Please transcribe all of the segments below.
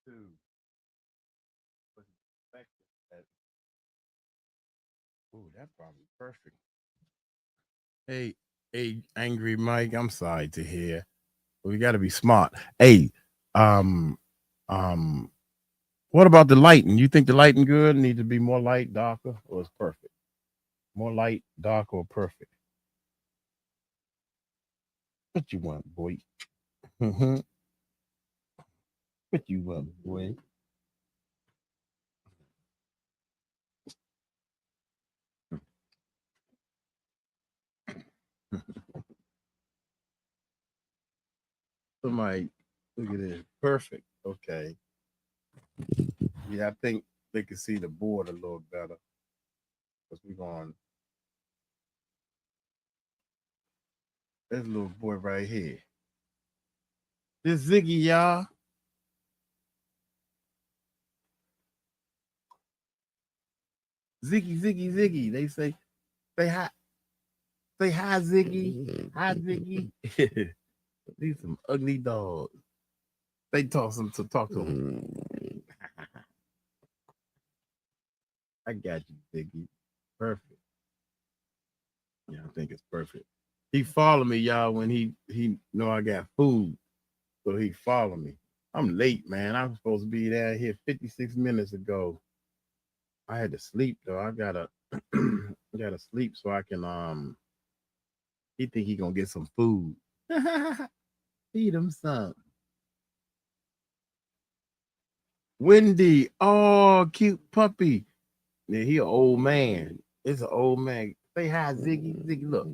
to put in perspective that, ooh, that's probably perfect. Hey, hey, angry Mike, I'm sorry to hear. We got to be smart. Hey, um, um, what about the lighting? You think the lighting good? Need to be more light, darker, or it's perfect? More light, dark, or perfect? What you want, boy? What you want, boy? Somebody, look at this. Perfect. Okay. Yeah, I think they can see the board a little better because we're going. This little boy right here. This Ziggy, y'all. Ziggy, Ziggy, Ziggy. They say hi. Say hi, Ziggy. Hi, Ziggy. These some ugly dogs. They talk some to talk to him. I got you, Ziggy. Perfect. Yeah, I think it's perfect. He followed me, y'all, when he know I got food. So he followed me. I'm late, man. I'm supposed to be down here 56 minutes ago. I had to sleep though. I gotta gotta sleep so I can he think he gonna get some food. Feed him some. Wendy, oh cute puppy. Yeah, he an old man. It's an old man. Say hi, Ziggy. Ziggy, look.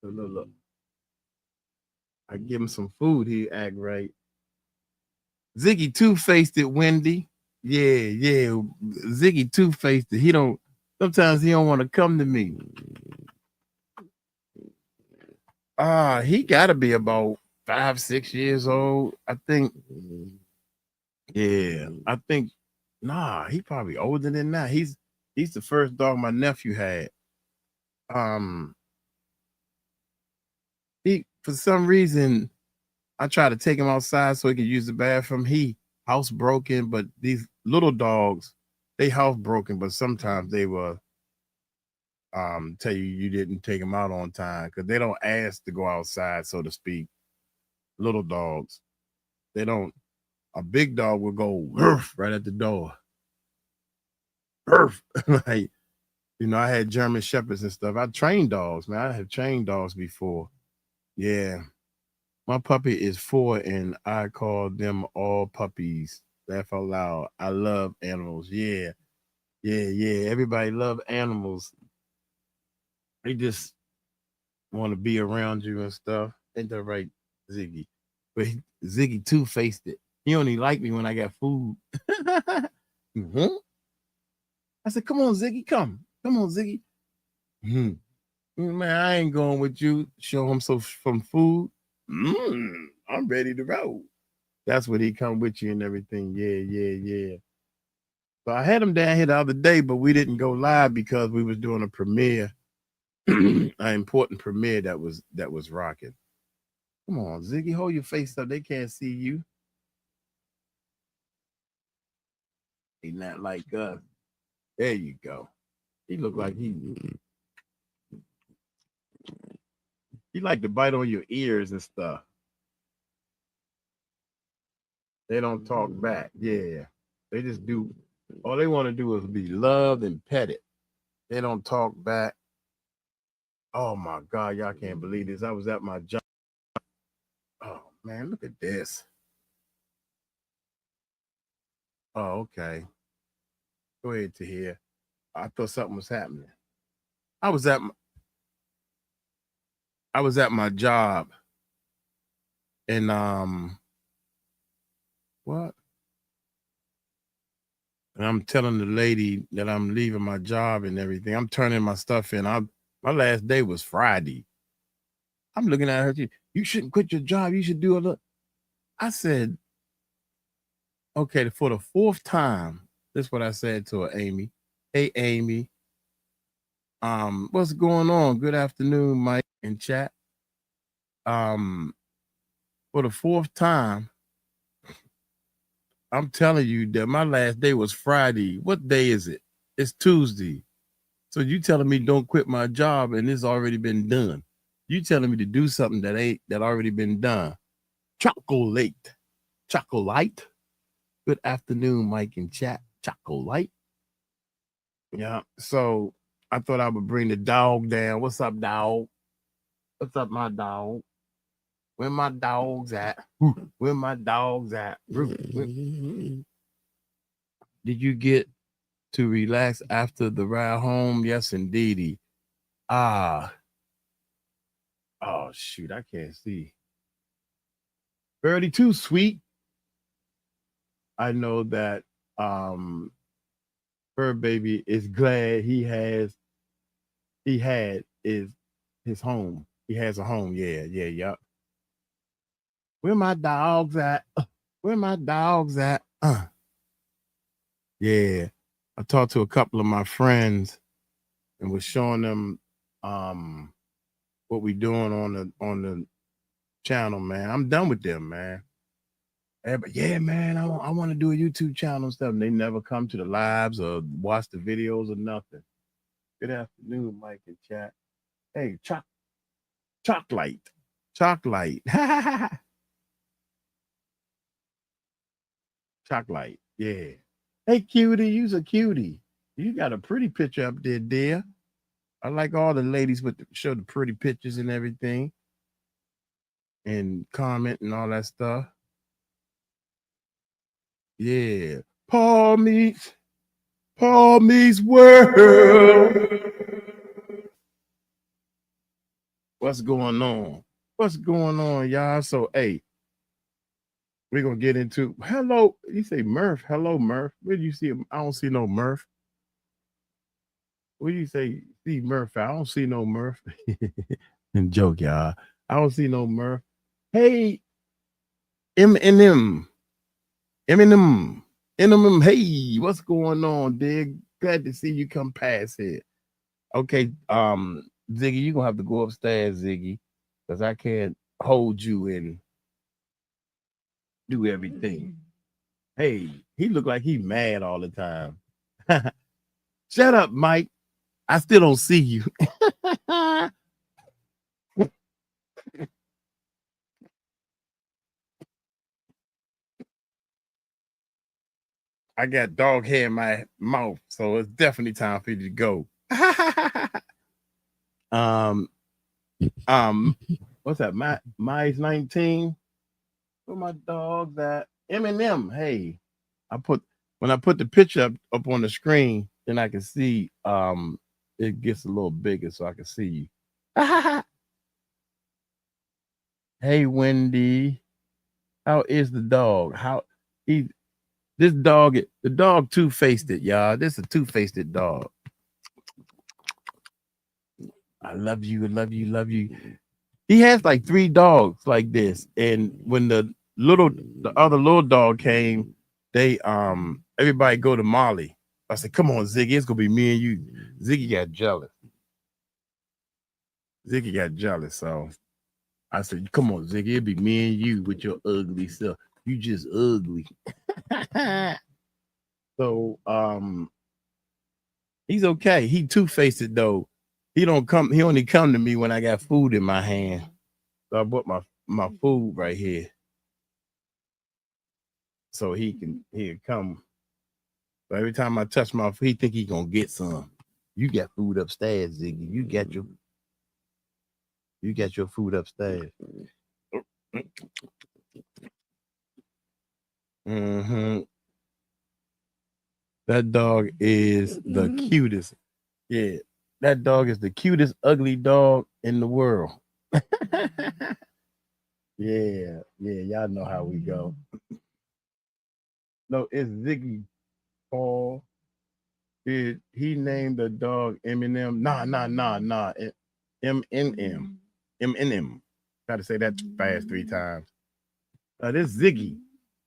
Look. I give him some food. He act right. Ziggy two-faced it, Wendy. Yeah. Ziggy two-faced it. He don't sometimes he don't want to come to me. He gotta be about 5, 6 years old. I think. Yeah. I think nah, he probably older than that. He's the first dog my nephew had. Um he for some reason I tried to take him outside so he could use the bathroom. He housebroken, but these little dogs, they housebroken, but sometimes they will tell you didn't take them out on time because they don't ask to go outside, so to speak. Little dogs, they don't. A big dog will go right at the door. Like I had German shepherds and stuff. I trained dogs, man. I have trained dogs before. Yeah, my puppy is 4, and I call them all puppies. Laugh out loud. I love animals. Yeah. Everybody love animals. They just want to be around you and stuff. Ain't that right, Ziggy? But Ziggy two-faced it. He only liked me when I got food. hmm I said, "Come on, Ziggy, come on, Ziggy." Mhm. Man, I ain't going with you. Show him some food. I'm ready to roll. That's when he come with you and everything. Yeah. So I had him down here the other day, but we didn't go live because we was doing a premiere, an important premiere that was rocking. Come on, Ziggy, hold your face up. They can't see you. He not like us. There you go. He look like he like to bite on your ears and stuff. They don't talk back. Yeah. They just do all they want to do is be loved and petted. They don't talk back. Oh my God, y'all can't believe this. I was at my job. Oh man, look at this. Oh, okay. Go ahead to here. I thought something was happening. I was at my, I was at my job and what? And I'm telling the lady that I'm leaving my job and everything. I'm turning my stuff in. My last day was Friday. I'm looking at her. You shouldn't quit your job. You should do a look. I said, okay, for the 4th time. This is what I said to her, Amy. Hey, Amy. What's going on? Good afternoon, Mike and chat. Um, for the 4th time, I'm telling you that my last day was Friday. What day is it? It's Tuesday. So you telling me don't quit my job and it's already been done. You telling me to do something that already been done. Chocolate. Good afternoon, Mike and chat. Chocolate. Yeah. So I thought I would bring the dog down. What's up, dog? What's up, my dog? Where my dogs at? Where my dogs at? Did you get to relax after the ride home? Yes, indeedy. Oh shoot, I can't see. 32 sweet. I know that her baby is glad he had his home. He has a home. Yeah. Where my dogs at? Where my dogs at? Yeah. I talked to a couple of my friends and was showing them what we doing on the channel, man. I'm done with them, man. But yeah, man, I want to do a YouTube channel and stuff. And they never come to the lives or watch the videos or nothing. Good afternoon, Mike and chat. Hey, chocolate. Chocolate. Chocolate. Yeah. Hey, cutie, you's a cutie. You got a pretty picture up there, dear. I like all the ladies show the pretty pictures and everything. And comment and all that stuff. Yeah. Paul meets world. What's going on? What's going on, y'all? So, hey, we're going to get into, hello, you say Murph. Hello, Murph. Where do you see him? I don't see no Murph. What do you say? See Murph? I don't see no Murph. And joke, y'all. I don't see no Murph. Hey, Eminem. Hey, what's going on, dig? Glad to see you come past here. Okay, Ziggy, you're gonna have to go upstairs, Ziggy, because I can't hold you and do everything. Hey, he look like he mad all the time. Shut up, Mike. I still don't see you. I got dog hair in my mouth, so it's definitely time for you to go. What's that? My's 19. Where my dogs at? Eminem. Hey, when I put the picture up on the screen, then I can see it gets a little bigger so I can see you. Hey, Wendy. How is the dog? The dog two-faced it, y'all. This is a two-faced dog. I love you. He has like 3 dogs like this. And when the other little dog came, they everybody go to Molly. I said, come on, Ziggy, it's gonna be me and you. Ziggy got jealous. So I said, come on, Ziggy, it'll be me and you with your ugly self. You just ugly. So he's okay. He two-faced though. He only come to me when I got food in my hand. So I bought my food right here. So he'll come. But every time I touch my food, he think he gonna get some. You got food upstairs, Ziggy. You got your food upstairs. Mm-hmm. That dog is the cutest. Yeah, that dog is the cutest ugly dog in the world. Yeah, y'all know how we go. No, it's Ziggy Paul. Did he named the dog Eminem? Nah. Eminem. Got to say that fast 3 times. This Ziggy.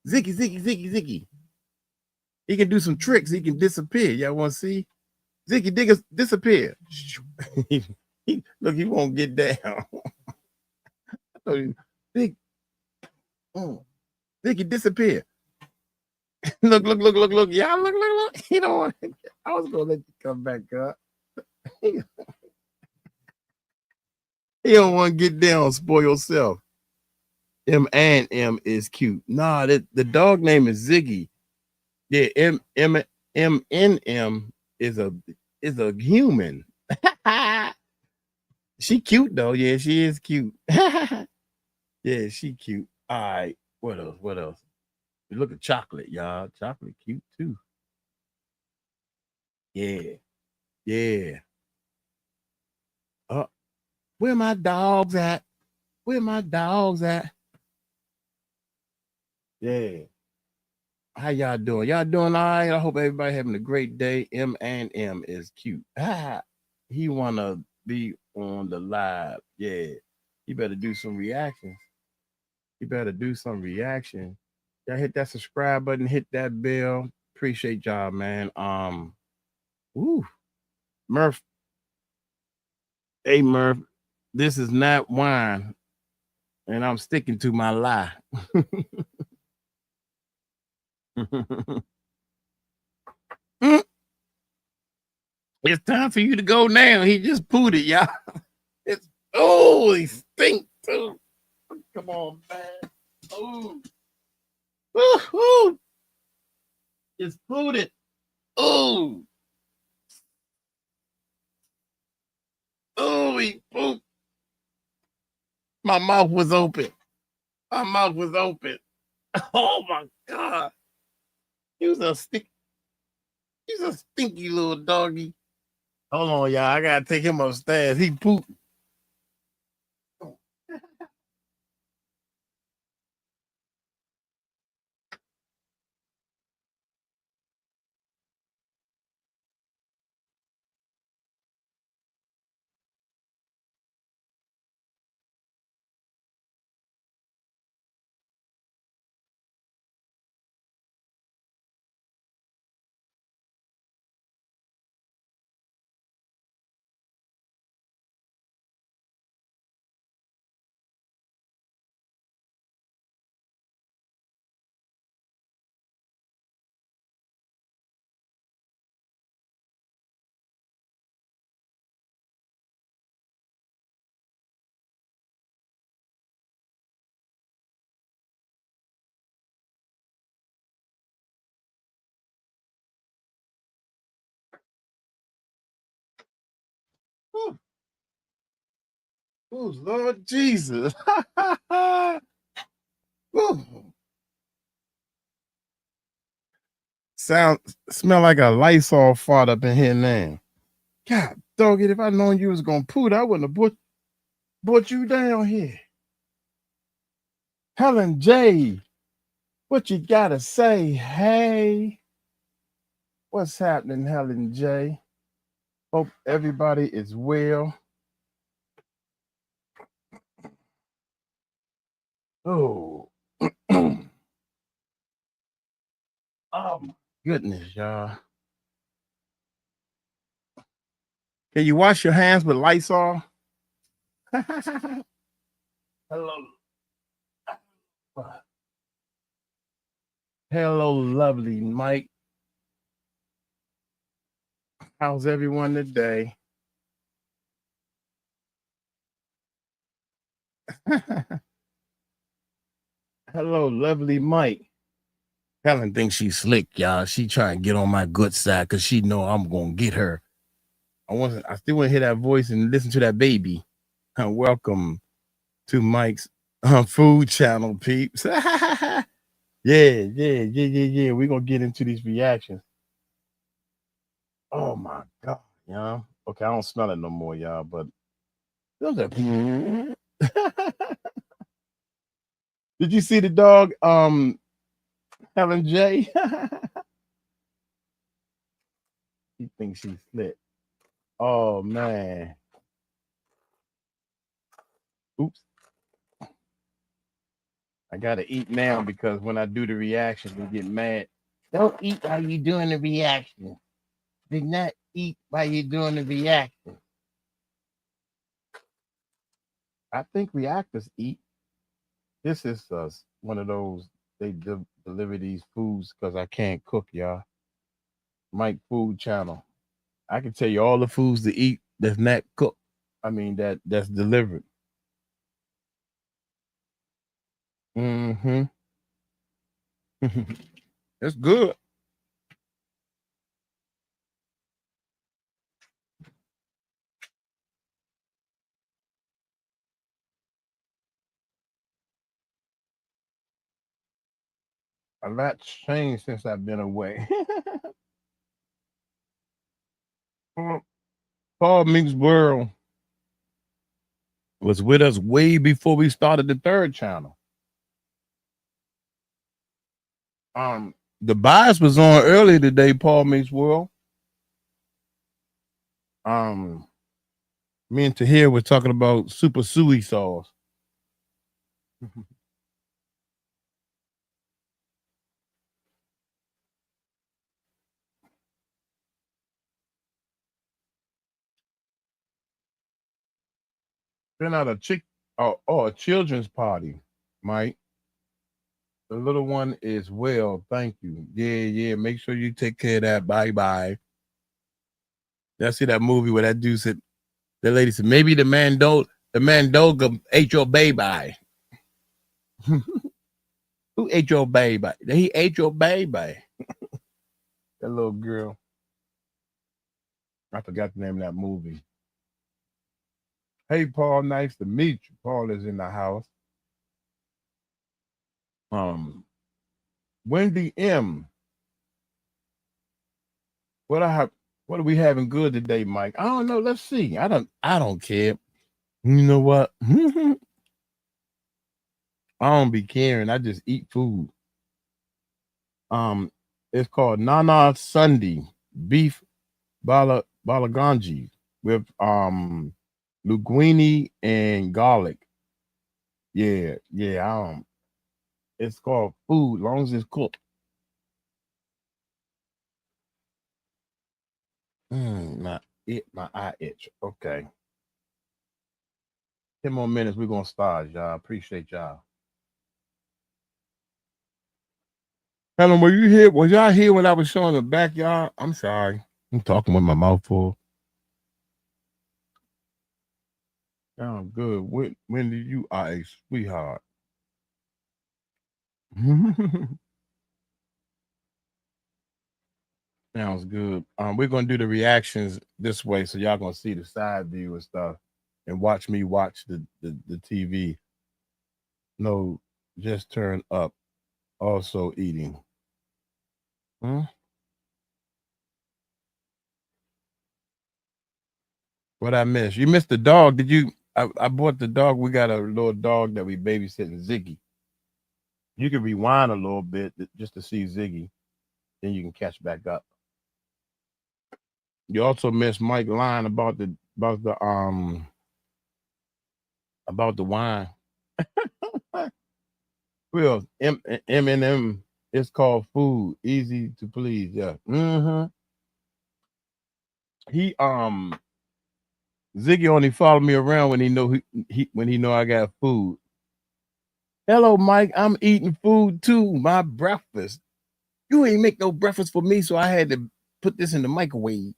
Ziggy. He can do some tricks. He can disappear. Y'all want to see? Ziggy disappear. Look, he won't get down. Ziggy disappear. Look, look, look, look, look. Y'all look, look, look. He don't want to. I was gonna let you come back up. He don't want to get down, spoil yourself. M is cute. Nah, the dog name is Ziggy. Yeah, M is a human. She cute though. Yeah, she is cute. Yeah, she cute. All right. What else? What else? Look at chocolate, y'all. Chocolate cute too. Yeah. Yeah. Where my dogs at? Where my dogs at? Yeah. How y'all doing? Y'all doing all right? I hope everybody having a great day. M is cute. He wanna be on the live. Yeah. He better do some reactions. He better do some reaction. Y'all hit that subscribe button, hit that bell. Appreciate y'all, man. Woo. Murph. Hey Murph, this is not wine. And I'm sticking to my lie. It's time for you to go now. He just pooed it, y'all. He stinks too. Come on, man. Oh, just pooed it. Oh, he pooped. My mouth was open. My mouth was open. Oh my God. He's a stinky little doggy. Hold on, y'all. I gotta take him upstairs. He pooped. Oh, Lord Jesus. Smell like a Lysol fart up in here now. God dog it, if I known you was gonna poot, I wouldn't have brought you down here. Helen J, what you gotta say? Hey, what's happening, Helen J? Hope everybody is well. Oh, oh my goodness, y'all. Can you wash your hands with Lysol? Hello. Hello, lovely Mike. How's everyone today? Hello, lovely Mike. Helen thinks she's slick, y'all. She trying to get on my good side because she know I'm gonna get her. I still want to hear that voice and listen to that baby. Welcome to Mike's food channel, peeps. Yeah. We're gonna get into these reactions. Oh my God, y'all. Okay, I don't smell it no more, y'all, but those are Did you see the dog? Helen J. He thinks she's slick. Oh man. Oops. I gotta eat now because when I do the reaction, they get mad. Don't eat while you doing the reaction. Do not eat while you're doing the reaction. I think reactors eat. This is one of those they deliver these foods because I can't cook, y'all. Mike Food Channel. I can tell you all the foods to eat that's not cooked. I mean that's delivered. Mm-hmm. It's good. A lot's changed since I've been away. Paul Meeks World was with us way before we started the third channel. The bias was on earlier today, Paul Meeks World. Me and Tahir were talking about super suey sauce. Been at a children's party, Mike. The little one is well, thank you. Yeah. Make sure you take care of that. Bye. I see that movie where that dude said, the lady said, maybe the man dog ate your baby. Who ate your baby? He ate your baby. That little girl. I forgot the name of that movie. Hey, Paul, nice to meet you. Paul is in the house. Wendy M. What are we having good today, Mike? I don't know. Let's see. I don't care. You know what? I don't be caring. I just eat food. It's called Nana Sunday beef balaganji with linguine and garlic. Yeah. It's called food, as long as it's cooked. My eye itch. Okay. 10 more minutes. We're gonna start, y'all. Appreciate y'all. Helen, were you here? Was y'all here when I was showing the backyard? I'm sorry. I'm talking with my mouth full. Sound good. When did you are a sweetheart? Sounds good. We're gonna do the reactions this way, so y'all gonna see the side view and stuff, and watch me watch the TV. No, just turn up. Also eating. What I missed? You missed the dog. Did you? I bought the dog. We got a little dog that we babysitting, Ziggy. You can rewind a little bit just to see Ziggy, then you can catch back up. You also missed Mike lying about the wine. Well, M&M. It's called food. Easy to please. Yeah. He Ziggy only followed me around when he know I got food. Hello, Mike. I'm eating food too. My breakfast. You ain't make no breakfast for me, so I had to put this in the microwave.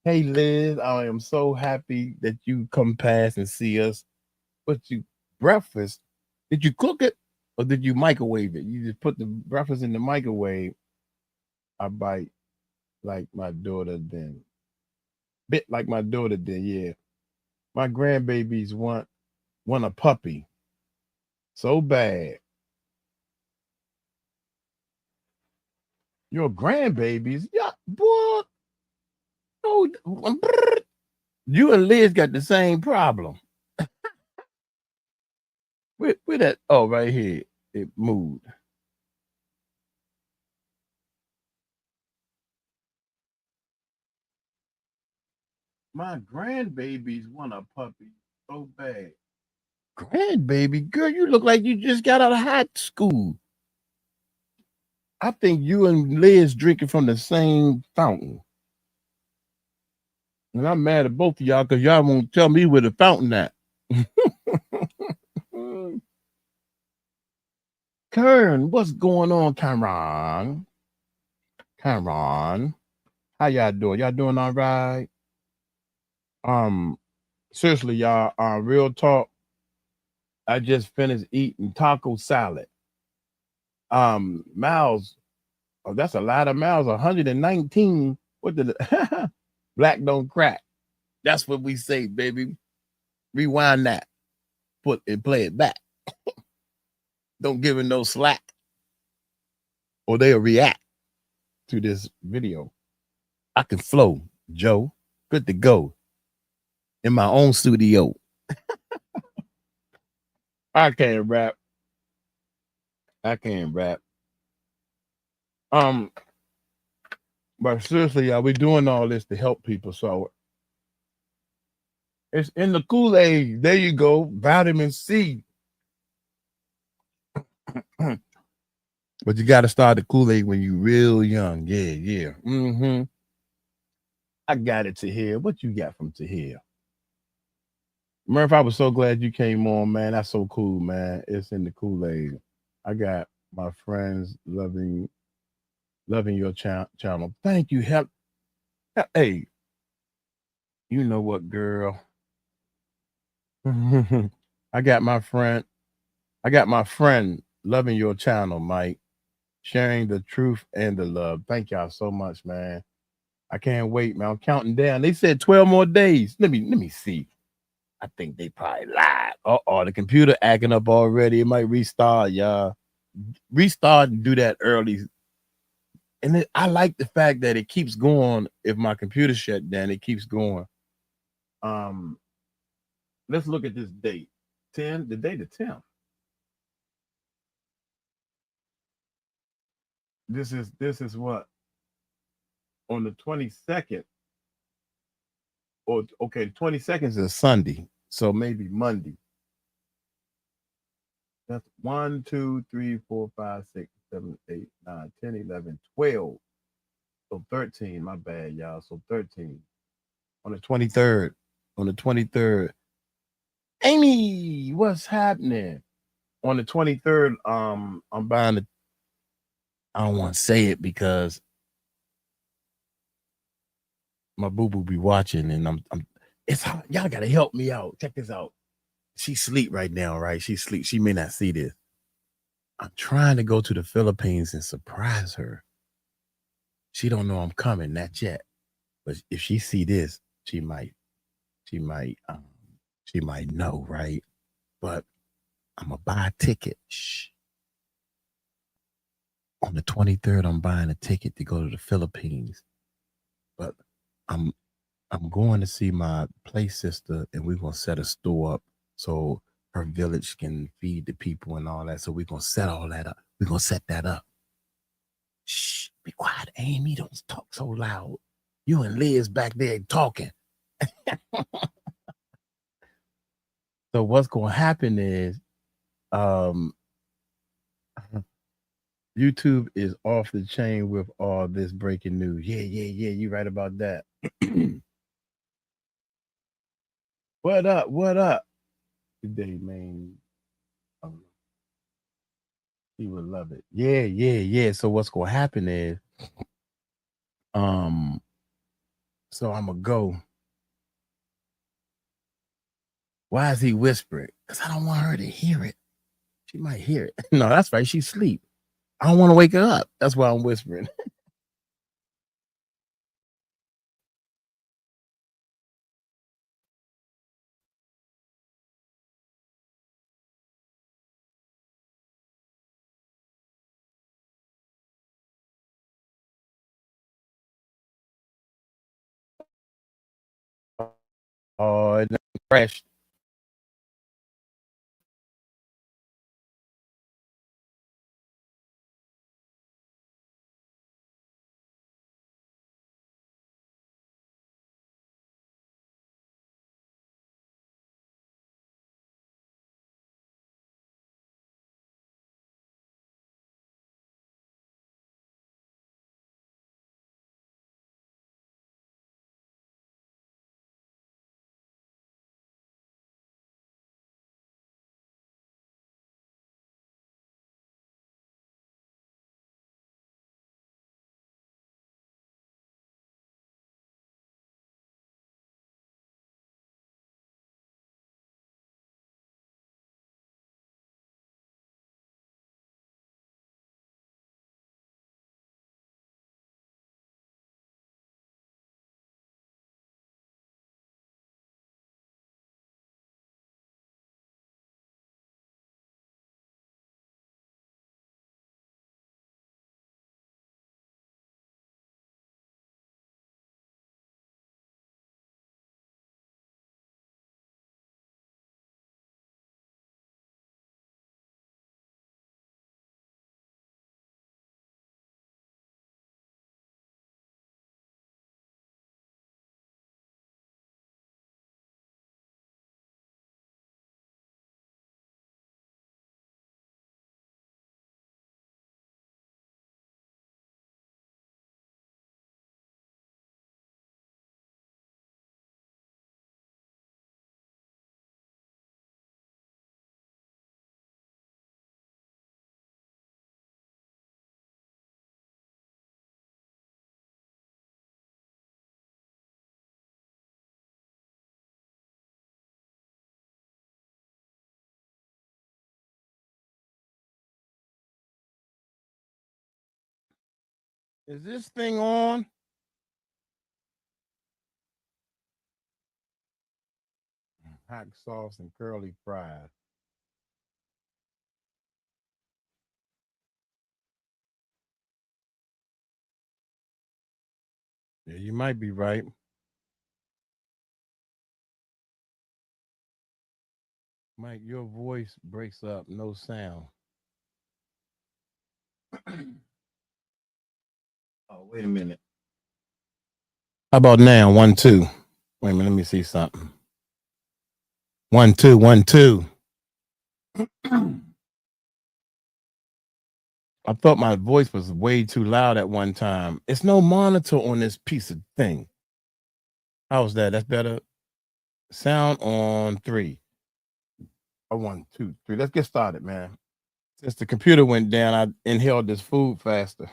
Hey, Liz, I am so happy that you come past and see us. But breakfast, did you cook it or did you microwave it? You just put the breakfast in the microwave. I bite like my daughter then. Bit like my daughter did, yeah. My grandbabies want a puppy. So bad. Your grandbabies? Yeah, boy. Oh, you and Liz got the same problem. Where that? Oh, right here. It moved. My grandbabies want a puppy so bad. Grandbaby, girl, you look like you just got out of high school. I think you and Liz drinking from the same fountain. And I'm mad at both of y'all because y'all won't tell me where the fountain at. Kern, what's going on, Cameron? Cameron, how y'all doing? Y'all doing all right? Seriously, y'all, real talk. I just finished eating taco salad. Miles, oh, that's a lot of miles. 119. What the black don't crack. That's what we say, baby. Rewind that. Put and play it back. Don't give it no slack, or they'll react to this video. I can flow, Joe. Good to go. In my own studio. I can't rap. I can't rap. But seriously, y'all, we're doing all this to help people. So it's in the Kool-Aid. There you go. Vitamin C. But you got to start the Kool-Aid when you're real young. Yeah. I got it, Tahir. What you got from Tahir? Murph, I was so glad you came on, man. That's so cool, man. It's in the Kool-Aid. I got my friends loving your channel. Thank you. Hey, you know what, girl? I got my friend loving your channel, Mike, sharing the truth and the love. Thank y'all so much, man. I can't wait, man. I'm counting down. They said 12 more days. Let me see. I think they probably lied. The computer acting up already. It might restart, y'all. Restart and do that early. And I like the fact that it keeps going. If my computer shut down, it keeps going. Let's look at this date. The day the 10th. This is what? On the 22nd. Or okay, the 22nd is a Sunday. So maybe Monday. That's 1, 2, 3, 4, 5, 6, 7, 8, 9, 10, 11, 12. So 13. My bad, y'all. So 13. On the 23rd. On the 23rd. Amy, what's happening? On the 23rd, I'm buying I don't want to say it because my boo-boo be watching, and it's hard. Y'all gotta help me out. Check this out. She sleep right now, right? She sleep. She may not see this. I'm trying to go to the Philippines and surprise her. She don't know I'm coming, not yet. But if she see this, she might know, right? But I'm gonna buy a ticket. Shh. On the 23rd, I'm buying a ticket to go to the Philippines. But I'm going to see my play sister, and we're gonna set a store up so her village can feed the people and all that. So we're gonna set all that up. We're gonna set that up. Shh, be quiet, Amy. Don't talk so loud. You and Liz back there talking. So what's gonna happen is YouTube is off the chain with all this breaking news. Yeah. You right about that. What up? Today, man. He would love it. Yeah. So what's gonna happen is, so I'm gonna go. Why is he whispering? Because I don't want her to hear it. She might hear it. No, that's right. She's asleep. I don't want to wake her up. That's why I'm whispering. Oh, it crashed. Is this thing on? Hot sauce and curly fries. Yeah, you might be right. Mike, your voice breaks up, no sound. Oh, wait a minute. How about now? 1, 2. Wait a minute, let me see something. 1, 2, 1, 2. I thought my voice was way too loud at one time. It's no monitor on this piece of thing. How's that? That's better. Sound on 3. 1, 2, 3. Let's get started, man. Since the computer went down, I inhaled this food faster.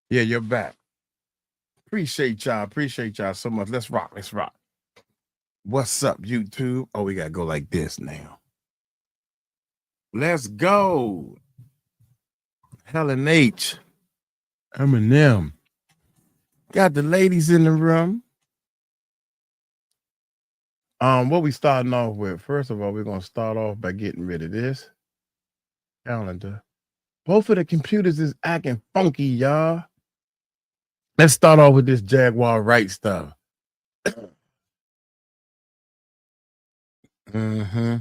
Yeah, you're back. Appreciate y'all. Appreciate y'all so much. Let's rock. Let's rock. What's up, YouTube? Oh, we gotta go like this now. Let's go. Helen H. Eminem. Got the ladies in the room. What we starting off with? First of all, we're gonna start off by getting rid of this calendar. Both of the computers is acting funky, y'all. Let's start off with this Jaguar Wright stuff. Mm-hmm.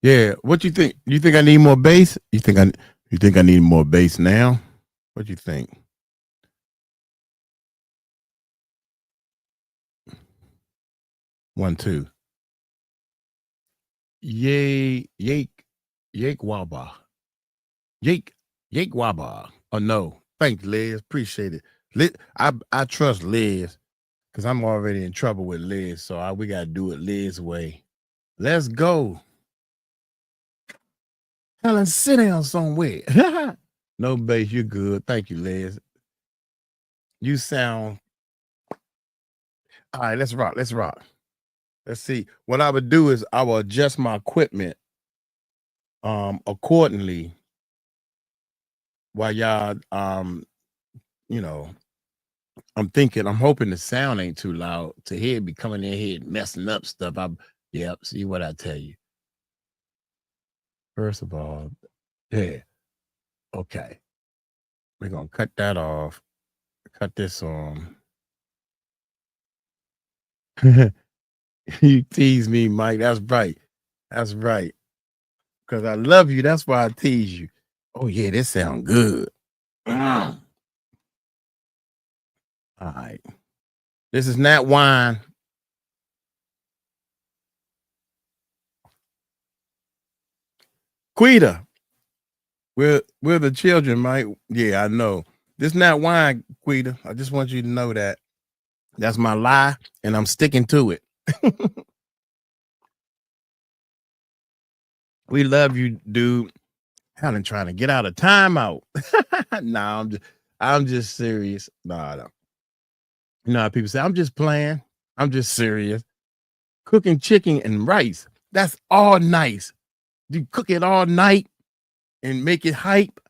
Yeah, what you think? You think I need more bass? You think I need more bass now? What you think? One, two. Yay, 𝗟𝗓𝗡𝗞𝗦. 𝗟𝗓𝗡𝗞𝗦. Oh no, thanks, Liz. Appreciate it. I trust Liz because I'm already in trouble with Liz, so we gotta do it Liz way. Let's go. Helen, sit down somewhere. No bass, you're good. Thank you, Liz. You sound all right. Let's rock. Let's rock. Let's see. What I would do is I will adjust my equipment accordingly while y'all you know, I'm hoping the sound ain't too loud to hear it be coming in here messing up stuff. Yep, see what I tell you. First of all, yeah. Okay. We're gonna cut that off. Cut this on. You tease me, Mike. That's right. That's right. Because I love you. That's why I tease you. Oh, yeah, this sound good. All right. This is not wine. Quita. We're the children, Mike. Yeah, I know. This not wine, Quita. I just want you to know that. That's my lie, and I'm sticking to it. We love you, dude. Helen trying to get out of timeout. Nah, I'm just serious. Nah, no. You know how people say, I'm just playing. I'm just serious. Cooking chicken and rice. That's all nice. You cook it all night and make it hype.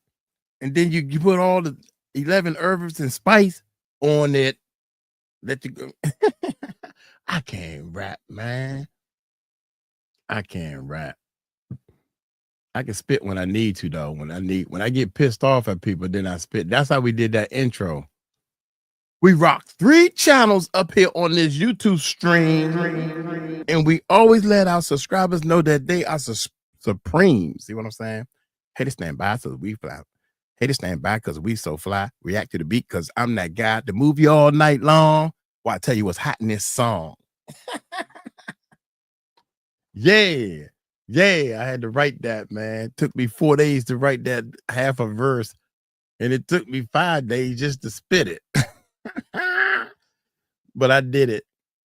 And then you put all the 11 herbs and spice on it. Let you go. I can't rap, man. I can't rap. I can spit when I need to, though. When I get pissed off at people, then I spit. That's how we did that intro. We rock 3 channels up here on this YouTube stream, and we always let our subscribers know that they are supreme. See what I'm saying? Hey, to stand by because we fly. Hey, to stand by because we so fly. React to the beat because I'm that guy. The movie all night long. Well, I tell you what's hot in this song. Yeah. Yeah, I had to write that, man. It took me 4 days to write that half a verse, and it took me 5 days just to spit it. But I did it.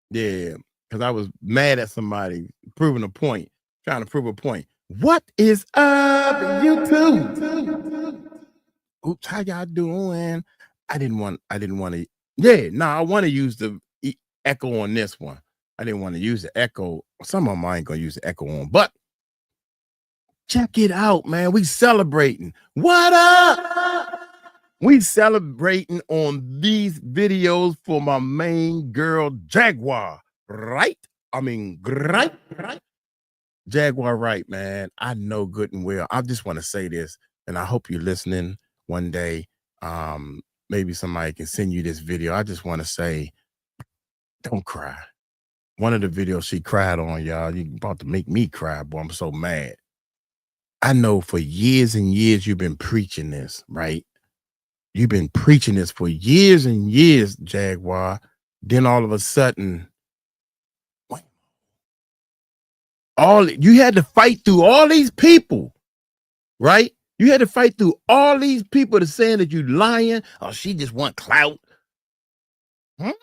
Yeah. Because I was mad at somebody proving a point, trying to prove a point. What is up, YouTube? Oops, how y'all doing? I didn't want to. Yeah, no, I want to use the echo on this one. I didn't want to use the echo. Some of them I ain't gonna use the echo on, but check it out, man. We celebrating. What up? We celebrating on these videos for my main girl, Jaguar Wright. Right? Jaguar Wright, man. I know good and well. I just want to say this, and I hope you're listening one day. Maybe somebody can send you this video. I just want to say, don't cry. One of the videos she cried on, y'all. You about to make me cry, boy. I'm so mad. I know for years and years you've been preaching this, right? You've been preaching this for years and years, Jaguar. Then all of a sudden, you had to fight through all these people, right? You had to fight through all these people that saying that you lying. Oh, she just want clout. Huh?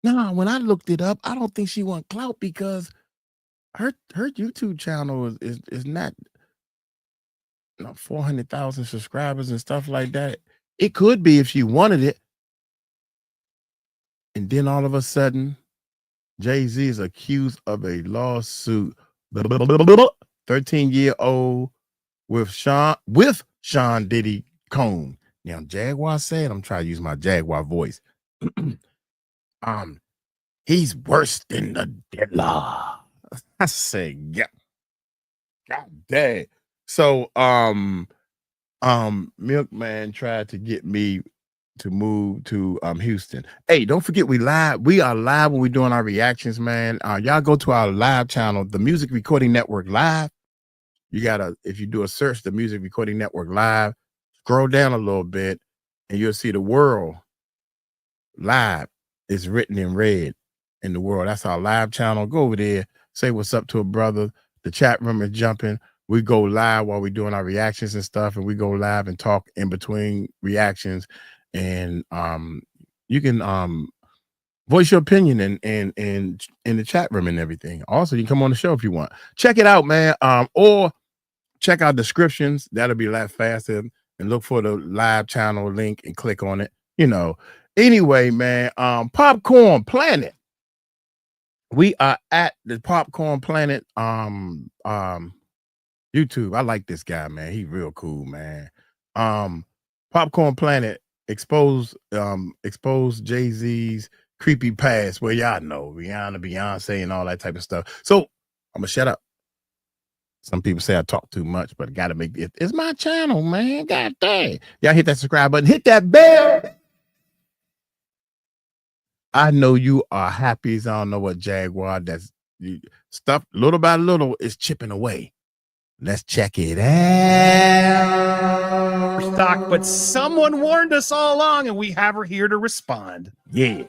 No, when I looked it up, I don't think she want clout because her YouTube channel is not 400,000 subscribers and stuff like that. It could be if she wanted it. And then all of a sudden, Jay-Z is accused of a lawsuit. 13-year-old with Sean Diddy Combs. Now, Jaguar said, I'm trying to use my Jaguar voice. He's worse than the dealer. I say, yeah. God dang. So, Milkman tried to get me to move to Houston. Hey, don't forget we live. We are live when we're doing our reactions, man. Y'all go to our live channel, the Music Recording Network Live. You gotta, if you do a search, the Music Recording Network Live, scroll down a little bit, and you'll see the world live is written in red in the world. That's our live channel. Go over there, say what's up to a brother. The chat room is jumping. We go live while we're doing our reactions and stuff, and we go live and talk in between reactions. And you can voice your opinion in the chat room and everything. Also, you can come on the show if you want. Check it out, man. Or check out descriptions. That'll be a lot faster. And look for the live channel link and click on it. You know. Anyway, man. Popcorn Planet. We are at the Popcorn Planet. YouTube. I like this guy, man. He real cool, man. Popcorn Planet expose Jay-Z's creepy past. Well, y'all know Rihanna, Beyonce, and all that type of stuff. So I'm gonna shut up. Some people say I talk too much, but I gotta make it. It's my channel, man. God dang. Y'all hit that subscribe button, hit that bell. I know you are happy as I don't know what Jaguar. That's stuff little by little is chipping away. Let's check it out. Stock, but someone warned us all along, and we have her here to respond. Yeah.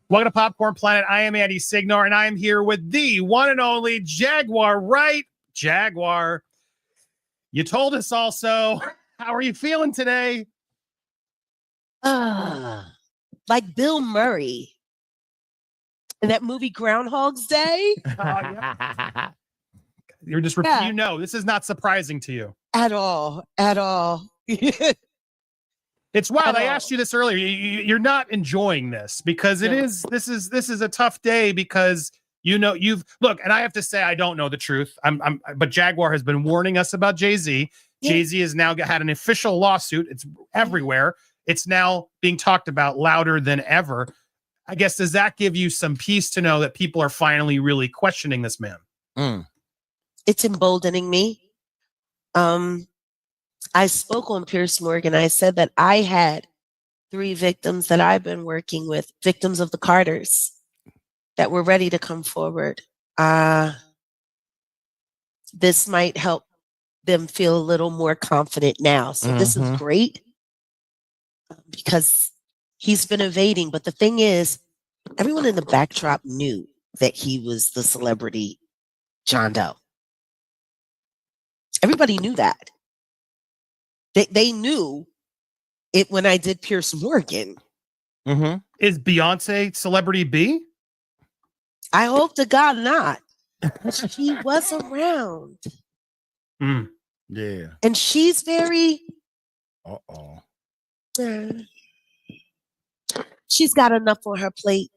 Welcome to Popcorn Planet. I am 𝗟𝗡𝗖𝗏, and I am here with the one and only Jaguar Wright. Jaguar, you told us also. How are you feeling today? Like Bill Murray in that movie Groundhog's Day. Yeah. You're just you know, this is not surprising to you at all. It's wild. I asked you this earlier. You're not enjoying this because this is a tough day because you've look, and I have to say I don't know the truth. But Jaguar has been warning us about Jay-Z. Yeah. Jay-Z has now had an official lawsuit. It's everywhere. It's now being talked about louder than ever. I guess, does that give you some peace to know that people are finally really questioning this man? It's emboldening me. I spoke on Piers Morgan. I said that I had 3 victims that I've been working with, victims of the Carters, that were ready to come forward. This might help them feel a little more confident now. So this is great because he's been evading. But the thing is, everyone in the backdrop knew that he was the celebrity John Doe. Everybody knew that. They knew it when I did Pierce Morgan. Mm-hmm. Is Beyonce Celebrity B? I hope to God not. She was around. Mm. Yeah. And she's very... Uh-oh. She's got enough on her plate.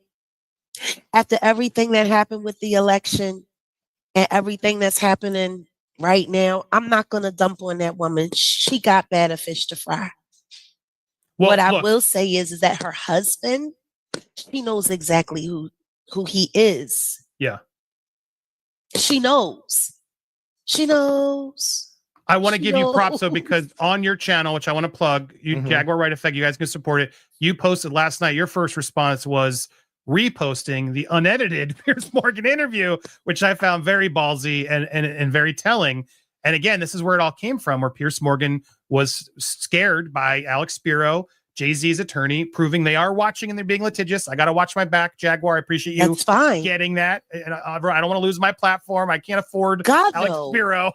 After everything that happened with the election and everything that's happening right now, I'm not going to dump on that woman. She got better fish to fry. Well, what I look, will say is that her husband, she knows exactly who he is. Yeah. She knows. She knows. I want to She give you props knows. though, because on your channel, which I want to plug, you Mhm. Jaguar Wright Effect, you guys can support it. You posted last night. Your first response was reposting the unedited Pierce Morgan interview, which I found very ballsy and very telling. And again, this is where it all came from, where Pierce Morgan was scared by Alex Spiro, Jay-Z's attorney, proving they are watching and they're being litigious. I got to watch my back, Jaguar. I appreciate you That's fine. getting that. And I don't want to lose my platform. I can't afford God, Alex no. Spiro.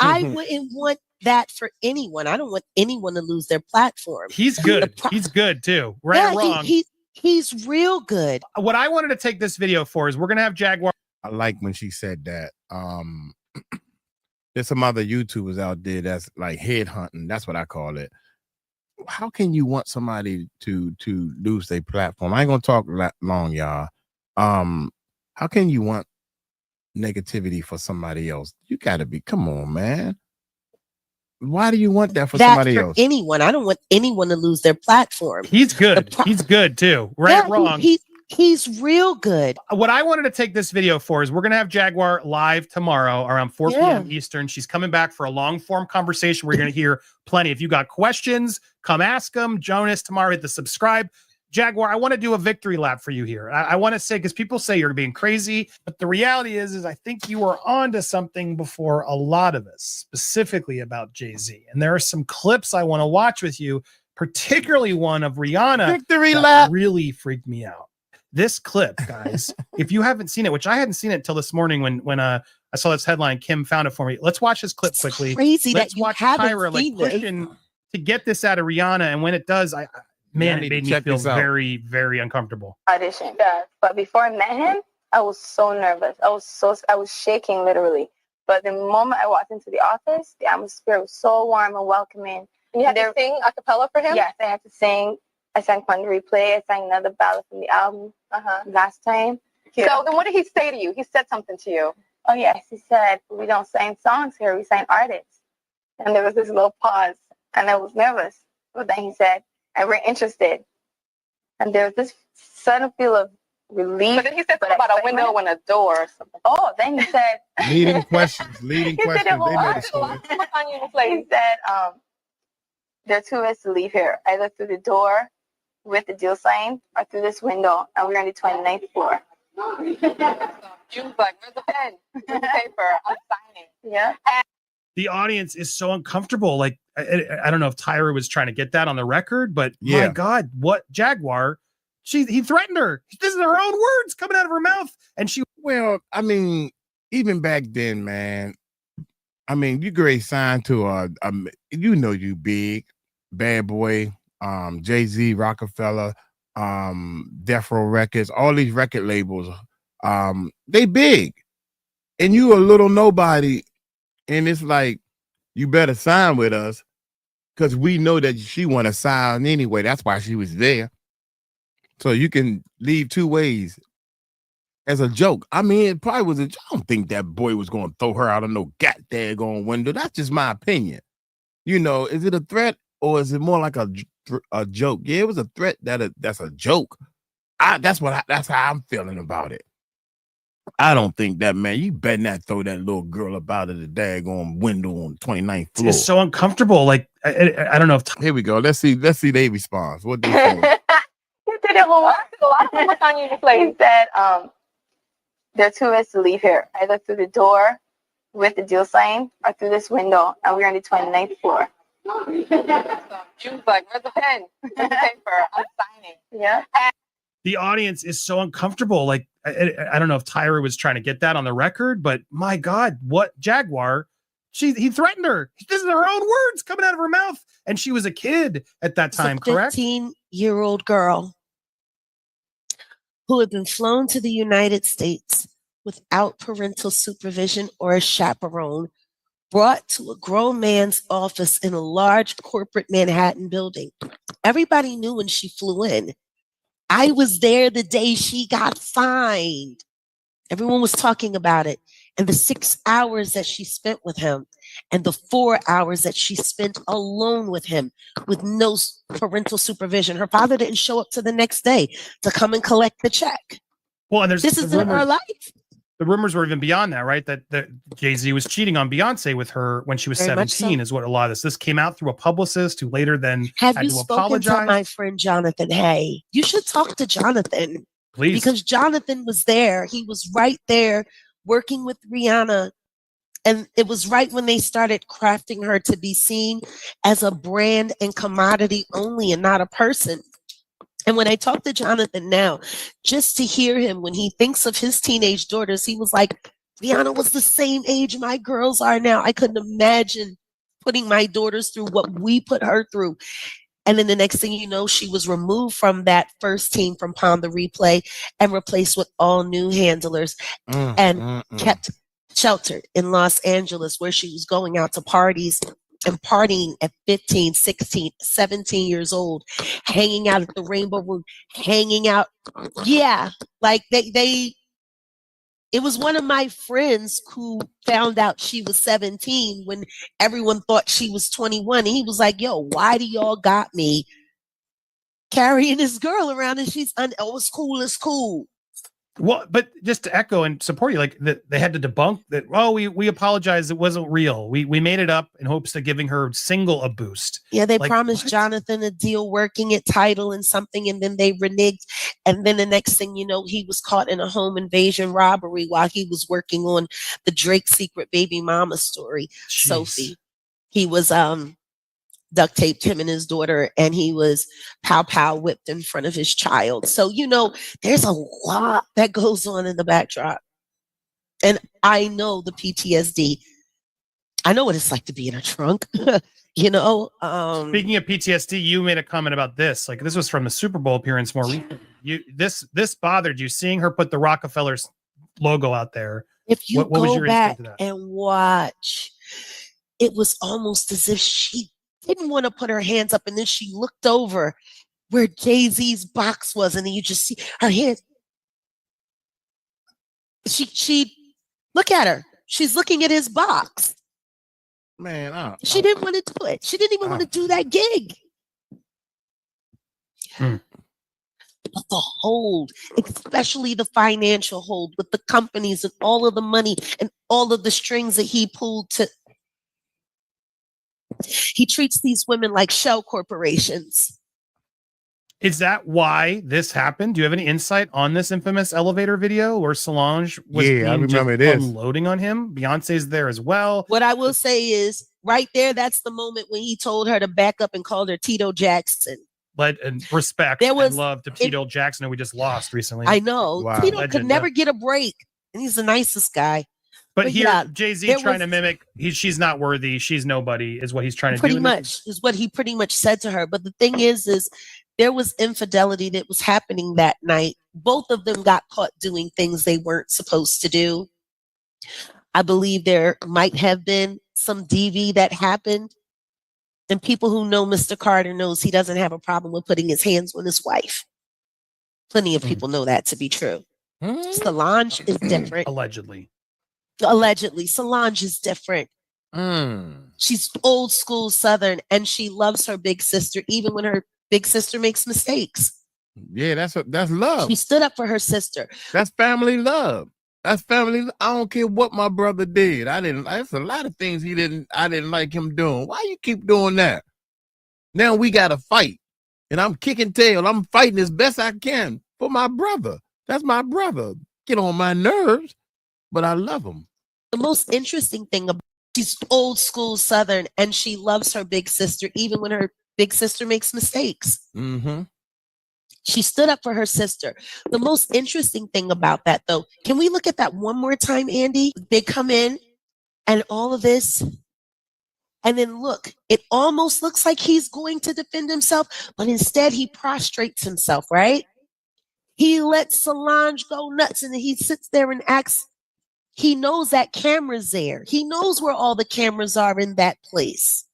I wouldn't want that for anyone. I don't want anyone to lose their platform. He's good. He's good too. Right or wrong. He's real good. What I wanted to take this video for is we're going to have Jaguar. I like when she said that. There's some other YouTubers out there that's like head hunting. That's what I call it. How can you want somebody to lose their platform? I ain't gonna talk that long, y'all. How can you want negativity for somebody else? You gotta be, come on, man. Why do you want that for somebody else? Anyone. I don't want anyone to lose their platform. He's good. He's good too. Right or wrong. He's real good. What I wanted to take this video for is we're going to have Jaguar live tomorrow around 4 p.m. Eastern. She's coming back for a long form conversation. We're going to hear plenty. If you got questions, come ask them. Jonas, tomorrow, hit the subscribe. Jaguar, I want to do a victory lap for you here. I want to say, because people say you're being crazy, but the reality is I think you were onto something before a lot of us, specifically about Jay-Z. And there are some clips I want to watch with you, particularly one of Rihanna. Victory lap really freaked me out. This clip, guys, if you haven't seen it, which I hadn't seen it until this morning when I saw this headline, Kim found it for me. Let's watch this clip quickly. Crazy Let's that you watch haven't Tyra seen like pushing to get this out of Rihanna, and when it does, it made me feel very, very uncomfortable. Audition, but before I met him, I was so nervous. I was shaking literally. But the moment I walked into the office, the atmosphere was so warm and welcoming. You had to sing a cappella for him? Yes, I had to sing. I sang Fun to Replay. I sang another ballad from the album last time. Yeah. So then what did he say to you? He said something to you. Oh, yes. He said, we don't sing songs here. We sing artists. And there was this little pause. And I was nervous. But then he said, and we're interested. And there was this sudden feel of relief. But then he said something about a window and a door or something. Oh, then he said... leading questions. He said, there are two ways to leave here. Either through the door with the deal sign or through this window, and we're on the 29th floor. You was like, where's the pen? Where's the paper? I'm signing. Yeah. The audience is so uncomfortable. Like, I don't know if Tyra was trying to get that on the record, but my God, what Jaguar? He threatened her. This is her own words coming out of her mouth. And she, well, I mean, even back then, man, I mean, you great signed to you know, you big, Bad Boy, Jay-Z, Rockefeller, Death Row Records, all these record labels, they big, and you a little nobody, and it's like, you better sign with us, because we know that she want to sign anyway. That's why she was there. So you can leave two ways. As a joke. I mean, it probably was I don't think that boy was going to throw her out of no goddamn window. That's just my opinion. You know, is it a threat or is it more like a joke? Yeah, it was a threat. That's a joke. That's how I'm feeling about it. I don't think that, man, you better not throw that little girl up out of the daggone window on 29th floor. It's so uncomfortable. Like, I don't know if... Here we go. Let's see their response. What they say? You did it, Lord. A lot of people on you to play. He said, there are two ways to leave here. Either through the door with the deal sign or through this window, and we're on the 29th floor. You was like, where's the pen? Where's the paper? I'm signing. Yeah. The audience is so uncomfortable. Like, I don't know if Tyra was trying to get that on the record, but my God, what Jaguar? he threatened her. This is her own words coming out of her mouth. And she was a kid at that time, correct? 15-year-old girl who had been flown to the United States without parental supervision or a chaperone, brought to a grown man's office in a large corporate Manhattan building. Everybody knew when she flew in. I was there the day she got signed. Everyone was talking about it. And the 6 hours that she spent with him and the 4 hours that she spent alone with him with no parental supervision. Her father didn't show up to the next day to come and collect the check. Well, and there's this is her life. The rumors were even beyond that, right? That Jay-Z was cheating on Beyonce with her when she was 17 is what a lot of this came out through a publicist who later then had to spoken apologize. To my friend Jonathan? Hey, you should talk to Jonathan. Please. Because Jonathan was there. He was right there working with Rihanna. And it was right when they started crafting her to be seen as a brand and commodity only and not a person. And when I talk to Jonathan now, just to hear him when he thinks of his teenage daughters, he was like, Rihanna was the same age my girls are now. I couldn't imagine putting my daughters through what we put her through. And then the next thing you know, she was removed from that first team from Pound the Replay and replaced with all new handlers and kept sheltered in Los Angeles, where she was going out to parties and partying at 15, 16, 17 years old, hanging out at the Rainbow Room, hanging out. Yeah, like it was one of my friends who found out she was 17 when everyone thought she was 21. And he was like, yo, why do y'all got me carrying this girl around? And she's, oh, it's cool, it's cool. Well, but just to echo and support you, like they had to debunk that. Oh, we apologize. It wasn't real. We made it up in hopes of giving her single a boost. Yeah, they promised Jonathan a deal working at Tidal and something, and then they reneged. And then the next thing you know, he was caught in a home invasion robbery while he was working on the Drake secret baby mama story, Jeez. Sophie. He was duct taped him and his daughter, and he was pow whipped in front of his child. So, you know, there's a lot that goes on in the backdrop. And I know the PTSD. I know what it's like to be in a trunk, you know. Speaking of PTSD, you made a comment about this. Like, this was from the Super Bowl appearance more recently. This bothered you, seeing her put the Rockefeller's logo out there. If you go back and watch, it was almost as if she didn't want to put her hands up, and then she looked over where Jay-Z's box was, and then you just see her hands. She look at her. She's looking at his box. Man, she didn't want to do it. She didn't even want to do that gig. But the hold, especially the financial hold with the companies and all of the money and all of the strings that he pulled to. He treats these women like shell corporations. Is that why this happened? Do you have any insight on this infamous elevator video where Solange was unloading on him? Beyonce's there as well. What I will say is, right there, that's the moment when he told her to back up and called her Tito Jackson. And respect and love to Tito Jackson, who we just lost recently. I know. Wow. Tito could never get a break, and he's the nicest guy. But here, yeah, Jay-Z trying to mimic, she's not worthy, she's nobody, is what he's trying to do. Pretty much is what he pretty much said to her. But the thing is there was infidelity that was happening that night. Both of them got caught doing things they weren't supposed to do. I believe there might have been some DV that happened. And people who know Mr. Carter knows he doesn't have a problem with putting his hands on his wife. Plenty of people know that to be true. Solange is different. Allegedly, Solange is different. She's old school Southern, and she loves her big sister, even when her big sister makes mistakes. Yeah, that's love. She stood up for her sister. That's family love. That's family. I don't care what my brother did. That's a lot of things I didn't like him doing. Why you keep doing that? Now we got to fight, and I'm kicking tail. I'm fighting as best I can for my brother. That's my brother. Get on my nerves, but I love him. The most interesting thing about she's old school Southern, and she loves her big sister, even when her big sister makes mistakes. She stood up for her sister. The most interesting thing about that, though, can we look at that one more time, Andy? They come in, and all of this And then look, it almost looks like he's going to defend himself, but instead he prostrates himself, right? He lets Solange go nuts, and then he sits there and acts. He knows that camera's there. He knows where all the cameras are in that place.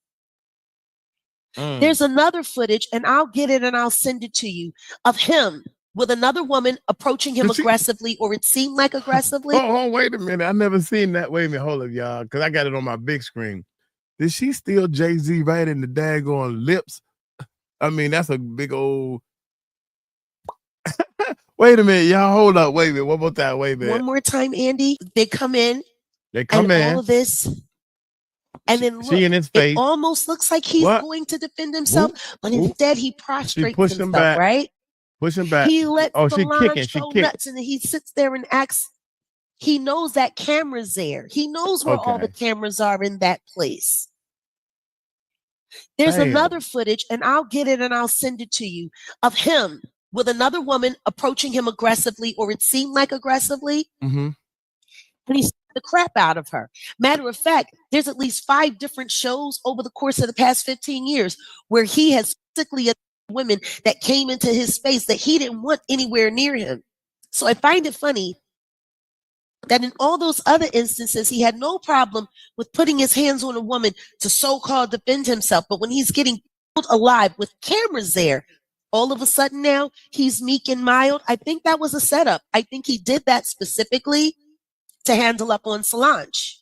There's another footage, and I'll get it and I'll send it to you, of him with another woman approaching him aggressively, or it seemed like aggressively. Oh, wait a minute. I never seen that. Wait a minute. Hold up, y'all, because I got it on my big screen. Did she steal Jay-Z right in the daggone lips? I mean, that's a big old... Wait a minute, y'all. Hold up. Wait a minute. One more time. Wait a minute. One more time, Andy. They come in. They come in. All of this. And then look, she in his face. It almost looks like he's going to defend himself, but instead he prostrates himself, him back, right? Push him back. He lets Solange she go kicking. nuts, and then he sits there and acts. He knows that camera's there. He knows where all the cameras are in that place. There's another footage, and I'll get it and I'll send it to you, of him with another woman approaching him aggressively, or it seemed like aggressively. And he stabbed the crap out of her. Matter of fact, there's at least 5 different shows over the course of the past 15 years where he has physically attacked women that came into his space that he didn't want anywhere near him. So I find it funny that in all those other instances, he had no problem with putting his hands on a woman to so-called defend himself. But when he's getting killed alive with cameras there, all of a sudden now he's meek and mild. I think that was a setup. I think he did that specifically to handle up on Solange.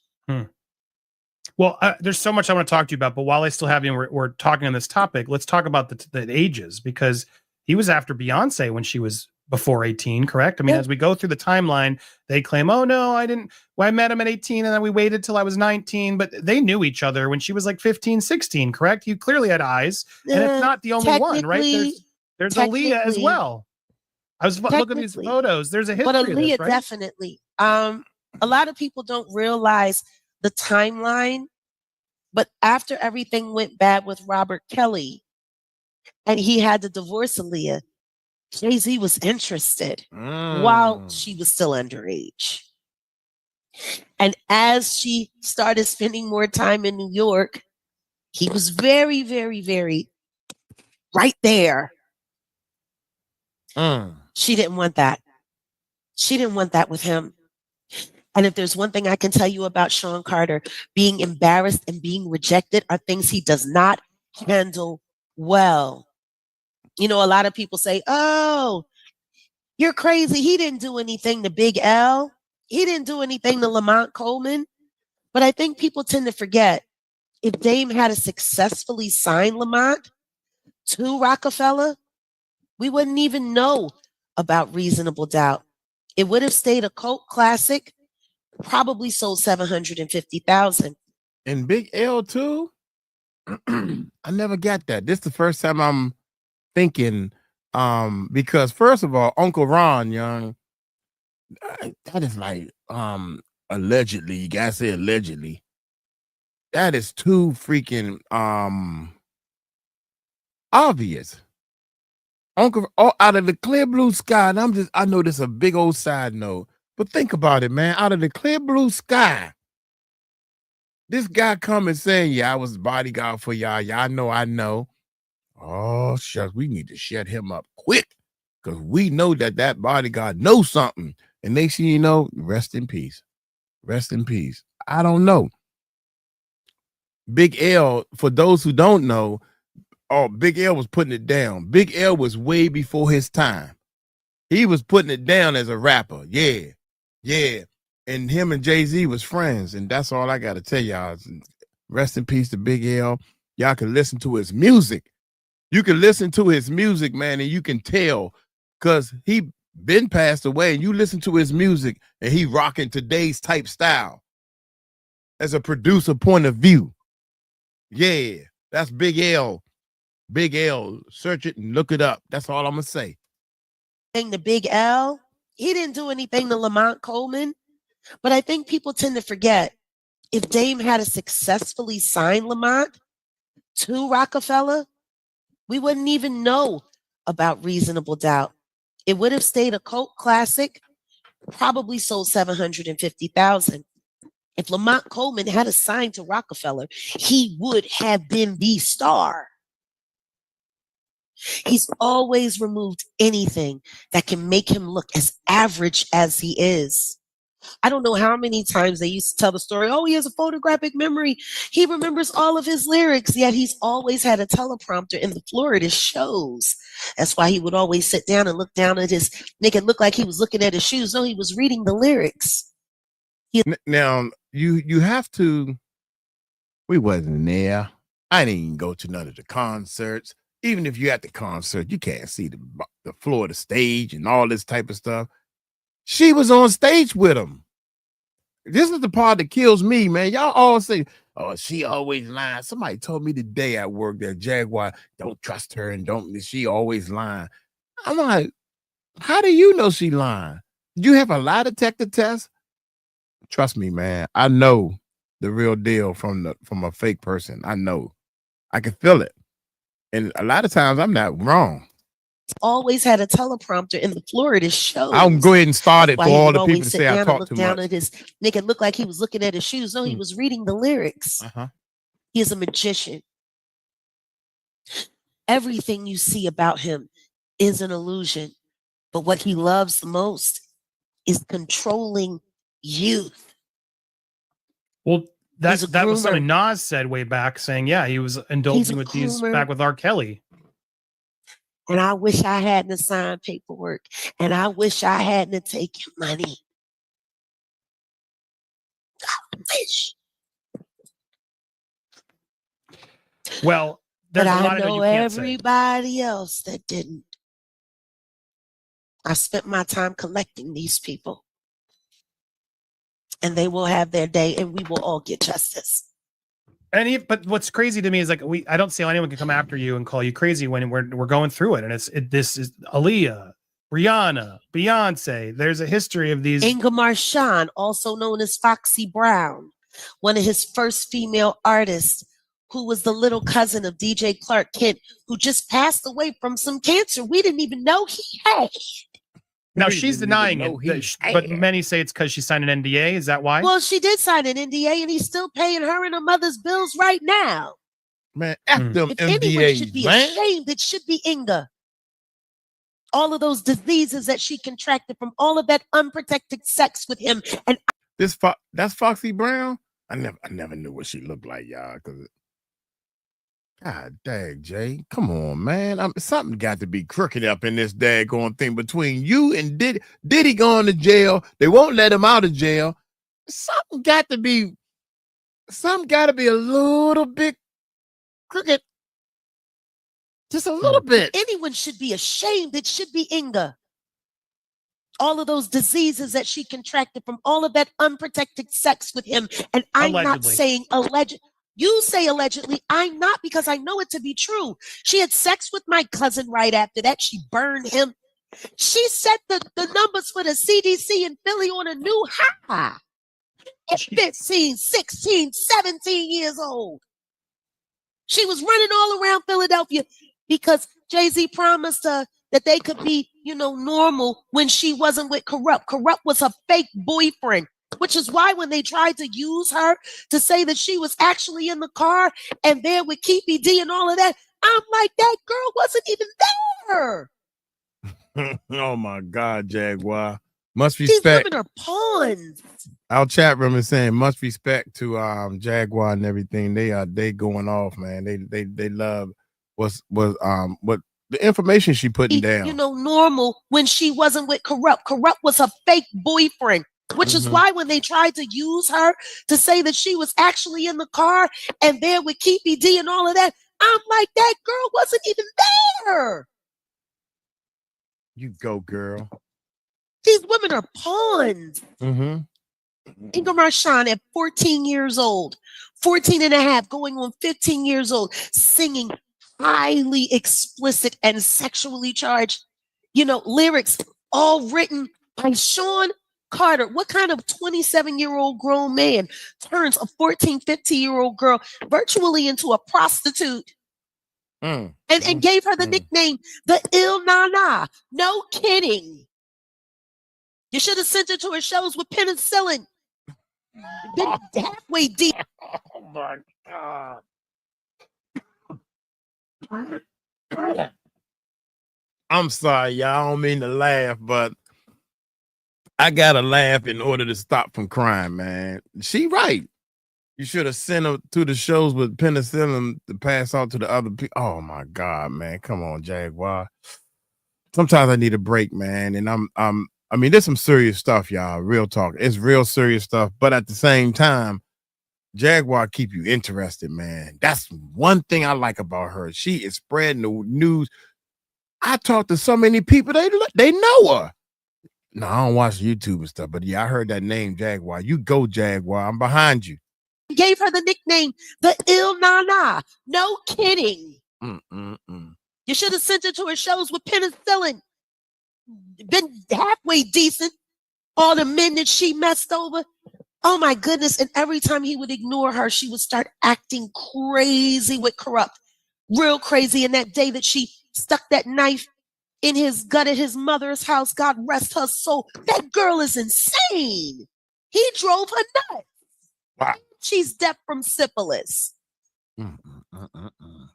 Well, there's so much I want to talk to you about, but while I still have you, we're talking on this topic, let's talk about the ages, because he was after Beyonce when she was before 18, correct? I mean, as we go through the timeline, they claim, oh no, I met him at 18 and then we waited till I was 19, but they knew each other when she was like 15, 16, correct? You clearly had eyes, and it's not the only one, right? There's Aaliyah as well. I was looking at these photos. There's a history but Aaliyah, of this, right? definitely. A lot of people don't realize the timeline, but after everything went bad with Robert Kelly and he had to divorce Aaliyah, Jay-Z was interested while she was still underage. And as she started spending more time in New York, he was very, very, very right there. She didn't want that. She didn't want that with him. And if there's one thing I can tell you about Sean Carter, being embarrassed and being rejected are things he does not handle well. You know, a lot of people say, oh, you're crazy. He didn't do anything to Big L. He didn't do anything to Lamont Coleman. But I think people tend to forget, if Dame had successfully signed Lamont to Rockefeller, we wouldn't even know about Reasonable Doubt. It would have stayed a cult classic, probably sold 750,000. And Big L too? I never got that. This is the first time I'm thinking, because first of all, Uncle Ron, young, that is like, allegedly, you gotta say allegedly. That is too freaking, obvious. Uncle, out of the clear blue sky, and I know this is a big old side note, but think about it, man. Out of the clear blue sky, this guy coming saying, yeah, I was bodyguard for y'all. Y'all know I know. Oh, shucks, we need to shut him up quick, because we know that bodyguard knows something. And next thing you know, rest in peace. Rest in peace. I don't know. Big L, for those who don't know, Big L was putting it down. Big L was way before his time. He was putting it down as a rapper. Yeah. Yeah. And him and Jay-Z was friends. And that's all I got to tell y'all. Rest in peace to Big L. Y'all can listen to his music. You can listen to his music, man, and you can tell, because he been passed away, and you listen to his music and he rocking today's type style as a producer point of view. Yeah, that's Big L. Big L. Search it and look it up. That's all I'm gonna say. The Big L, he didn't do anything to Lamont Coleman, but I think people tend to forget, if Dame had successfully signed Lamont to Rockefeller, we wouldn't even know about Reasonable Doubt. It would have stayed a cult classic, probably sold 750,000. If Lamont Coleman had assigned to Rockefeller, he would have been the star. He's always removed anything that can make him look as average as he is. I don't know how many times they used to tell the story, oh, he has a photographic memory. He remembers all of his lyrics, yet he's always had a teleprompter in the floor at his shows. That's why he would always sit down and look down at make it look like he was looking at his shoes. No, he was reading the lyrics. Now, you have to, we wasn't there. I didn't even go to none of the concerts. Even if you're at the concert, you can't see the floor of the stage and all this type of stuff. She was on stage with him. This is the part that kills me, man. Y'all all say, oh, she always lying. Somebody told me today at work that Jaguar, don't trust her and she always lying. I'm like, how do you know she lying? Do you have a lie detector test? Trust me, man. I know the real deal from a fake person. I know. I can feel it. And a lot of times I'm not wrong. Always had a teleprompter in the floor at his shows. I'll go ahead and start it for all the people to say I talk too much. Make it look like he was looking at his shoes. No, he was reading the lyrics. He is a magician. Everything you see about him is an illusion. But what he loves the most is controlling youth. Well, that was something Nas said way back, saying, yeah, he was indulging with these back with R. Kelly. And I wish I hadn't signed paperwork. And I wish I hadn't taken money. I wish. Well, there's but a lot I of it know you can't everybody else that didn't. I spent my time collecting these people. And they will have their day and we will all get justice. But what's crazy to me is like I don't see how anyone can come after you and call you crazy when we're going through it. And this is Aaliyah, Rihanna, Beyonce. There's a history of these. 𝗗𝗓𝗡𝗄, also known as Foxy Brown, one of his first female artists, who was the little cousin of DJ Clark Kent, who just passed away from some cancer we didn't even know he had. Now she's denying it, but many say it's because she signed an NDA. Is that why? Well, she did sign an NDA, and he's still paying her and her mother's bills right now. Man, F them if NDAs, anyone should be man. ashamed, it should be Inga. All of those diseases that she contracted from all of that unprotected sex with him, and that's Foxy Brown. I never knew what she looked like, y'all. Cause God dang, Jay, come on, man. Something got to be crooked up in this daggone thing between you and Diddy. Diddy going to jail. They won't let him out of jail. Something got to be a little bit crooked. Just a little bit. Anyone should be ashamed. It should be Inga. All of those diseases that she contracted from all of that unprotected sex with him. And I'm not saying alleged. You say allegedly, I'm not, because I know it to be true. She had sex with my cousin right after that. She burned him. She set the numbers for the CDC in Philly on a new high at 15, 16, 17 years old. She was running all around Philadelphia because Jay-Z promised her that they could be, normal when she wasn't with Corrupt. Corrupt was her fake boyfriend. Which is why when they tried to use her to say that she was actually in the car and there with 𝗵𝐵�D and all of that, I'm like, that girl wasn't even there. Oh my God, Jaguar. Must respect. These women are pawns. Our chat room is saying much respect to Jaguar and everything. They going off, man. They love what the information she putting down. Normal when she wasn't with Corrupt. Corrupt was her fake boyfriend. Which is why when they tried to use her to say that she was actually in the car and there with 𝗵𝐵�D and all of that, I'm like, that girl wasn't even there. You go, girl. These women are pawns. 𝗗𝗓𝗡𝗄 at 14 years old, 14 and a half, going on 15 years old, singing highly explicit and sexually charged, lyrics all written by Sean Carter. What kind of 27-year-old grown man turns a 14, 15-year-old girl virtually into a prostitute and gave her the nickname the Ill Nana? No kidding. You should have sent her to her shows with penicillin. been halfway deep. Oh my God. I'm sorry, y'all. I don't mean to laugh, but I gotta laugh in order to stop from crying, man. She right. You should have sent her to the shows with penicillin to pass out to the other people. Oh my God, man. Come on, Jaguar. Sometimes I need a break, man. And I mean, there's some serious stuff, y'all. Real talk. It's real serious stuff. But at the same time, Jaguar keep you interested, man. That's one thing I like about her. She is spreading the news. I talked to so many people, they know her. No, I don't watch YouTube and stuff, but yeah, I heard that name, Jaguar. You go, Jaguar. I'm behind you. Gave her the nickname, the 𝗟𝗚𝗡𝗞. No kidding. You should have sent her to her shows with penicillin. Been halfway decent. All the men that she messed over. Oh my goodness. And every time he would ignore her, she would start acting crazy with corrupt. Real crazy. And that day that she stuck that knife in his gut at his mother's house, God rest her soul. That girl is insane. He drove her nuts. Wow. She's deaf from syphilis.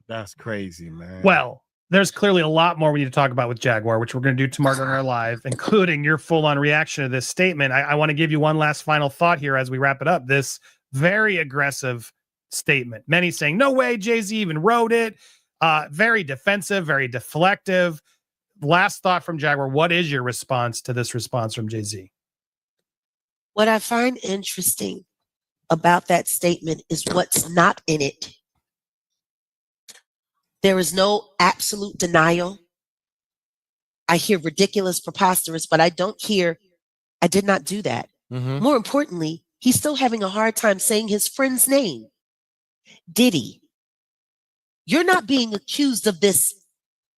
That's crazy, man. Well, there's clearly a lot more we need to talk about with Jaguar, which we're going to do tomorrow during our live, including your full-on reaction to this statement. I want to give you one last final thought here as we wrap it up. This very aggressive statement. Many saying, no way Jay-Z even wrote it. Very defensive, very deflective. Last thought from Jaguar. What is your response to this response from Jay-Z? What I find interesting about that statement is what's not in it. There is no absolute denial. I hear ridiculous, preposterous, but I don't hear, I did not do that. More importantly, he's still having a hard time saying his friend's name. Diddy. You're not being accused of this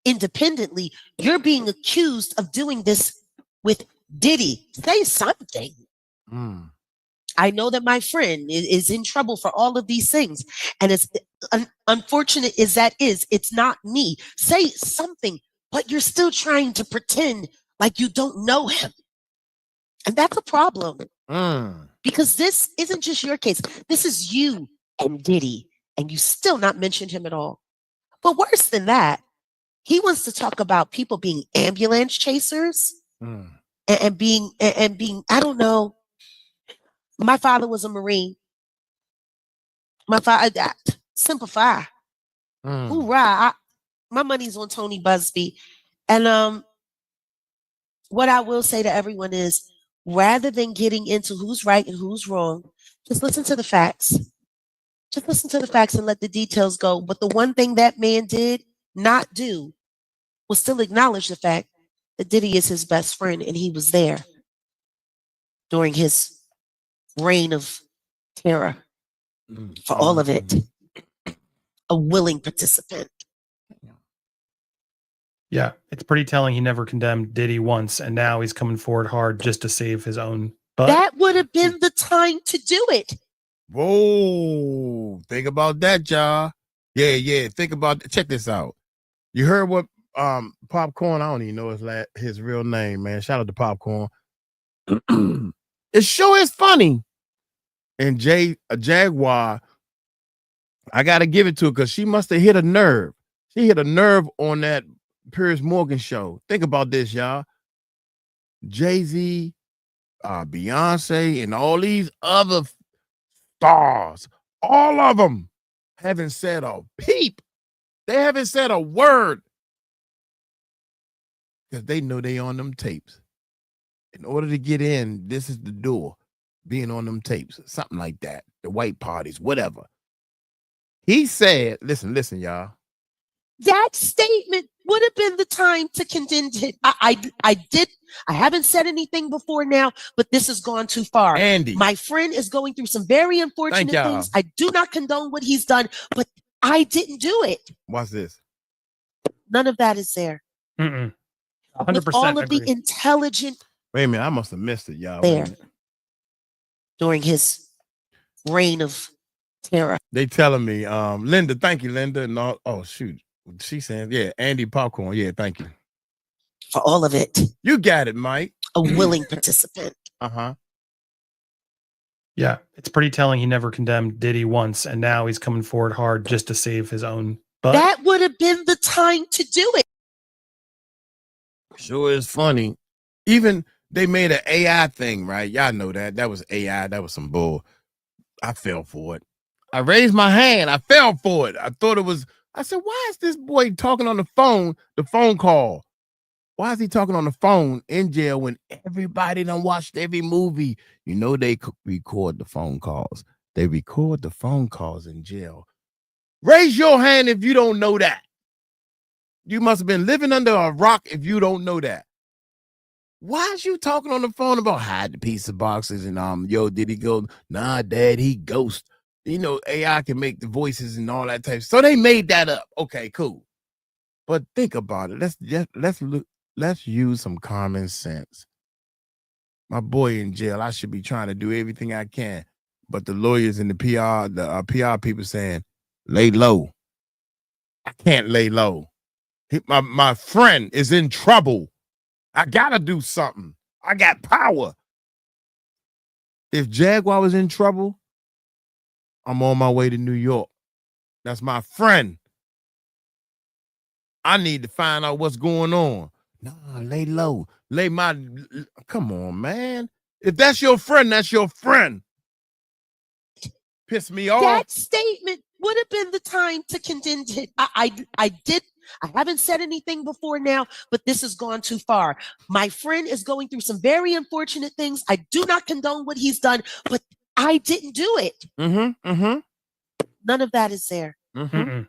independently. You're being accused of doing this with Diddy. Say something. I know that my friend is in trouble for all of these things. And it's unfortunate as that is, it's not me. Say something, but you're still trying to pretend like you don't know him. And that's a problem. Because this isn't just your case. This is you and Diddy. And you still not mentioned him at all. But worse than that, he wants to talk about people being ambulance chasers and being, I don't know. My father was a Marine. My father, simplify. Hoorah. My money's on Tony Buzbee. And what I will say to everyone is, rather than getting into who's right and who's wrong, just listen to the facts. Just listen to the facts and let the details go. But the one thing that man did not do was still acknowledge the fact that Diddy is his best friend and he was there during his reign of terror for all of it. A willing participant. Yeah, it's pretty telling he never condemned Diddy once, and now he's coming forward hard just to save his own butt. That would have been the time to do it. Whoa, think about that, y'all. Yeah. Think about check this out. You heard what Popcorn, I don't even know his real name, man. Shout out to Popcorn. It sure is funny. And Jaguar, I gotta give it to her because she must have hit a nerve. She hit a nerve on that Piers Morgan show. Think about this, y'all. Jay-Z, Beyonce, and all these other stars, all of them haven't said a peep. They haven't said a word because they know they on them tapes. In order to get in, this is the door. Being on them tapes, something like that. The white parties, whatever. He said, listen, y'all. That statement would have been the time to condemn it. I haven't said anything before now, but this has gone too far. Andy. My friend is going through some very unfortunate things. I do not condone what he's done, but I didn't do it. Watch this. None of that is there. 100% With all of agree. the intelligent Wait a minute, I must have missed it, y'all. there during his reign of terror. They telling me, Linda, thank you, Linda. And all, oh, shoot. She's saying, yeah, Andy Popcorn. Yeah, thank you. For all of it. You got it, Mike. A willing participant. Yeah, it's pretty telling he never condemned Diddy once, and now he's coming forward hard just to save his own butt. That would have been the time to do it. Sure is funny. Even they made an AI thing, right? Y'all know that. That was AI. That was some bull. I fell for it. I raised my hand. I fell for it. I thought it was, I said, why is this boy talking on the phone call? Why is he talking on the phone in jail when everybody done watched every movie? You know they record the phone calls. They record the phone calls in jail. Raise your hand if you don't know that. You must have been living under a rock if you don't know that. Why is you talking on the phone about hide the pizza boxes and yo, did he go? Nah, Dad, he ghost. You know, AI can make the voices and all that type. So they made that up. Okay, cool. But think about it. Let's use some common sense. My boy in jail. I should be trying to do everything I can. But the lawyers and the PR people saying, lay low. I can't lay low. My friend is in trouble. I gotta do something. I got power. If Jaguar was in trouble, I'm on my way to New York. That's my friend. I need to find out what's going on. Nah, lay low. Come on, man. If that's your friend, that's your friend. Piss me off. That statement would have been the time to condemn it. I haven't said anything before now, but this has gone too far. My friend is going through some very unfortunate things. I do not condone what he's done, but I didn't do it. None of that is there. 100%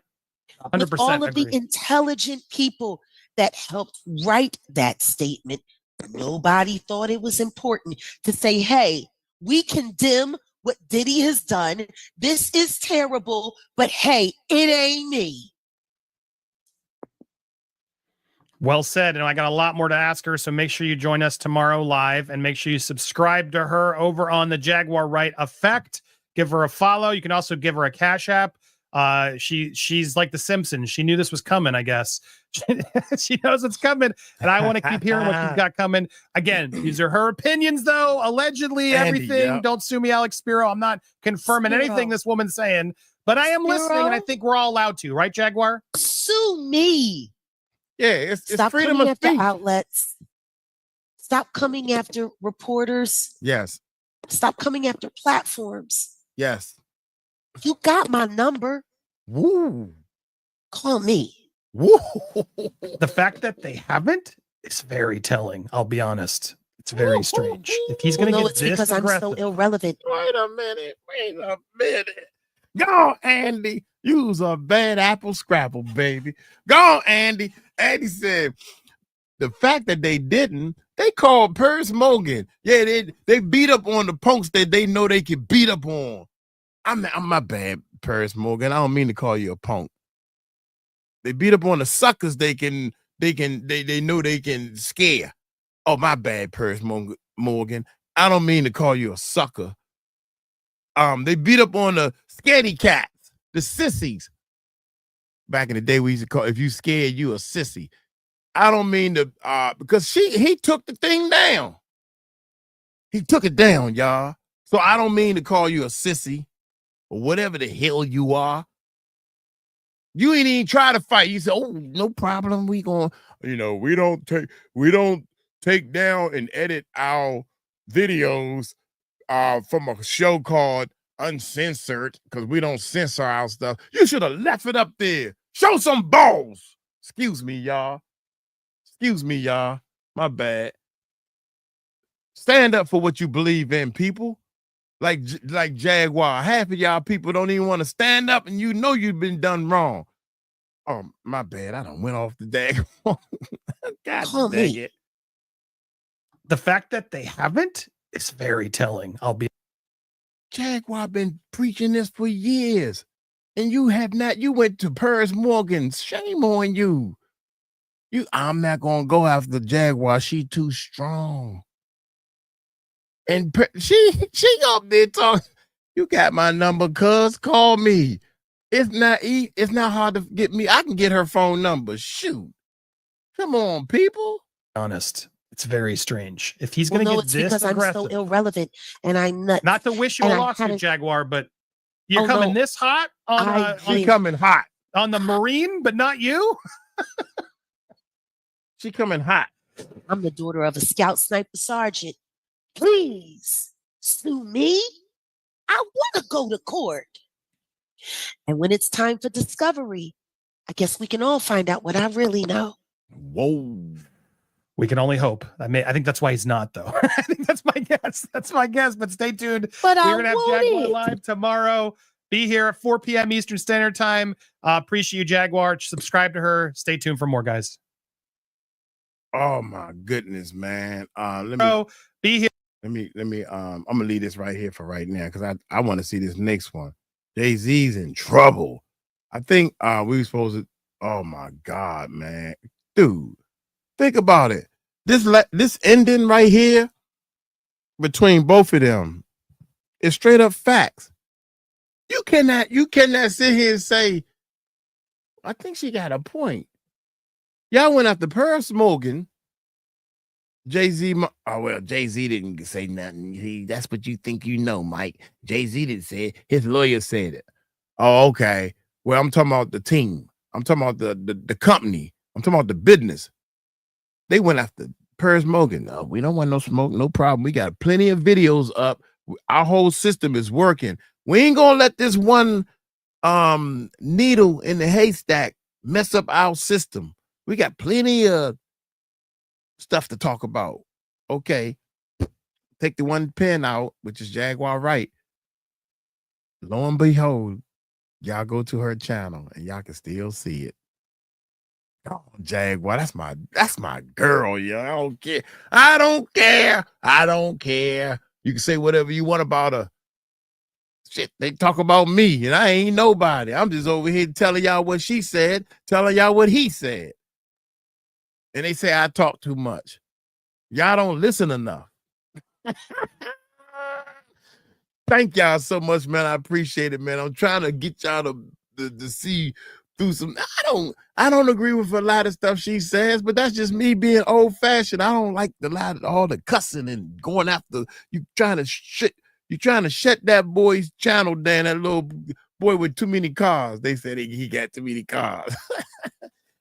With all of agree. the intelligent people that helped write that statement, nobody thought it was important to say, hey, we condemn what Diddy has done. This is terrible, but hey, it ain't me. Well said. And I got a lot more to ask her. So make sure you join us tomorrow live and make sure you subscribe to her over on the Jaguar Wright Effect. Give her a follow. You can also give her a Cash App. She's like the Simpsons. She knew this was coming, I guess. She knows it's coming. And I want to keep hearing what she's got coming. Again, these are her opinions, though. Allegedly, Andy, everything. yeah. Don't sue me, Alex Spiro. I'm not confirming anything this woman's saying, but I am listening, and I think we're all allowed to, right, Jaguar? Sue me. Yeah, it's Stop freedom coming of after speech. outlets. Stop coming after reporters. Yes, Stop coming after platforms. yes. You got my number. Woo. Call me. Woo. The fact that they haven't is very telling. I'll be honest. It's very strange. If he's going to get it's this because aggressive, I'm so irrelevant. Wait a minute. Go, Andy. Use a bad apple scrapple, baby. Go, Andy. Andy said the fact that they didn't, they called Piers Morgan. Yeah, they beat up on the punks that they know they can beat up on. I'm my bad, Piers Morgan. I don't mean to call you a punk. They beat up on the suckers they know they can scare. Oh, my bad, Piers Morgan. I don't mean to call you a sucker. They beat up on the scaredy cats, the sissies. Back in the day, we used to call, if you scared, you a sissy. I don't mean to, because he took the thing down. He took it down, y'all. So I don't mean to call you a sissy or whatever the hell you are. You ain't even try to fight. You said, oh, no problem. We don't take down and edit our videos from a show called Uncensored, because we don't censor our stuff. You should have left it up there. Show some balls. Excuse me, y'all. My bad. Stand up for what you believe in, people. Like Jaguar. Half of y'all people don't even want to stand up, and you know you've been done wrong. Oh, my bad. I done went off the dag. God Call dang me. it. the fact that they haven't is very telling. I'll be Jaguar been preaching this for years, and you have not. You went to Piers Morgan. Shame on you. I'm not gonna go after Jaguar. She too strong. And she up there talking. You got my number, cuz. Call me. It's not hard to get me. I can get her phone number. Shoot. Come on, people. honest. It's very strange. If he's Well, going to no, get it's this because aggressive, I'm so irrelevant and I'm nuts. not to wish you a And I lawsuit, hadn't- Jaguar, but you're Oh, coming no. this hot on She coming hot. on the Marine, but not you. She coming hot. I'm the daughter of a scout sniper sergeant. Please sue me. I want to go to court. And when it's time for discovery, I guess we can all find out what I really know. Whoa. We can only hope. I think that's why he's not, though. I think that's my guess. That's my guess. But stay tuned. But We're I gonna have want Jaguar it. live tomorrow. Be here at 4 p.m. Eastern Standard Time. Appreciate you, Jaguar. Subscribe to her. Stay tuned for more, guys. Oh my goodness, man. Let me be here. Let me I'm gonna leave this right here for right now because I want to see this next one. Jay-Z's in trouble. I think we were supposed to. Oh my God, man. Dude, think about it. This ending right here between both of them is straight up facts. You cannot sit here and say, I think she got a point. Y'all went after Pearl smoking. Jay-Z, oh well, Jay-Z didn't say nothing. That's what you think you know, Mike. Jay-Z didn't say it. His lawyer said it. Oh, okay. Well, I'm talking about the team. I'm talking about the company. I'm talking about the business. They went after Pearl smoking. No, we don't want no smoke, no problem. We got plenty of videos up. Our whole system is working. We ain't gonna let this one needle in the haystack mess up our system. We got plenty of stuff to talk about. Okay. Take the one pen out, which is Jaguar Wright. Lo and behold, y'all go to her channel and y'all can still see it. Oh, Jaguar, that's my girl, yo. I don't care. I don't care. I don't care. You can say whatever you want about her. Shit, they talk about me, and I ain't nobody. I'm just over here telling y'all what she said, telling y'all what he said. And they say I talk too much. Y'all don't listen enough. Thank y'all so much, man. I appreciate it, man. I'm trying to get y'all to see through some. I don't agree with a lot of stuff she says, but that's just me being old fashioned. I don't like all the cussing and going after you trying to shut that boy's channel down. That little boy with too many cars. They said he got too many cars.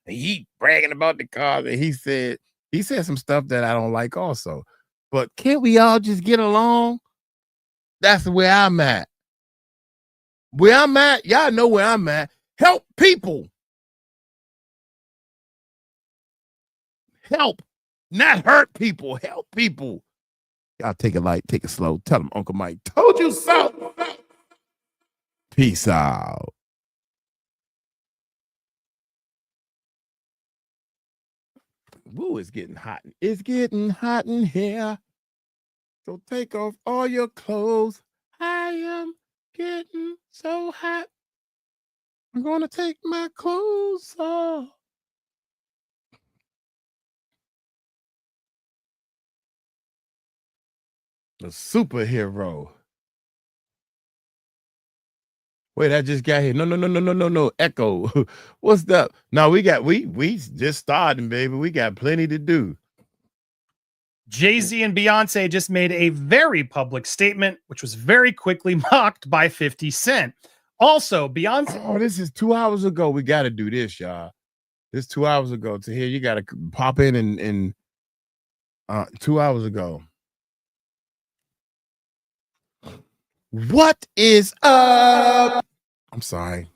And he bragging about the cars, and he said some stuff that I don't like also. But can't we all just get along? That's where I'm at. Where I'm at, y'all know where I'm at. Help people. Help, not hurt people. Help people. Y'all take it light, take it slow. Tell them Uncle Mike told you so. Peace out. Woo, it's getting hot. It's getting hot in here. So take off all your clothes. I am getting so hot. I'm gonna take my clothes off. The superhero. Wait, I just got here. No. Echo. What's up? No, we just starting, baby. We got plenty to do. Jay-Z and Beyonce just made a very public statement, which was very quickly mocked by 50 Cent. Also, Beyonce. Oh, this is 2 hours ago. We got to do this, y'all. This 2 hours ago. To here, you got to pop in and 2 hours ago. What is up? I'm sorry.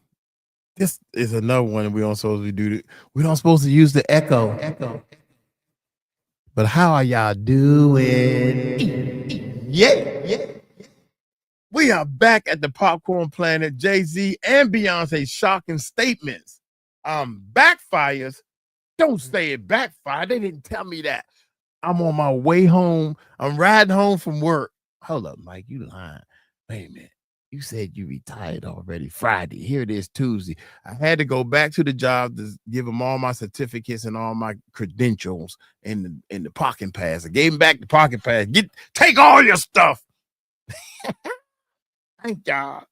This is another one we don't supposed to do. We don't supposed to use the echo. But how are y'all doing? Yeah. We are back at the Popcorn Planet. Jay-Z and Beyonce shocking statements. Backfires. Don't say it backfired. They didn't tell me that. I'm on my way home. I'm riding home from work. Hold up, Mike. You lying. Wait a minute. You said you retired already Friday. Here it is Tuesday. I had to go back to the job to give them all my certificates and all my credentials in the parking pass. I gave them back the parking pass. Take all your stuff. Thank y'all.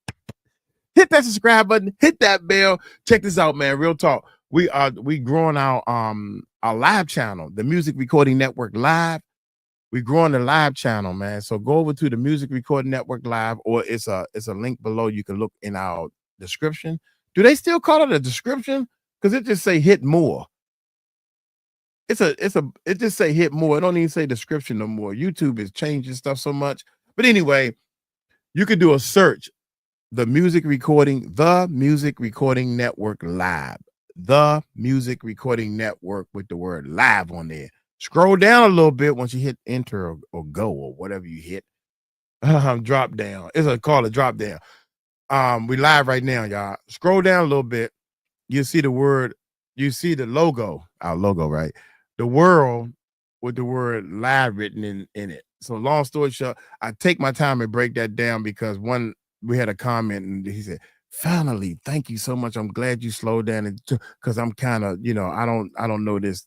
Hit that subscribe button. Hit that bell. Check this out, man. Real talk. We growing our our live channel, the Music Recording Network Live. We're growing the live channel, man. So go over to the Music Recording Network Live, or it's a link below. You can look in our description. Do they still call it a description? Because it just say hit more. It just say hit more. It don't even say description no more. YouTube is changing stuff so much. But anyway, you could do a search. The Music Recording Network Live. The Music Recording Network with the word live on there. Scroll down a little bit once you hit enter or go or whatever you hit. Drop down. It's called a drop down. We live right now, y'all. Scroll down a little bit. You see the word, you see the logo, our logo, right? The world with the word live written in it. So long story short, I take my time and break that down because we had a comment and he said, finally, thank you so much. I'm glad you slowed down because I'm kind of, I don't know this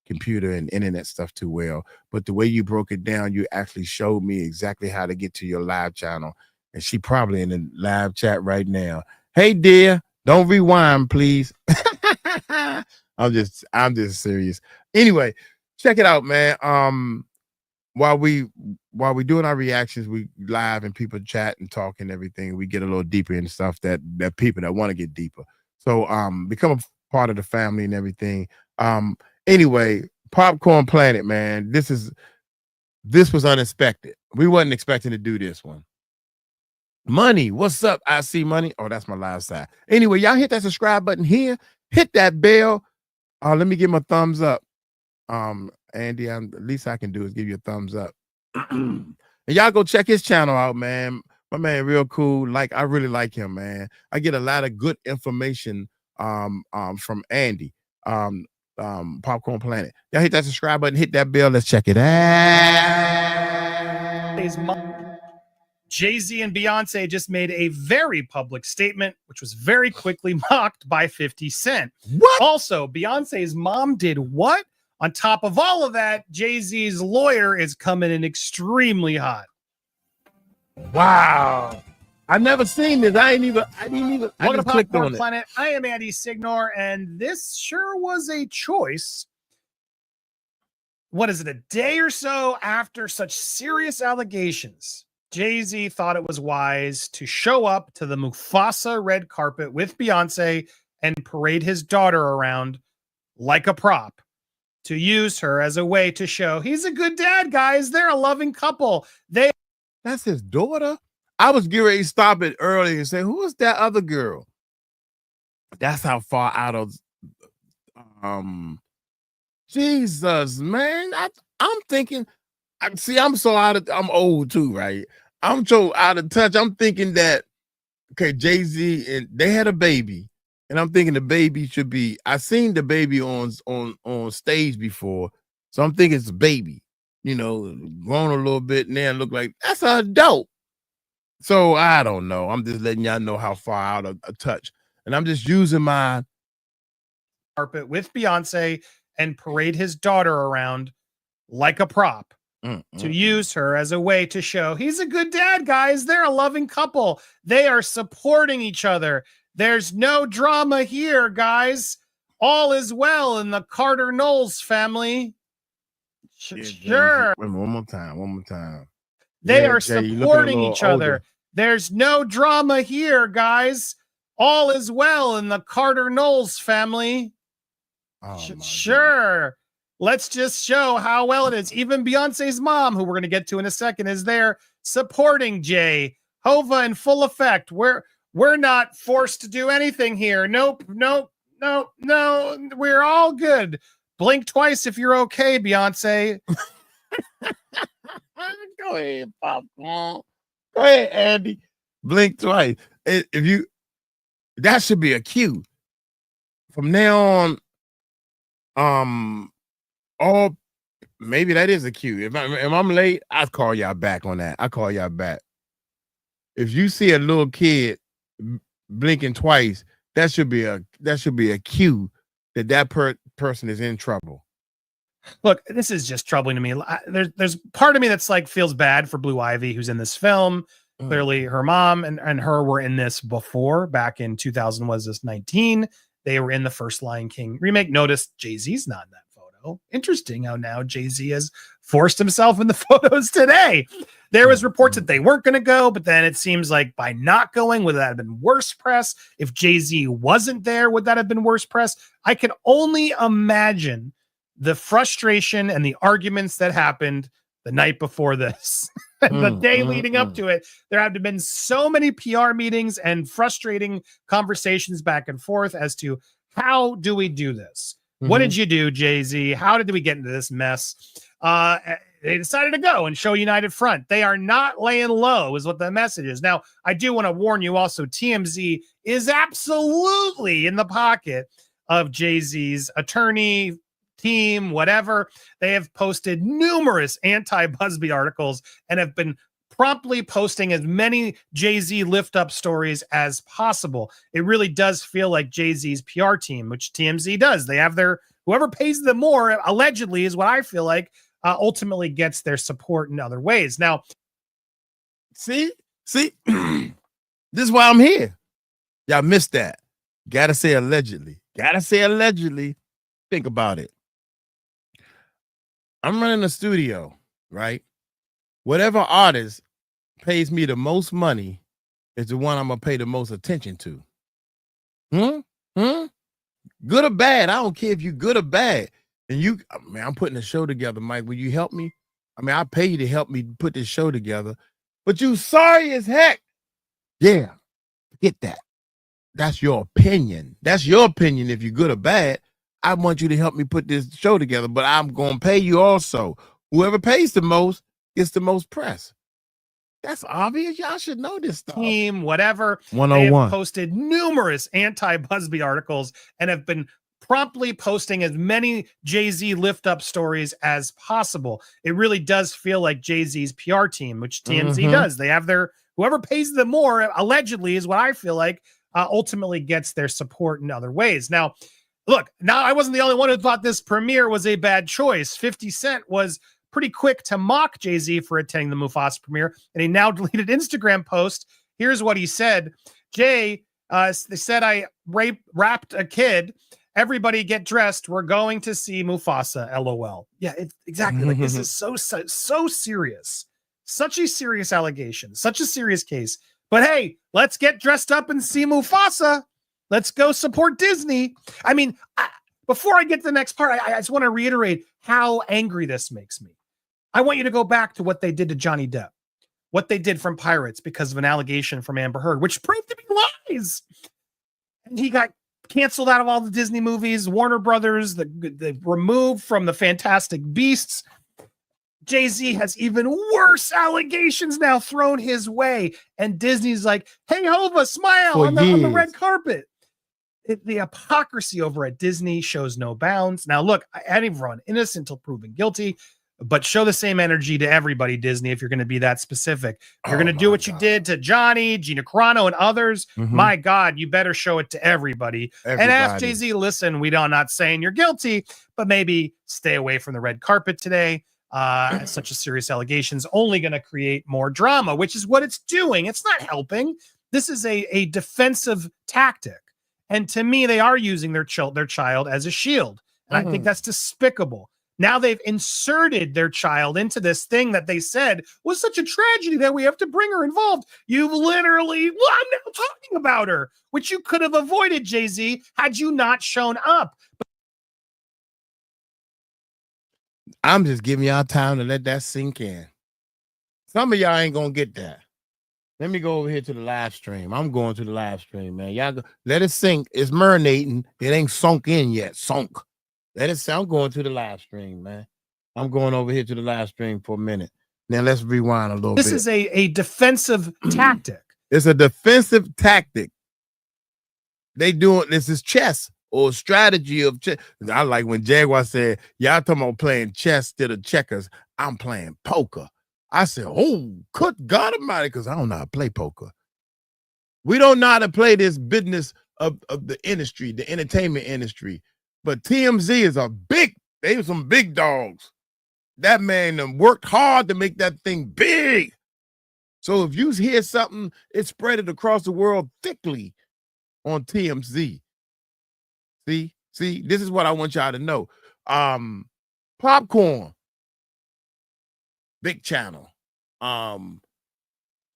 computer and internet stuff too well, but the way you broke it down, you actually showed me exactly how to get to your live channel. And she probably in the live chat right now. Hey dear, don't rewind, please. I'm just serious. Anyway, check it out, man. While we doing our reactions, we live and people chat and talk and everything. We get a little deeper in stuff that people that want to get deeper. So become a part of the family and everything. Anyway, Popcorn Planet, man. This was unexpected. We wasn't expecting to do this one. Money, what's up? I see money. Oh, that's my live side. Anyway, y'all hit that subscribe button here. Hit that bell. Let me give my thumbs up. Andy, the least I can do is give you a thumbs up. And y'all go check his channel out, man. My man, real cool. I really like him, man. I get a lot of good information from Andy. Popcorn Planet. Y'all hit that subscribe button, hit that bell. Let's check it out. Jay-Z and Beyonce just made a very public statement, which was very quickly mocked by 50 Cent. What? Also, Beyonce's mom did what? On top of all of that, Jay-Z's lawyer is coming in extremely hot. Wow. I've never seen this. I didn't even Welcome to clicked Popcorn on it. Planet. I am Andy Signor, and this sure was a choice. What is it, a day or so after such serious allegations? Jay-Z thought it was wise to show up to the Mufasa red carpet with Beyonce and parade his daughter around like a prop, to use her as a way to show he's a good dad, guys. They're a loving couple. That's his daughter. I was getting ready to stop it early and say, who is that other girl? That's how far out of Jesus, man. I'm thinking, I'm so I'm old too, right? I'm so out of touch. I'm thinking that, okay, Jay-Z and they had a baby, and I'm thinking the baby should be, I seen the baby on stage before, so I'm thinking it's a baby, grown a little bit, and then look like that's an adult. So I don't know. I'm just letting y'all know how far out of touch, and I'm just using my carpet with Beyonce and parade his daughter around like a prop. To use her as a way to show he's a good dad, guys. They're a loving couple. They are supporting each other. There's no drama here, guys. All is well in the Carter Knowles family. Sure. One more time. They are supporting each other. There's no drama here, guys. All is well in the Carter Knowles family. Sure. Let's just show how well it is. Even Beyonce's mom, who we're going to get to in a second, is there supporting Jay. Hova in full effect. We're not forced to do anything here. Nope. We're all good. Blink twice if you're okay, Beyonce. Go ahead, Popcorn. Go ahead, Andy. Blink twice. That should be a cue. From now on, maybe that is a cue. If I'm late, I'll call y'all back on that. I'll call y'all back. If you see a little kid blinking twice, that should be a cue that person is in trouble. Look, this is just troubling to me. There's part of me that's feels bad for Blue Ivy, who's in this film. Clearly, her mom and her were in this before, back in 2019. They were in the first Lion King remake. Notice Jay-Z's not in that photo. ago. Interesting how now Jay-Z has forced himself in the photos today. There was reports that they weren't going to go, but then it seems like by not going, would that have been worse press? If Jay-Z wasn't there, would that have been worse press? I can only imagine the frustration and the arguments that happened the night before this. And the day leading up to it, there have been so many PR meetings and frustrating conversations back and forth as to how do we do this? What did you do, Jay-Z? How did we get into this mess? They decided to go and show United Front. They are not laying low is what the message is. Now, I do want to warn you also, TMZ is absolutely in the pocket of Jay-Z's attorney, team, whatever. They have posted numerous anti-Buzbee articles and have been promptly posting as many Jay-Z lift up stories as possible. It really does feel like Jay-Z's PR team, which TMZ does. They have their, whoever pays them more, allegedly, is what I feel like, ultimately gets their support in other ways. Now, see, this is why I'm here. Y'all missed that. Gotta say allegedly. Think about it. I'm running a studio, right? Whatever artist pays me the most money is the one I'm gonna pay the most attention to. Good or bad, I don't care if you good or bad. And you, man, I'm putting a show together, Mike. Will you help me? I mean, I pay you to help me put this show together, but you sorry as heck. Yeah, get that. That's your opinion. That's your opinion if you're good or bad. I want you to help me put this show together, but I'm going to pay you also. Whoever pays the most gets the most press. That's obvious. Y'all should know this stuff. Team, whatever. 101. They have posted numerous anti-Buzbee articles and have been promptly posting as many Jay-Z lift up stories as possible. It really does feel like Jay-Z's PR team, which TMZ does. They have their, whoever pays them more, allegedly, is what I feel like, ultimately gets their support in other ways. Now, look, now I wasn't the only one who thought this premiere was a bad choice. 50 Cent was pretty quick to mock Jay-Z for attending the Mufasa premiere, and he now deleted Instagram post. Here's what he said. Jay, they said I rapped a kid. Everybody get dressed. We're going to see Mufasa, LOL. Yeah, it's exactly. Like, this is so serious. Such a serious allegation. Such a serious case. But hey, let's get dressed up and see Mufasa. Let's go support Disney. I mean, before I get to the next part, I just want to reiterate how angry this makes me. I want you to go back to what they did to Johnny Depp, what they did from Pirates because of an allegation from Amber Heard, which proved to be lies. And he got canceled out of all the Disney movies, Warner Brothers, the removed from the Fantastic Beasts. Jay-Z has even worse allegations now thrown his way. And Disney's like, hey, Hova, smile on the red carpet. The hypocrisy over at Disney shows no bounds. Now, look, everyone innocent until proven guilty, but show the same energy to everybody, Disney, if you're going to be that specific. If you're going to do what you did to Johnny, Gina Carano, and others, my God, you better show it to everybody. And ask Jay-Z, listen, we are not saying you're guilty, but maybe stay away from the red carpet today. Such a serious allegation is only going to create more drama, which is what it's doing. It's not helping. This is a defensive tactic. And to me, they are using their child as a shield. And I think that's despicable. Now they've inserted their child into this thing that they said was such a tragedy that we have to bring her involved. You've literally, well, I'm now talking about her, which you could have avoided, Jay-Z, had you not shown up. I'm just giving y'all time to let that sink in. Some of y'all ain't going to get that. Let me go over here to the live stream. I'm going to the live stream, man. Y'all go, let it sink. It's marinating. It ain't sunk in yet. Sunk. Let it sound. I'm going to the live stream, man. I'm going over here to the live stream for a minute. Now let's rewind a little bit. This is a defensive tactic. It's a defensive tactic. They doing this is chess or strategy of chess. I like when Jaguar said, y'all talking about playing chess instead of checkers. I'm playing poker. I said, oh, good God Almighty, because I don't know how to play poker. We don't know how to play this business of the industry, the entertainment industry. But TMZ is they were some big dogs. That man worked hard to make that thing big. So if you hear something, it's spread it across the world thickly on TMZ. See, this is what I want y'all to know. Popcorn. Big channel.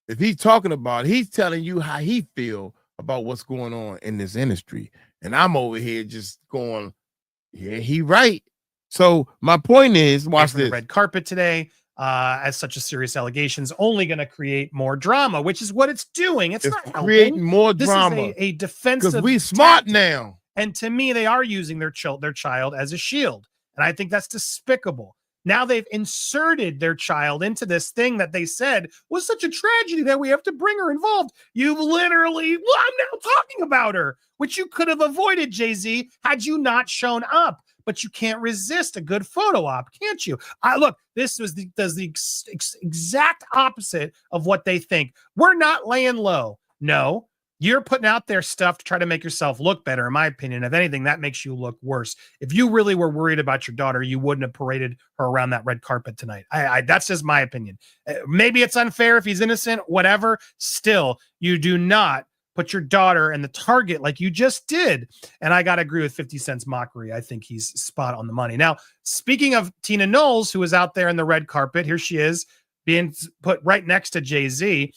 If he's talking about, he's telling you how he feel about what's going on in this industry. And I'm over here just going, yeah, he right. So my point is, watch from the this. red carpet today, as such a serious allegations, only going to create more drama, which is what it's doing. It's not creating helping. more This drama. is a defensive. Because we smart tactic. now. And to me, they are using their child as a shield. And I think that's despicable. Now they've inserted their child into this thing that they said was such a tragedy that we have to bring her involved. You've literally, well, I'm now talking about her, which you could have avoided, Jay-Z, had you not shown up. But you can't resist a good photo op, can't you? Look, this was does the exact opposite of what they think. We're not laying low. No, you're putting out their stuff to try to make yourself look better, in my opinion. If anything, that makes you look worse. If you really were worried about your daughter, you wouldn't have paraded her around that red carpet tonight. That's just my opinion. Maybe it's unfair if he's innocent, whatever. Still, you do not put your daughter in the target like you just did. And I got to agree with 50 Cent's mockery. I think he's spot on the money. Now, speaking of Tina Knowles, who was out there in the red carpet, here she is being put right next to Jay-Z.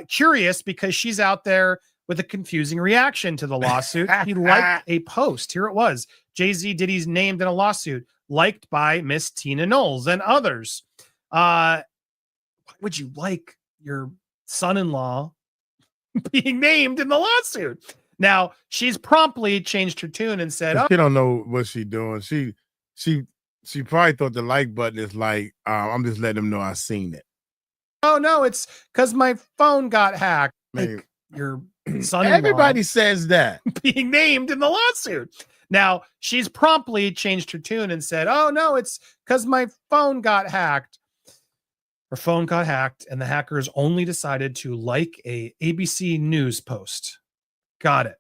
Curious because she's out there with a confusing reaction to the lawsuit. He liked a post. Here it was. Jay-Z Diddy's named in a lawsuit liked by Miss Tina Knowles and others. Why would you like your son-in-law being named in the lawsuit? Now she's promptly changed her tune and said, She don't know what she's doing. She probably thought the like button is like, I'm just letting them know I seen it. oh no, it's because my phone got hacked. Like your son-in-law Everybody says that. being named in the lawsuit. Now she's promptly changed her tune and said, oh no, it's because my phone got hacked. Her phone got hacked, and the hackers only decided to like a ABC News post. Got it.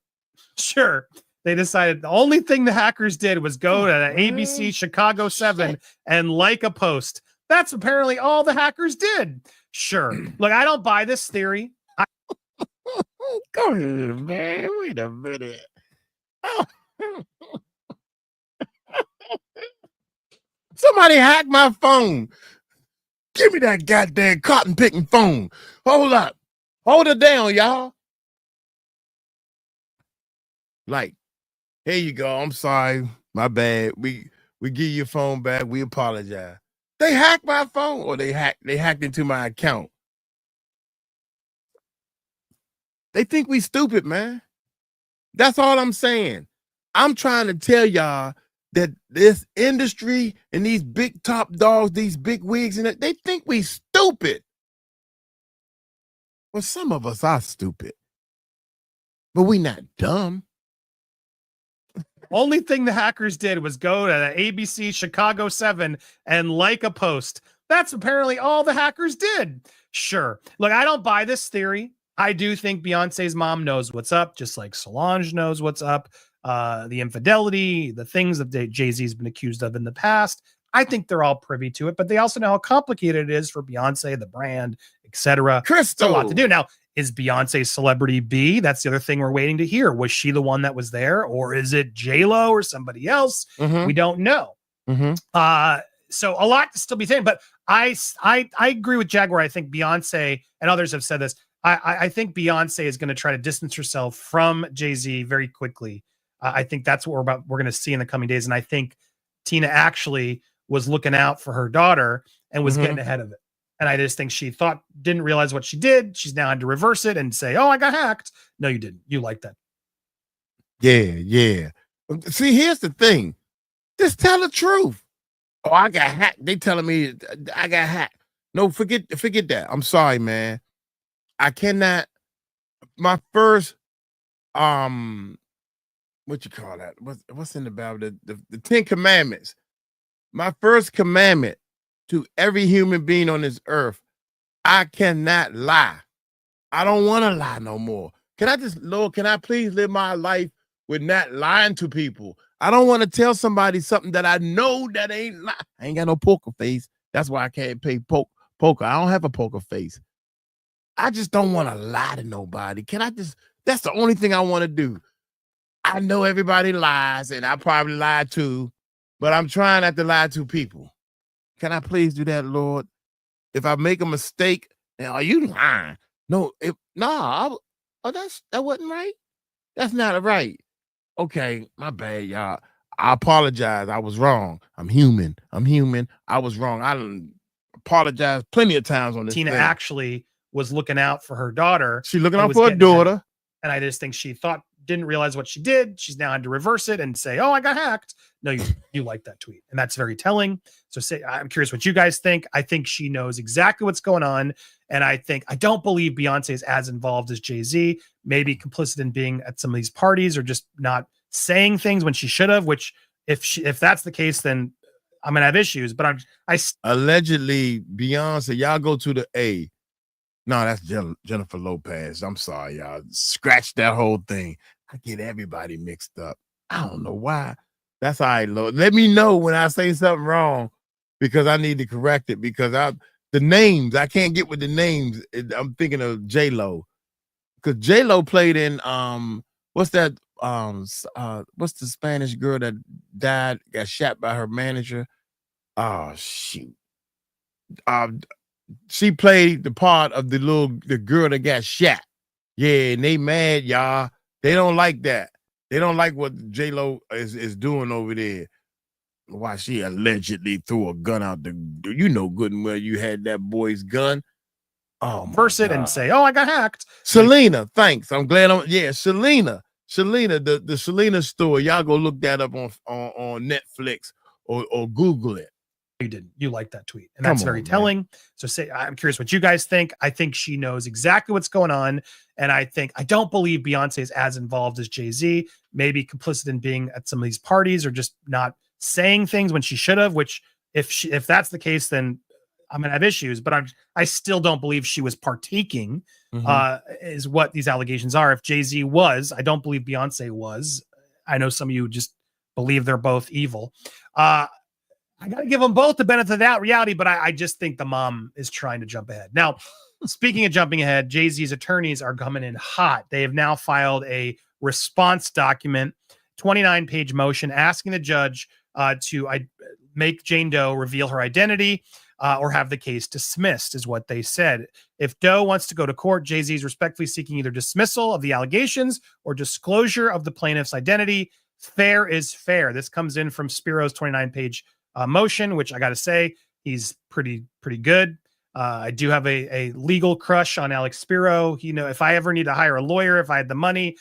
Sure. They decided the only thing the hackers did was go to the ABC Chicago 7 and like a post. That's apparently all the hackers did. Sure. Look, I don't buy this theory. Go ahead, man. Wait a minute. Oh. Somebody hacked my phone. Give me that goddamn cotton picking phone. Hold up. Hold it down, y'all. Like, here you go. I'm sorry. My bad. We give you your phone back. We apologize. They hacked my phone, or they hacked into my account. They think we stupid, man. That's all I'm saying. I'm trying to tell y'all that this industry and these big top dogs, these big wigs, and they think we stupid. Well, some of us are stupid, but we not dumb. Only thing the hackers did was go to the ABC Chicago 7 and like a post. That's apparently all the hackers did. Sure. Look, I don't buy this theory. I do think Beyonce's mom knows what's up, just like Solange knows what's up. The infidelity, the things that Jay-Z's been accused of in the past. I think they're all privy to it, but they also know how complicated it is for Beyonce, the brand, etc. Crystal. A lot to do. Now, is Beyonce celebrity B? That's the other thing we're waiting to hear. Was she the one that was there, or is it J-Lo or somebody else? Mm-hmm. We don't know. Mm-hmm. So a lot to still be saying, but I agree with Jaguar. I think Beyonce and others have said this. I think Beyonce is going to try to distance herself from Jay-Z very quickly. I think that's what we're going to see in the coming days. And I think Tina actually was looking out for her daughter and was getting ahead of it. And I just think she didn't realize what she did. She's now had to reverse it and say, oh, I got hacked. No, you didn't. You liked that. Yeah. See, here's the thing. Just tell the truth. Oh, I got hacked. They telling me I got hacked. No, forget that. I'm sorry, man. I cannot. My first, what you call that? What's in the Bible? The 10 Commandments. My first commandment to every human being on this earth, I cannot lie. I don't want to lie no more. Lord, can I please live my life with not lying to people? I don't want to tell somebody something that I know that ain't lie. I ain't got no poker face. That's why I can't play poker. I don't have a poker face. I just don't want to lie to nobody. That's the only thing I want to do. I know everybody lies, and I probably lie too, but I'm trying not to lie to people. Can I please do that, Lord? If I make a mistake, are you lying? No, that wasn't right. That's not right. Okay, my bad, y'all. I apologize. I was wrong. I'm human. I was wrong. I apologized plenty of times on this Tina thing. actually was looking out for her daughter. She's looking out for her daughter. And I just think she didn't realize what she did. She's now had to reverse it and say, oh, I got hacked. No, you like that tweet. And that's very telling. So I'm curious what you guys think. I think she knows exactly what's going on. And I don't believe Beyonce is as involved as Jay-Z, maybe complicit in being at some of these parties or just not saying things when she should have, which if that's the case, then I'm going to have issues. But allegedly Beyonce, y'all go to the A. No, that's Jennifer Lopez. I'm sorry, y'all. Scratch that whole thing. I get everybody mixed up. I don't know why. That's all right, Lord. Let me know when I say something wrong because I need to correct it because the names, I can't get with the names. I'm thinking of J-Lo. Because J-Lo played in what's that? What's the Spanish girl that died, got shot by her manager? Oh shoot. She played the part of the girl that got shot. Yeah, and they mad, y'all. They don't like that. They don't like what J-Lo is doing over there. Why she allegedly threw a gun out you know good and well you had that boy's gun. Oh, reverse it and say, oh, I got hacked. Selena, thanks. I'm glad Selena, the Selena story. Y'all go look that up on Netflix or Google it. You did. You like that tweet. And that's very telling. So I'm curious what you guys think. I think she knows exactly what's going on. And I don't believe Beyonce is as involved as Jay-Z, maybe complicit in being at some of these parties or just not saying things when she should have, which if that's the case, then I'm going to have issues, but I still don't believe she was partaking is what these allegations are. If Jay-Z was, I don't believe Beyonce was. I know some of you just believe they're both evil. I got to give them both the benefit of that reality, but I just think the mom is trying to jump ahead. Now, speaking of jumping ahead, Jay-Z's attorneys are coming in hot. They have now filed a response document, 29-page motion asking the judge to make Jane Doe reveal her identity or have the case dismissed, is what they said. If Doe wants to go to court, Jay-Z is respectfully seeking either dismissal of the allegations or disclosure of the plaintiff's identity. Fair is fair. This comes in from Spiro's 29-page motion, which I got to say, he's pretty good. I do have a legal crush on Alex Spiro. If I ever need to hire a lawyer, if I had the money,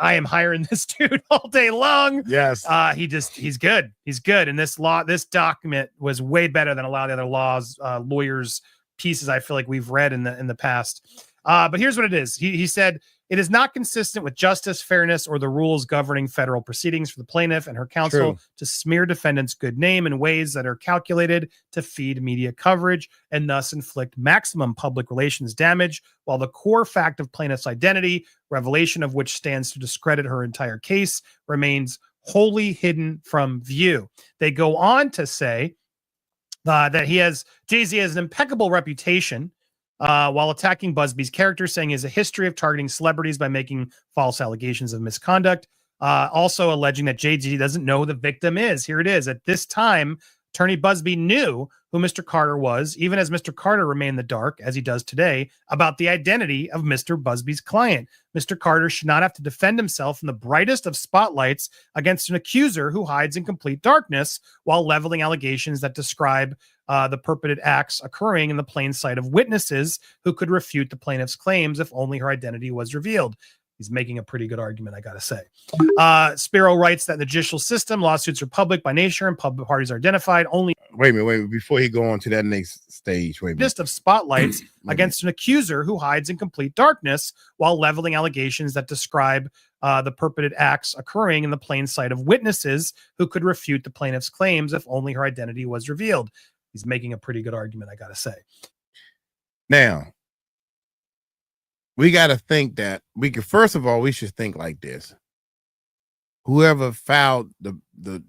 I am hiring this dude all day long. Yes. He's good. He's good. And this document was way better than a lot of the other lawyers pieces I feel like we've read in the past. But here's what it is. He said, it is not consistent with justice, fairness, or the rules governing federal proceedings for the plaintiff and her counsel to smear defendants' good name in ways that are calculated to feed media coverage and thus inflict maximum public relations damage, while the core fact of plaintiff's identity, revelation of which stands to discredit her entire case, remains wholly hidden from view. They go on to say that Jay-Z has an impeccable reputation while attacking Buzbee's character, saying he has a history of targeting celebrities by making false allegations of misconduct. Also alleging that Jay-Z doesn't know who the victim is. Here it is. At this time, attorney Buzbee knew who Mr. Carter was, even as Mr. Carter remained in the dark, as he does today, about the identity of Mr. Buzbee's client. Mr. Carter should not have to defend himself in the brightest of spotlights against an accuser who hides in complete darkness while leveling allegations that describe the perpetrated acts occurring in the plain sight of witnesses who could refute the plaintiff's claims if only her identity was revealed. He's making a pretty good argument, I got to say. Spiro writes that in the judicial system, lawsuits are public by nature and public parties are identified only. Wait a minute. Before he go on to that next stage, wait a minute. List of spotlights against an accuser who hides in complete darkness while leveling allegations that describe the perpetrated acts occurring in the plain sight of witnesses who could refute the plaintiff's claims if only her identity was revealed. He's making a pretty good argument, I got to say. Now, we got to think that first of all, we should think like this. Whoever filed the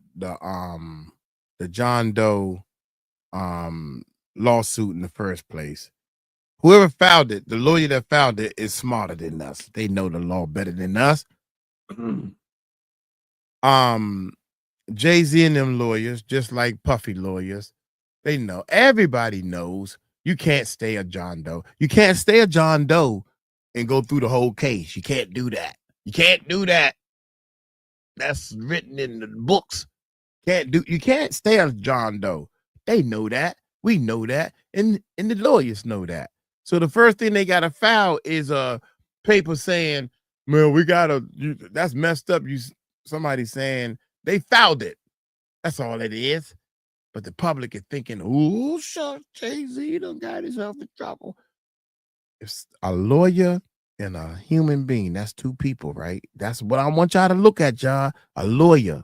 John Doe lawsuit in the first place, whoever filed it, the lawyer that filed it is smarter than us. They know the law better than us. Jay-Z and them lawyers, just like Puffy lawyers, they know. Everybody knows you can't stay a John Doe. You can't stay a John Doe and go through the whole case. You can't do that. You can't do that. That's written in the books. You can't stay a John Doe. They know that. We know that. And the lawyers know that. So the first thing they gotta file is a paper saying, man, that's messed up. Somebody saying they filed it. That's all it is. But the public is thinking, oh, shucks, Jay-Z done got himself in trouble. It's a lawyer and a human being. That's two people, right? That's what I want y'all to look at, y'all. A lawyer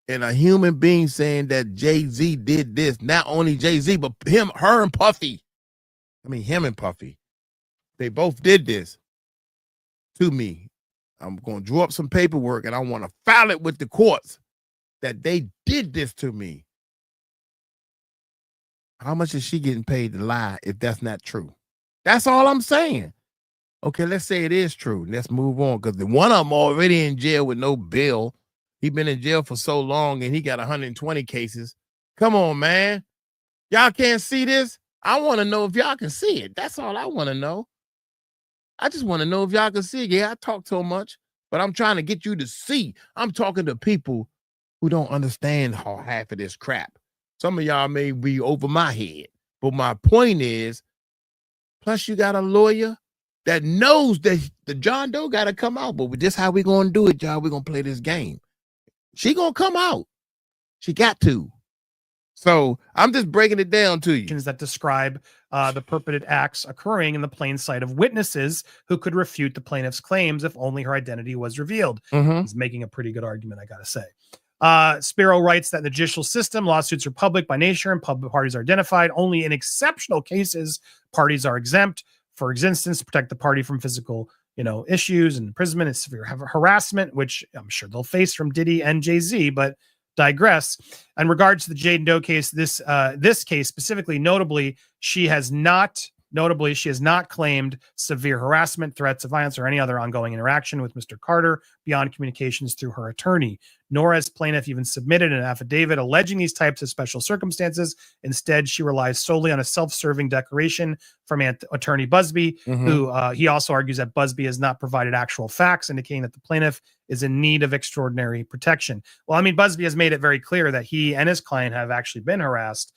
and a human being saying that Jay-Z did this. Not only Jay-Z, but her and Puffy. I mean, him and Puffy. They both did this to me. I'm going to draw up some paperwork and I want to file it with the courts that they did this to me. How much is she getting paid to lie if that's not true? That's all I'm saying. Okay, let's say it is true. Let's move on, because the one of them already in jail with no bill. He been in jail for so long and he got 120 cases. Come on, man. Y'all can't see this? I want to know if y'all can see it. That's all I want to know. I just want to know if y'all can see it. Yeah, I talk so much, but I'm trying to get you to see. I'm talking to people who don't understand half of this crap. Some of y'all may be over my head, but my point is, plus you got a lawyer that knows that the John Doe got to come out, but this how we going to do it, y'all. We're going to play this game. She going to come out. She got to. So I'm just breaking it down to you. That describe the purported acts occurring in the plain sight of witnesses who could refute the plaintiff's claims if only her identity was revealed. He's making a pretty good argument, I got to say. Spiro writes that in the judicial system, lawsuits are public by nature and public parties are identified. Only in exceptional cases, parties are exempt. For instance, to protect the party from physical, issues and imprisonment and severe harassment, which I'm sure they'll face from Diddy and Jay-Z, but digress. In regards to the Jane Doe case, this case specifically, notably, she has not claimed severe harassment, threats of violence, or any other ongoing interaction with Mr. Carter beyond communications through her attorney, nor has plaintiff even submitted an affidavit alleging these types of special circumstances. Instead, she relies solely on a self-serving declaration from attorney Buzbee, who he also argues that Buzbee has not provided actual facts indicating that the plaintiff is in need of extraordinary protection. Well, I mean, Buzbee has made it very clear that he and his client have actually been harassed.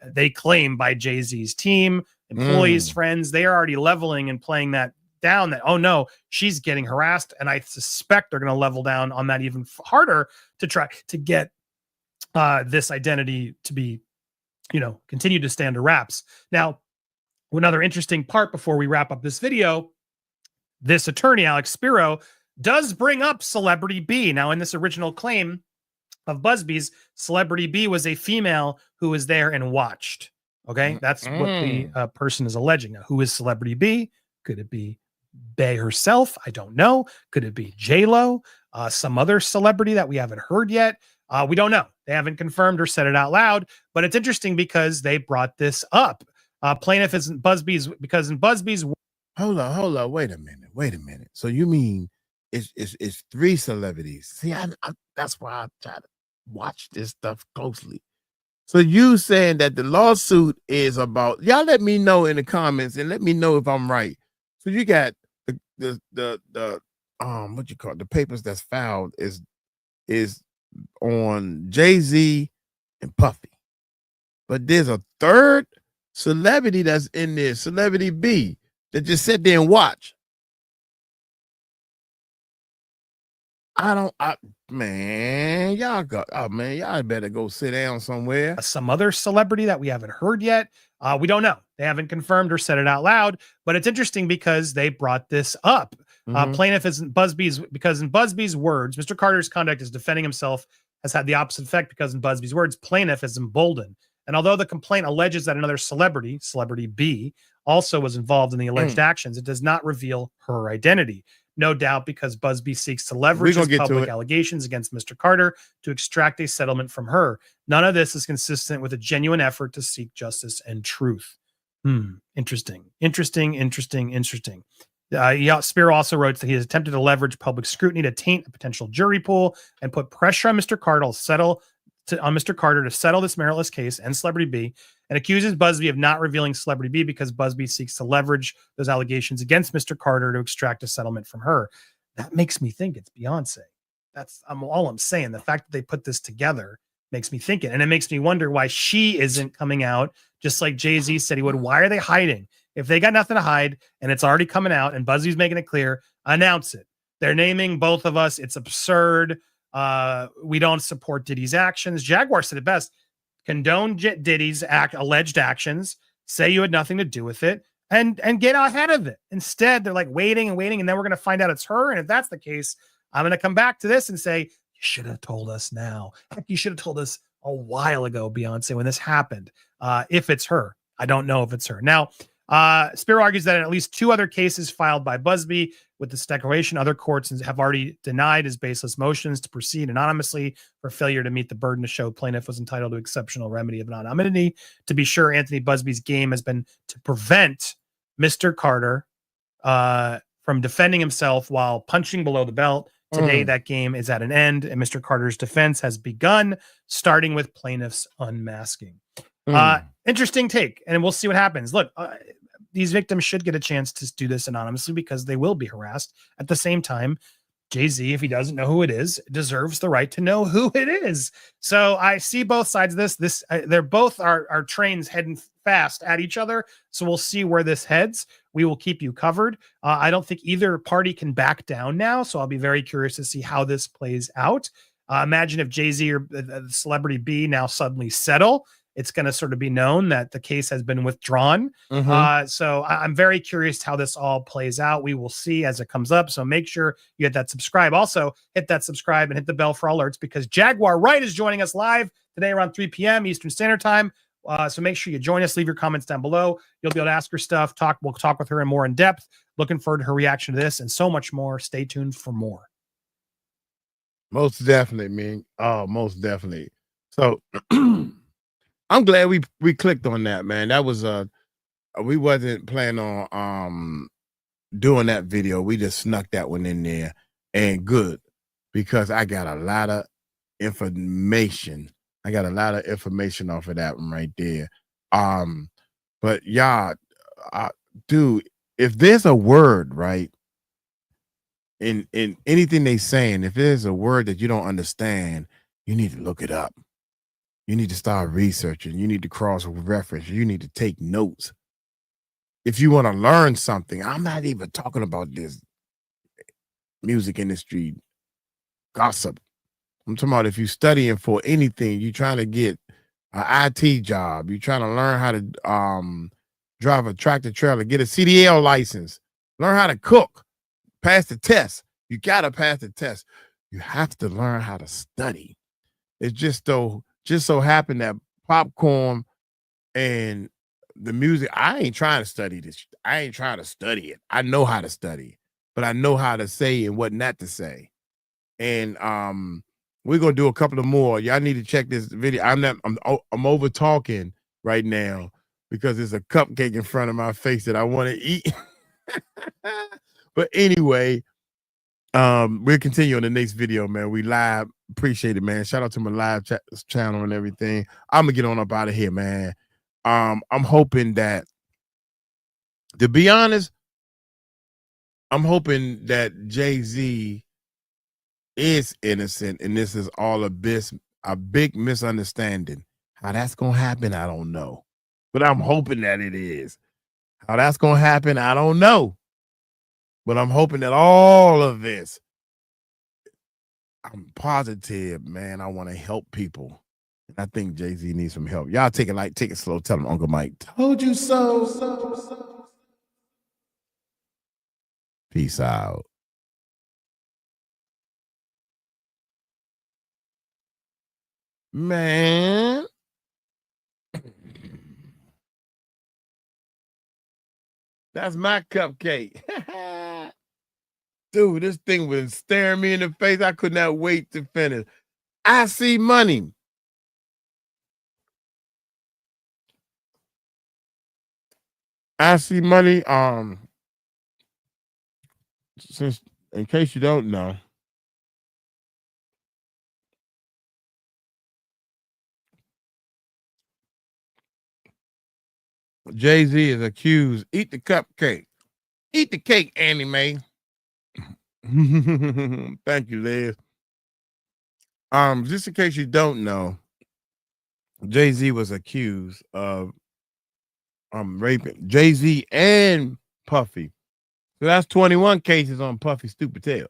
They claim by Jay-Z's team, employees, friends. They are already leveling and playing that down, that, oh no, she's getting harassed. And I suspect they're going to level down on that even harder to try to get this identity to be, continue to stay under wraps. Now, another interesting part before we wrap up this video, this attorney, Alex Spiro, does bring up Celebrity B. Now, in this original claim of Buzbee's, Celebrity B was a female who was there and watched. Okay, that's what the person is alleging. Now, who is Celebrity B? Could it be Bey herself? I don't know. Could it be J-Lo? Some other celebrity that we haven't heard yet? We don't know. They haven't confirmed or said it out loud, but it's interesting because they brought this up. Plaintiff isn't Buzbee's, because in Buzbee's... Hold on. Wait a minute. So you mean it's three celebrities? See, that's why I try to watch this stuff closely. So you saying that the lawsuit is about, y'all let me know in the comments and let me know if I'm right. So you got the what you call it, the papers that's filed is on Jay-Z and Puffy. But there's a third celebrity that's in there, Celebrity B, that just sit there and watch. Man, y'all better go sit down somewhere. Some other celebrity that we haven't heard yet. We don't know. They haven't confirmed or said it out loud, but it's interesting because they brought this up. Plaintiff isn't Buzbee's, because in Buzbee's words, Mr. Carter's conduct is defending himself has had the opposite effect, because in Buzbee's words, plaintiff is emboldened. And although the complaint alleges that another celebrity, Celebrity B, also was involved in the alleged actions, it does not reveal her identity. No doubt because Buzbee seeks to leverage his public allegations against Mr. Carter to extract a settlement from her. None of this is consistent with a genuine effort to seek justice and truth. Interesting. Spiro also wrote that he has attempted to leverage public scrutiny to taint a potential jury pool and put pressure on Mr. Carter to settle this meritless case and Celebrity B, and accuses Buzbee of not revealing Celebrity B because Buzbee seeks to leverage those allegations against Mr. Carter to extract a settlement from her. That makes me think it's Beyonce. That's all I'm saying. The fact that they put this together makes me think it, and it makes me wonder why she isn't coming out just like Jay-Z said he would. Why are they hiding? If they got nothing to hide and it's already coming out and Buzbee's making it clear, announce it. They're naming both of us. It's absurd. We don't support Diddy's actions. Jaguar said it best: condone Diddy's alleged actions, say you had nothing to do with it, and get ahead of it. Instead, they're like waiting, and then we're going to find out it's her. And if that's the case, I'm going to come back to this and say, you should have told us now. Heck, you should have told us a while ago, Beyonce, when this happened. If it's her, I don't know if it's her. Now, Spiro argues that in at least 2 other cases filed by Buzbee with this declaration, other courts have already denied his baseless motions to proceed anonymously for failure to meet the burden to show plaintiff was entitled to exceptional remedy of anonymity. To be sure, Anthony Buzbee's game has been to prevent Mr. Carter from defending himself while punching below the belt. Today, that game is at an end, and Mr. Carter's defense has begun, starting with plaintiff's unmasking. Interesting take, and we'll see what happens. Look, these victims should get a chance to do this anonymously because they will be harassed. At the same time, Jay-Z, if he doesn't know who it is, deserves the right to know who it is. So I see both sides of this. They're both our trains heading fast at each other. So we'll see where this heads. We will keep you covered. I don't think either party can back down now. So I'll be very curious to see how this plays out. Imagine if Jay-Z or Celebrity B now suddenly settle. It's going to sort of be known that the case has been withdrawn. So I'm very curious how this all plays out. We will see as it comes up. So make sure you hit that subscribe. Also, hit that subscribe and hit the bell for alerts because Jaguar Wright is joining us live today around 3 p.m. Eastern Standard Time. So make sure you join us. Leave your comments down below. You'll be able to ask her stuff. We'll talk with her in more in depth. Looking forward to her reaction to this and so much more. Stay tuned for more. Most definitely, man. Oh, most definitely. So I'm glad we clicked on that, man. That was we wasn't planning on doing that video. We just snuck that one in there, and good, because I got a lot of information. I got a lot of information off of that one right there. But y'all, dude, if there's a word, right, in anything they saying, if there's a word that you don't understand, you need to look it up. You need to start researching. You need to cross-reference. You need to take notes. If you want to learn something, I'm not even talking about this music industry gossip. I'm talking about if you're studying for anything, you're trying to get an IT job, you're trying to learn how to drive a tractor trailer, get a CDL license, learn how to cook, pass the test. You got to pass the test. You have to learn how to study. It's just so happened that popcorn and the music, I ain't trying to study this. I ain't trying to study it. I know how to study, but I know how to say and what not to say. And we're gonna do a couple of more. Y'all need to check this video. I'm over talking right now because there's a cupcake in front of my face that I want to eat. But anyway, we'll continue on the next video, man. We live. Appreciate it, man. Shout out to my live channel and everything. I'm gonna get on up out of here, man. I'm hoping that, to be honest, I'm hoping that Jay-Z is innocent and this is all a big misunderstanding. How that's gonna happen, I don't know. But I'm hoping that it is. How that's gonna happen, I don't know. But I'm hoping that all of this, I'm positive, man. I want to help people. And I think Jay-Z needs some help. Y'all take it light, take it slow. Tell him Uncle Mike told you so. Peace out. Man. That's my cupcake. Dude, this thing was staring me in the face. I could not wait to finish. I see money. I see money. since in case you don't know, Jay-Z is accused. Eat the cupcake. Eat the cake, Annie Mae. Thank you, Liz. Just in case you don't know, Jay-Z was accused of raping Jay-Z and Puffy. So that's 21 cases on Puffy stupid tail.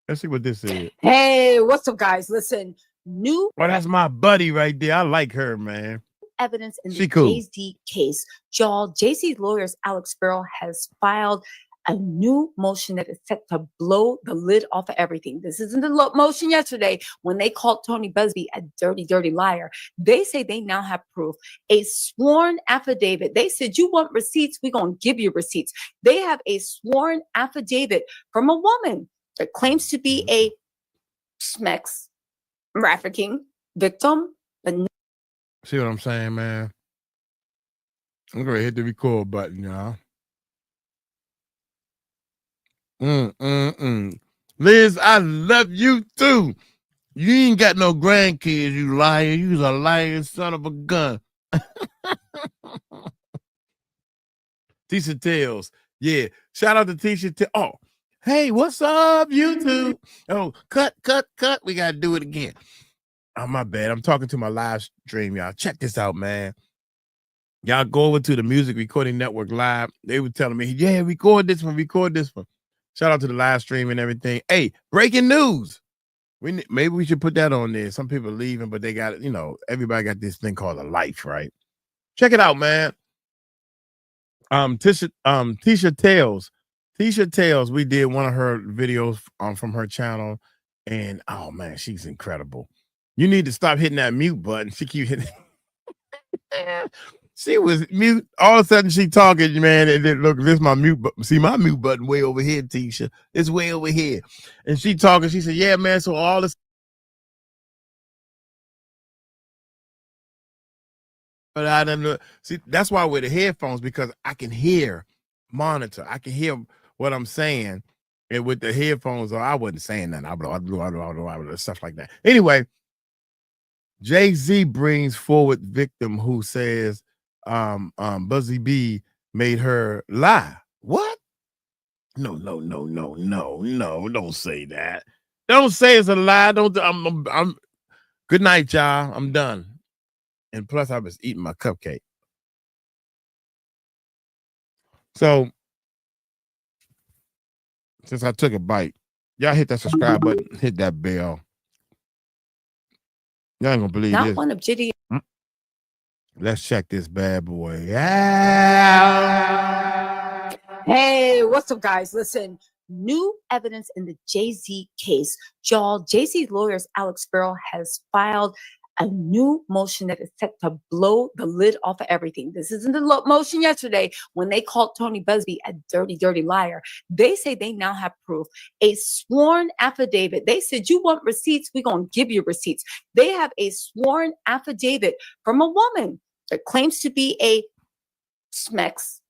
Let's see what this is. Hey, what's up, guys? Listen, new that's my buddy right there. I like her, man. evidence in She the cool. Jay-Z case. Y'all, Jay-Z's lawyers, 𝐿𝐼_FEE_RO, has filed a new motion that is set to blow the lid off of everything. This isn't the motion yesterday when they called Tony Buzbee a dirty, dirty liar. They say they now have proof, a sworn affidavit. They said, you want receipts? We're going to give you receipts. They have a sworn affidavit from a woman that claims to be a sex trafficking victim. But See what I'm saying, man? I'm going to hit the record button, y'all. Liz, I love you too. You ain't got no grandkids, you liar. You's a lying son of a gun. Tisha Tales. Yeah. Shout out to Tisha. Oh, hey, what's up, YouTube? Oh, cut. We got to do it again. Oh, my bad. I'm talking to my live stream, y'all. Check this out, man. Y'all go over to the Music Recording Network Live. They were telling me, yeah, record this one. Shout out to the live stream and everything. Hey, breaking news. Maybe we should put that on there. Some people are leaving, but they got, everybody got this thing called a life, right? Check it out, man. Tisha Tales, we did one of her videos from her channel, and oh man, she's incredible. You need to stop hitting that mute button. She keep hitting. She was mute. All of a sudden, she talking, man. And then look, this is my mute button. See, my mute button way over here, Tisha. It's way over here. And she talking. She said, "Yeah, man. So all this." But I don't know. See, that's why with the headphones, because I can monitor. I can hear what I'm saying. And with the headphones, I wasn't saying that. I blew stuff like that. Anyway, Jay-Z brings forward victim who says Buzbee made her lie. What? No. Don't say that. Don't say it's a lie. I'm good night, y'all. I'm done. And plus, I was eating my cupcake. So, since I took a bite, y'all hit that subscribe button, hit that bell. Y'all ain't gonna believe not this. one of Jitty. Let's check this bad boy out. Hey, what's up, guys? Listen, new evidence in the Jay-Z case. Y'all, Jay-Z's lawyers, 𝐿𝐼_FEE_RO, has filed a new motion that is set to blow the lid off of everything. This isn't the motion yesterday when they called Tony Buzbee a dirty, dirty liar. They say they now have proof, a sworn affidavit. They said, you want receipts? We're going to give you receipts. They have a sworn affidavit from a woman that claims to be a sex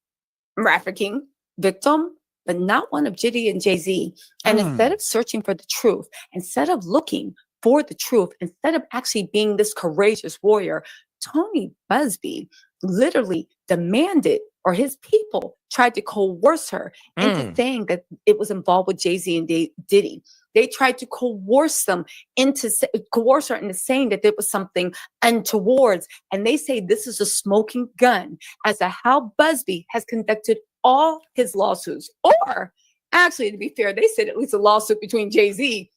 trafficking victim, but not one of Jitty and Jay-Z. And instead of searching for the truth, instead of looking for the truth, instead of actually being this courageous warrior, Tony Buzbee literally demanded, or his people tried to coerce her into saying that it was involved with Jay-Z and Diddy. They tried to coerce her into saying that there was something untoward. And they say this is a smoking gun as to how Buzbee has conducted all his lawsuits. Or actually, to be fair, they said at least a lawsuit between Jay-Z.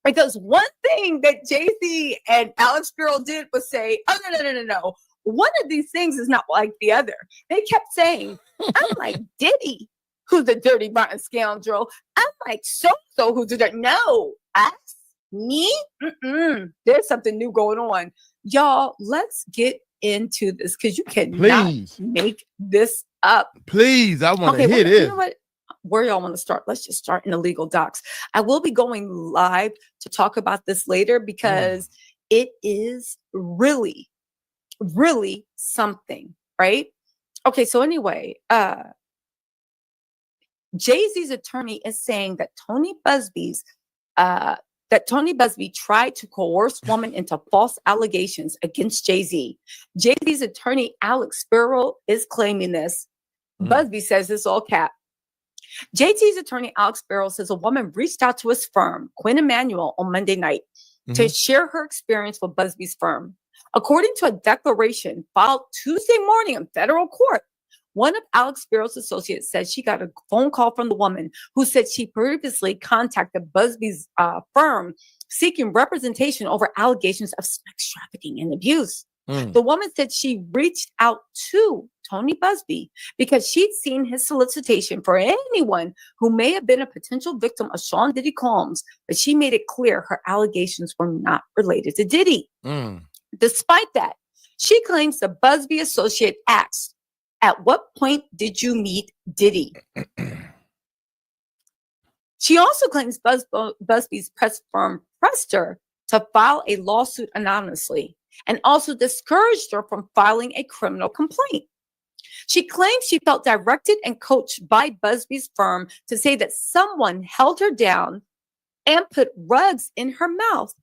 Because one thing that Jay-Z and 𝐿𝐼_FEE_RO did was say, oh, no. One of these things is not like the other. They kept saying, I'm like Diddy, who's a dirty, rotten scoundrel. I'm like so-so, who's a dirty. No, us, me? There's something new going on. Y'all, let's get into this because you cannot make this up. Please, I want to hear this. You know what? Where y'all want to start? Let's just start in the legal docs. I will be going live to talk about this later because it is really, really something, right? Okay, so anyway, Jay-Z's attorney is saying that Tony Buzbee tried to coerce women into false allegations against Jay-Z. Jay-Z's attorney, Alex Spiro, is claiming this. Buzbee says it's all cap. JT's attorney, Alex Spiro, says a woman reached out to his firm, Quinn Emanuel, on Monday night to share her experience with Buzbee's firm. According to a declaration filed Tuesday morning in federal court, one of Alex Spiro's associates said she got a phone call from the woman who said she previously contacted Buzbee's firm seeking representation over allegations of sex trafficking and abuse. The woman said she reached out to Tony Buzbee because she'd seen his solicitation for anyone who may have been a potential victim of Sean Diddy Combs, but she made it clear her allegations were not related to Diddy. Despite that, she claims the Buzbee associate asked, "At what point did you meet Diddy?" She also claims Buzbee's press firm pressed her to file a lawsuit anonymously and also discouraged her from filing a criminal complaint. She claims she felt directed and coached by Buzbee's firm to say that someone held her down and put rugs in her mouth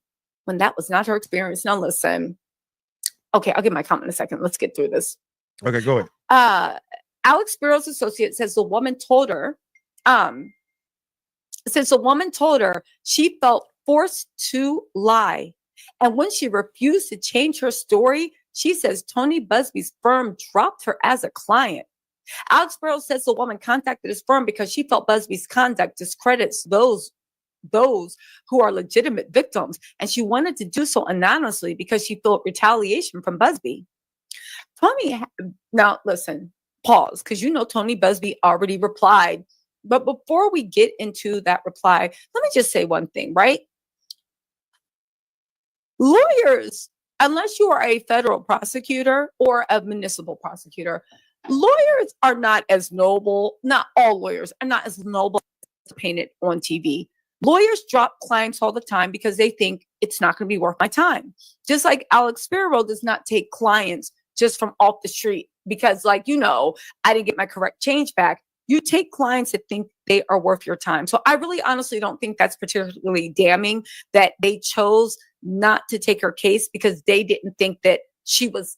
when that was not her experience. Now listen. Okay, I'll give my comment in a second. Let's get through this. Okay, go ahead. Alex Spiro's associate says the woman told her, she felt forced to lie. And when she refused to change her story, she says Tony Buzbee's firm dropped her as a client. Alex Spiro says the woman contacted his firm because she felt Buzbee's conduct discredits those who are legitimate victims, and she wanted to do so anonymously because she felt retaliation from Buzbee. Now listen, pause, because Tony Buzbee already replied. But before we get into that reply, let me just say one thing, right? Lawyers, unless you are a federal prosecutor or a municipal prosecutor, lawyers are not as noble. Not all lawyers are not as noble as painted on TV. Lawyers drop clients all the time because they think it's not going to be worth my time. Just like Alex Spiro does not take clients just from off the street because, I didn't get my correct change back. You take clients that think they are worth your time. So I really honestly don't think that's particularly damning that they chose not to take her case because they didn't think that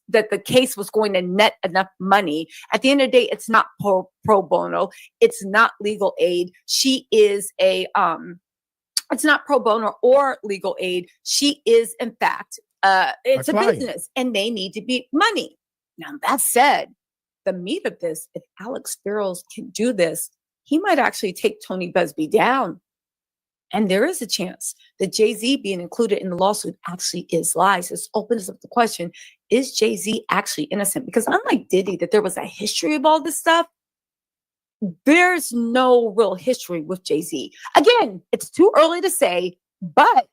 that the case was going to net enough money. At the end of the day, it's not pro bono. It's not legal aid. She is it's not pro bono or legal aid. She is, in fact, it's a business and they need to make money. Now, that said, the meat of this, if Alex Spiro can do this, he might actually take Tony Buzbee down. And there is a chance that Jay-Z being included in the lawsuit actually is lies. This opens up the question, is Jay-Z actually innocent? Because unlike Diddy, that there was a history of all this stuff, there's no real history with Jay-Z. Again, it's too early to say, but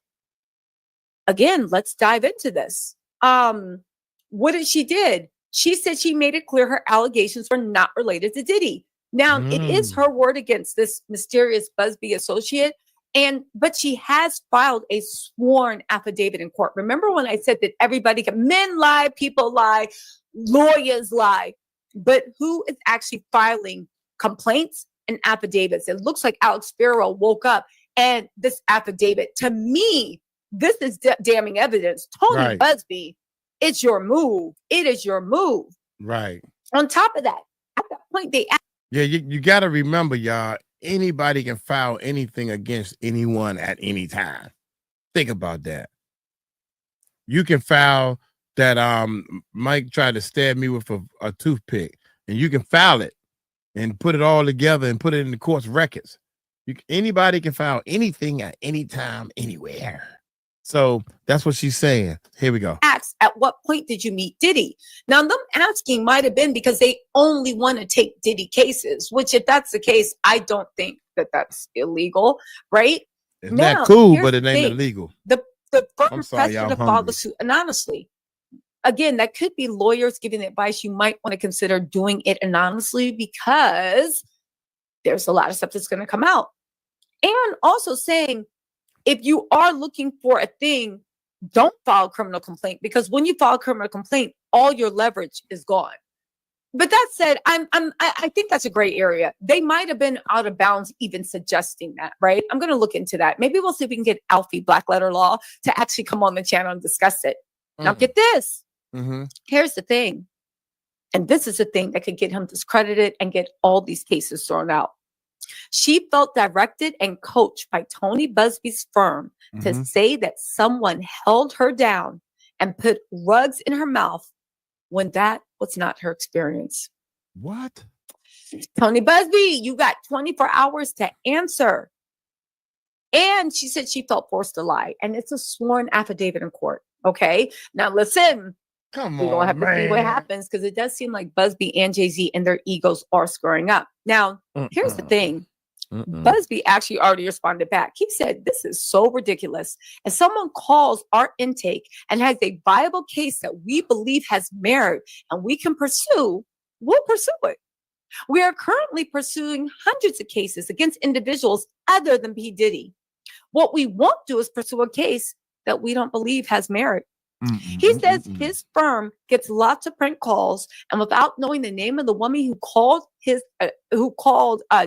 again, let's dive into this. What did she did? She said she made it clear her allegations were not related to Diddy. Now, it is her word against this mysterious Buzbee associate, but she has filed a sworn affidavit in court. Remember when I said that men lie, people lie, lawyers lie, but who is actually filing complaints and affidavits? It looks like Alex Spiro woke up and this affidavit, to me, this is damning evidence. Tony Buzbee, it's your move. It is your move. Right. On top of that, at that point, you got to remember, y'all, anybody can file anything against anyone at any time. Think about that. You can file that Mike tried to stab me with a toothpick, and you can file it and put it all together and put it in the court's records. Anybody can file anything at any time, anywhere. So that's what she's saying. Here we go. Asked, at what point did you meet Diddy? Now, them asking might have been because they only want to take Diddy cases, which if that's the case, I don't think that that's illegal, right? It's not cool, but it ain't illegal. The firm pressed her to file the suit anonymously. Again, that could be lawyers giving advice. You might want to consider doing it anonymously because there's a lot of stuff that's going to come out. And also saying, if you are looking for a thing, don't file a criminal complaint, because when you file a criminal complaint, all your leverage is gone. But that said, I think that's a gray area. They might have been out of bounds even suggesting that, right? I'm going to look into that. Maybe we'll see if we can get Alfie Black Letter Law to actually come on the channel and discuss it. Now get this. Here's the thing. And this is the thing that could get him discredited and get all these cases thrown out. She felt directed and coached by Tony Buzbee's firm to say that someone held her down and put rugs in her mouth when that was not her experience. What? Tony Buzbee, you got 24 hours to answer. And she said she felt forced to lie. And it's a sworn affidavit in court. Okay. Now listen. Come on, we're gonna have to see what happens, because it does seem like Buzbee and Jay-Z and their egos are squaring up. Now, here's the thing. Buzbee actually already responded back. He said, this is so ridiculous. If someone calls our intake and has a viable case that we believe has merit and we can pursue, we'll pursue it. We are currently pursuing hundreds of cases against individuals other than P. Diddy. What we won't do is pursue a case that we don't believe has merit. He says his firm gets lots of prank calls, and without knowing the name of the woman who called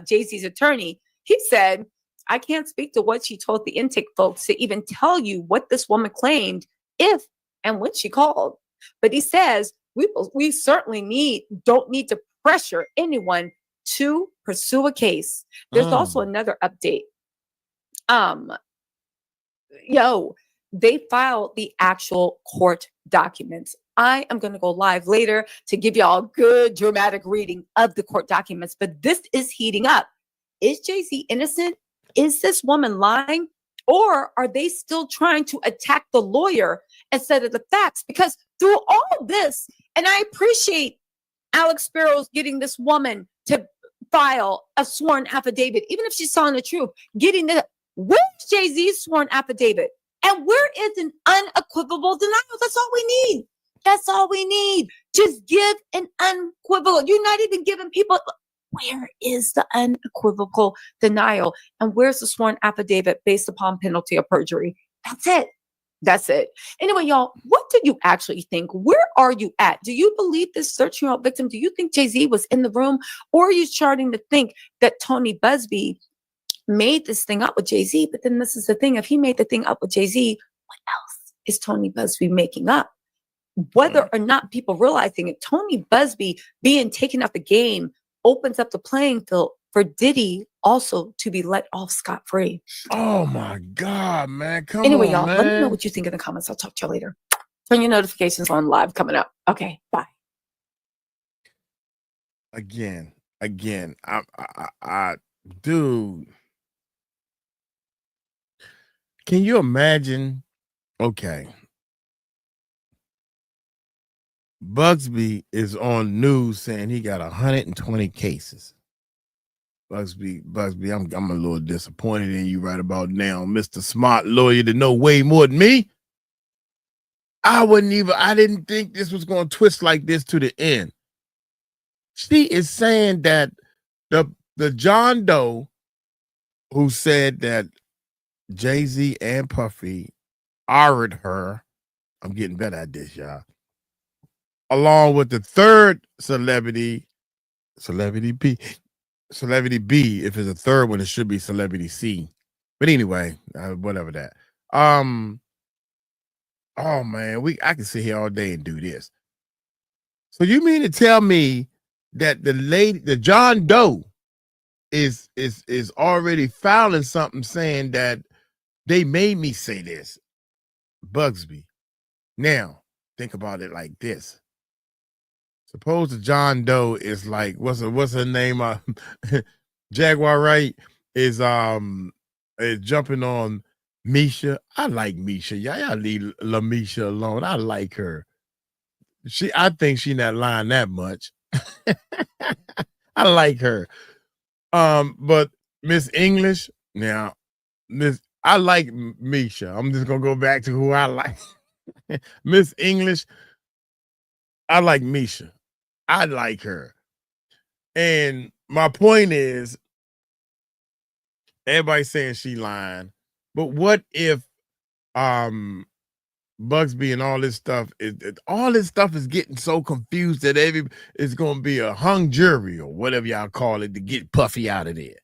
Jay-Z's attorney, he said, I can't speak to what she told the intake folks to even tell you what this woman claimed if and when she called. But he says we certainly don't need to pressure anyone to pursue a case. There's also another update. They filed the actual court documents. I am going to go live later to give y'all a good dramatic reading of the court documents, but this is heating up. Is Jay-Z innocent? Is this woman lying? Or are they still trying to attack the lawyer instead of the facts? Because through all this, and I appreciate Alex Sparrow's getting this woman to file a sworn affidavit, even if she's telling the truth, where's Jay-Z's sworn affidavit? And where is an unequivocal denial? That's all we need. That's all we need. Just give an unequivocal. You're not even giving people. Where is the unequivocal denial? And where's the sworn affidavit based upon penalty of perjury? That's it. That's it. Anyway, y'all, what do you actually think? Where are you at? Do you believe this 13-year-old victim? Do you think Jay-Z was in the room? Or are you starting to think that Tony Buzbee made this thing up with Jay-Z? But then this is the thing. If he made the thing up with Jay-Z, what else is Tony Buzbee making up? Whether or not people realizing it, Tony Buzbee being taken out the game opens up the playing field for Diddy also to be let off scot-free. Oh my God, man. Come anyway, on, y'all, man. let me know what you think in the comments. I'll talk to you later. Turn your notifications on. Live coming up. Okay, bye. Again, I dude. Can you imagine? Okay. Buzbee is on news saying he got 120 cases. Buzbee, I'm a little disappointed in you right about now, Mr. Smart Lawyer, to know way more than me. I didn't think this was going to twist like this to the end. She is saying that the John Doe who said that Jay-Z and Puffy honored her, I'm getting better at this, y'all, along with the third celebrity B. Celebrity B, if it's a third one, it should be Celebrity C. But anyway, whatever that. Oh man, I can sit here all day and do this. So you mean to tell me that the John Doe is already filing something saying that they made me say this? Buzbee. Now, think about it like this. Suppose the John Doe is like, what's her name? Jaguar Wright is jumping on Misha. I like Misha. Y'all leave LaMisha alone. I like her. I think she not lying that much. I like her. But Miss English, now, I like Misha. I'm just gonna go back to who I like. Miss English, I like Misha. I like her. And my point is, everybody's saying she lying, but what if Buzbee and all this stuff, all this stuff is getting so confused that it's going to be a hung jury or whatever y'all call it to get Puffy out of there.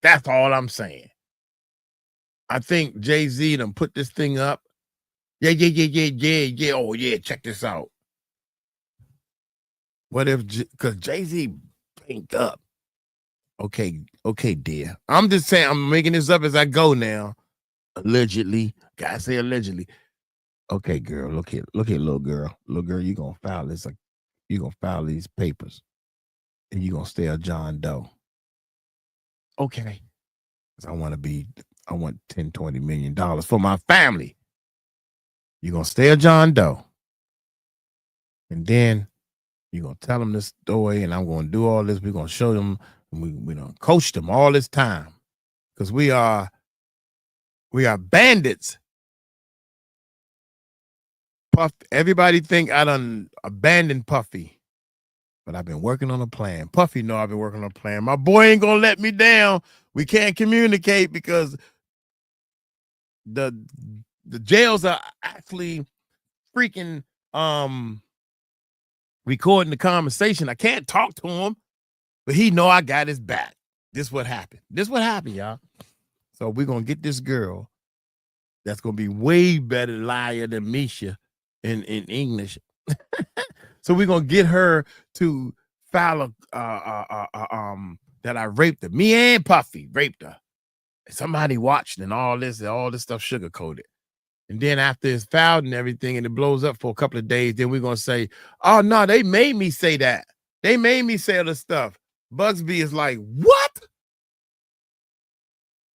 That's all I'm saying. I think Jay-Z done put this thing up. Yeah. Oh, yeah, check this out. What if, because Jay-Z banked up. Okay, dear. I'm just saying, I'm making this up as I go now. Allegedly. Gotta say allegedly. Okay, girl, look here, little girl. Little girl, you gonna file this. You gonna file these papers. And you gonna stay a John Doe. Okay. Because I want $10, $20 million for my family. You're going to stay a John Doe. And then you're going to tell them this story, and I'm going to do all this. We're going to show them, and we're going to coach them all this time. Because we are bandits. Everybody think I done abandoned Puffy. But I've been working on a plan. Puffy know I've been working on a plan. My boy ain't going to let me down. We can't communicate because the jails are actually freaking recording the conversation. I can't talk to him, but he know I got his back. This what happened, y'all. So we're gonna get this girl that's gonna be way better liar than Misha in English. So we're gonna get her to file that I raped her. Me and Puffy raped her. Somebody watched and all this stuff sugar-coated. And then after it's filed and everything and it blows up for a couple of days, then we're going to say, oh, no, they made me say that. They made me say all the stuff. Buzbee is like, what?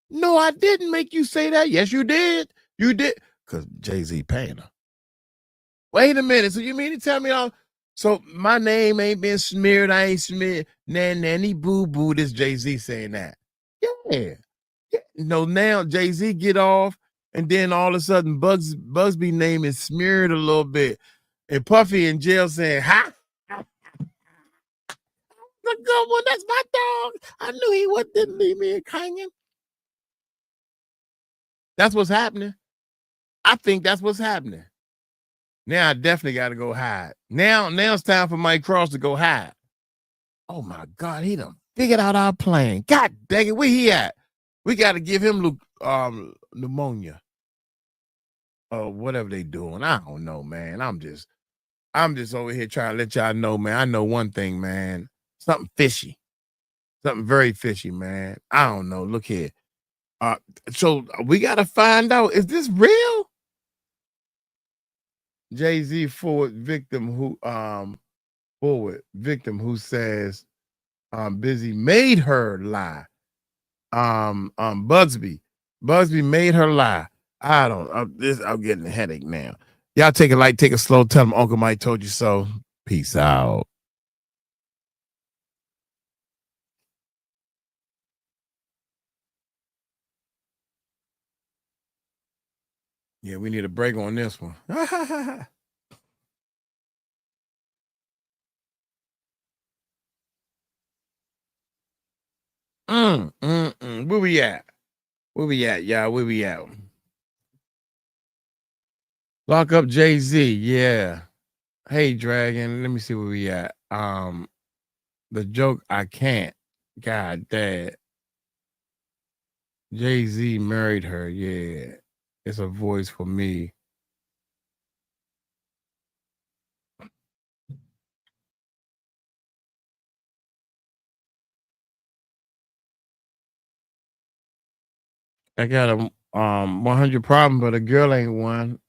No, I didn't make you say that. Yes, you did. You did. Because Jay-Z paying her. Wait a minute. So you mean to tell me so my name ain't been smeared. I ain't smeared. Nanny boo-boo. This Jay-Z saying that. Yeah. No, now Jay-Z get off. And then all of a sudden, Buzbee name is smeared a little bit. And Puffy in jail saying, ha! The good one, that's my dog. I knew he didn't leave me hanging. That's what's happening. I think that's what's happening. Now I definitely got to go hide. Now it's time for Mike Cross to go hide. Oh, my God, he done figured out our plan. God dang it, where he at? We got to give him pneumonia. Or whatever they doing. I don't know, man. I'm just over here trying to let y'all know, man. I know one thing, man. Something fishy. Something very fishy, man. I don't know. Look here. So we gotta find out, is this real? Jay-Z forward victim who says Busy made her lie. Buzbee made her lie. I'm getting a headache now. Y'all take it light, take it slow. Tell them Uncle Mike told you so. Peace out. Yeah, we need a break on this one. Where we at? Y'all? Where we at? Lock up Jay-Z, yeah. Hey, Dragon, let me see where we at. The joke, I can't. God damn. Jay-Z married her, yeah. It's a voice for me. I got a 100 problem, but a girl ain't one.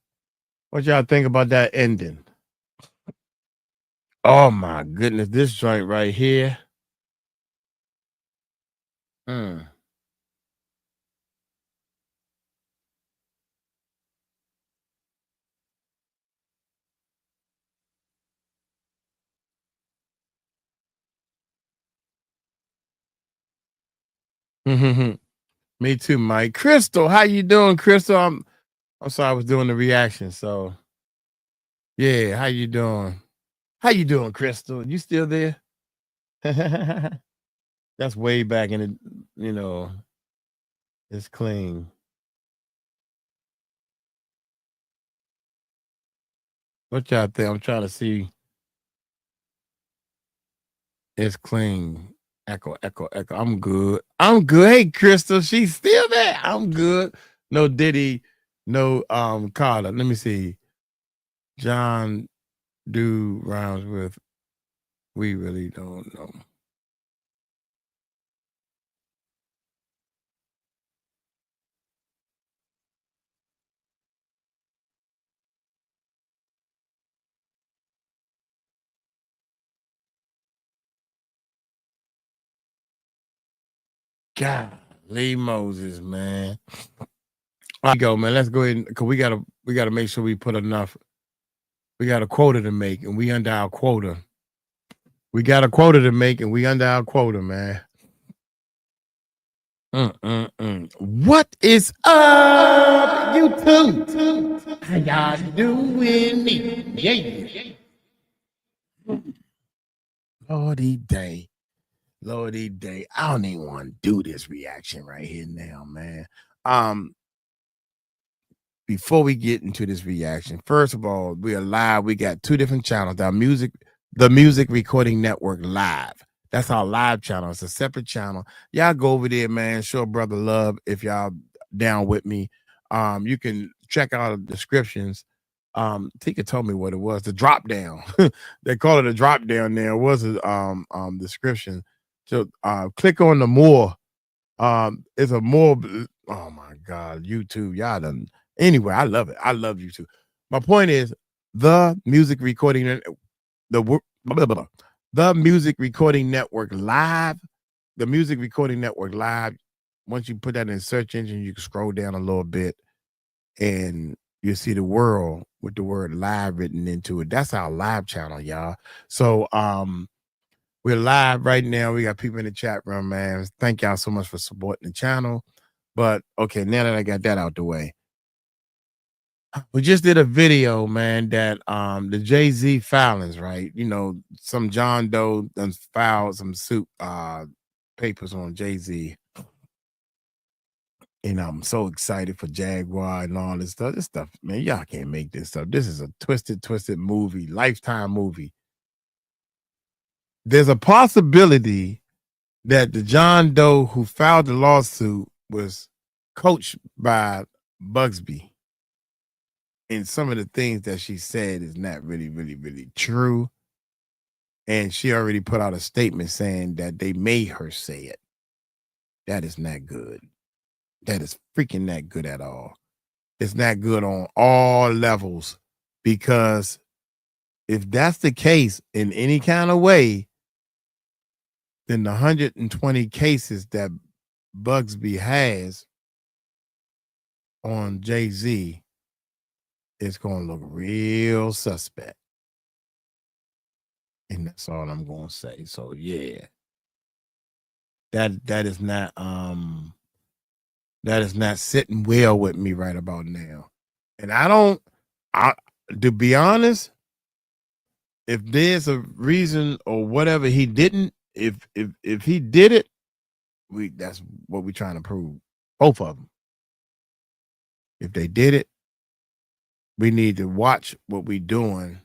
What y'all think about that ending? Oh my goodness, this joint right here. Me too, Mike. Crystal, how you doing, Crystal? I'm sorry, I was doing the reaction. So, yeah, how you doing? How you doing, Crystal? You still there? That's way back in the, it's clean. What y'all think? I'm trying to see. It's clean. Echo, echo, echo. I'm good. I'm good. Hey, Crystal, she's still there. I'm good. No Diddy, no Carter. Let me see. John do rhymes with we really don't know. Golly Moses, man. All right, go, man. Let's go ahead because we gotta make sure we put enough. We got a quota to make, and we under our quota. We got a quota to make, and we under our quota, man. What is up, YouTube? How y'all doing? Yeah. Lordy day. Lordy day. I don't even want to do this reaction right here now, man. Before we get into this reaction, first of all, we are live. We got two different channels. The Music Recording Network Live. That's our live channel. It's a separate channel. Y'all go over there, man. Show brother love if y'all down with me. You can check out the descriptions. Tika told me what it was. The drop down. They call it a drop down there. It was a description. So click on the more. It's a more. Oh my God, YouTube. Y'all done. Anyway, I love it. I love YouTube. My point is the Music Recording the Music Recording Network Live. The Music Recording Network Live. Once you put that in search engine, you can scroll down a little bit and you see the world with the word live written into it. That's our live channel, y'all. So we're live right now. We got people in the chat room, man. Thank y'all so much for supporting the channel. But okay, now that I got that out the way, we just did a video, man, that the Jay-Z filings, right? You know, some John Doe done filed some suit papers on Jay-Z. And I'm so excited for Jaguar and all this stuff. This stuff, man, y'all can't make this stuff. This is a twisted movie, Lifetime movie. There's a possibility that the John Doe who filed the lawsuit was coached by Buzbee. And some of the things that she said is not really true. And she already put out a statement saying that they made her say it. That is not good. That is freaking not good at all. It's not good on all levels, because if that's the case in any kind of way, then the 120 cases that Buzbee has on Jay-Z, it's going to look real suspect. And that's all I'm going to say. So yeah, that is not sitting well with me right about now. And to be honest, if there's a reason or whatever he didn't, if he did it, that's what we're trying to prove. Both of them. If they did it, we need to watch what we're doing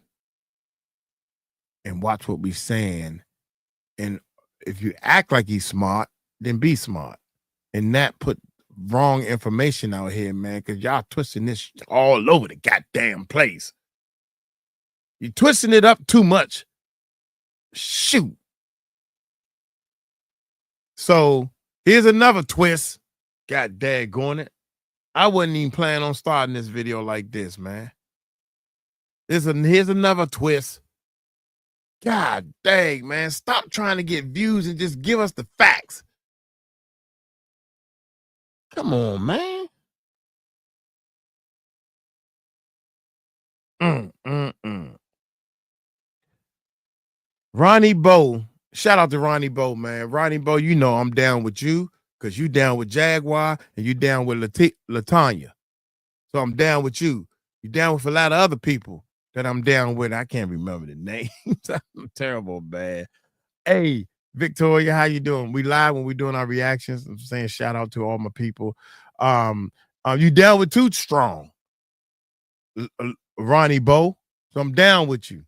and watch what we're saying. And if you act like he's smart, then be smart and not put wrong information out here, man, because y'all twisting this all over the goddamn place. You're twisting it up too much. Shoot. So here's another twist. God daggone it. I wasn't even planning on starting this video like this, man. Here's another twist. God dang, man. Stop trying to get views and just give us the facts. Come on, man. Ronnie Bo. Shout out to Ronnie Bo, man. Ronnie Bo, you know I'm down with you because you down with Jaguar and you down with Latanya. So I'm down with you. You down with a lot of other people that I'm down with. I can't remember the names. I'm terrible, man. Hey, Victoria, how you doing? We live when we doing our reactions. I'm saying shout out to all my people. You down with Too Strong, Ronnie Bo? So I'm down with you.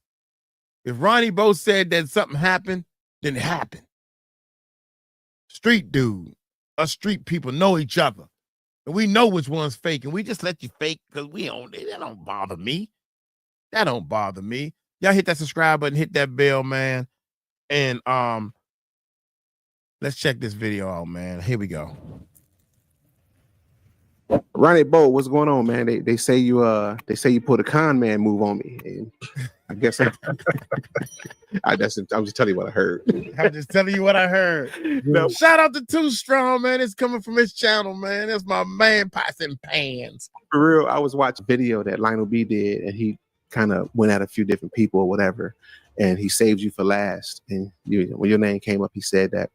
If Ronnie Bo said that something happened, then it happened. Street dude. Us street people know each other. And we know which one's fake. And we just let you fake because that don't bother me. That don't bother me. Y'all hit that subscribe button, hit that bell, man. And let's check this video out, man. Here we go. Ronnie Bo, what's going on, man? They say you put a con man move on me. And I guess I'm just telling you what I heard. I'm just telling you what I heard. No. Shout out to Too Strong, man. It's coming from his channel, man. That's my man, Pots and Pans. For real, I was watching a video that Lono B did, and he kind of went at a few different people or whatever, and he saved you for last. And when your name came up, he said that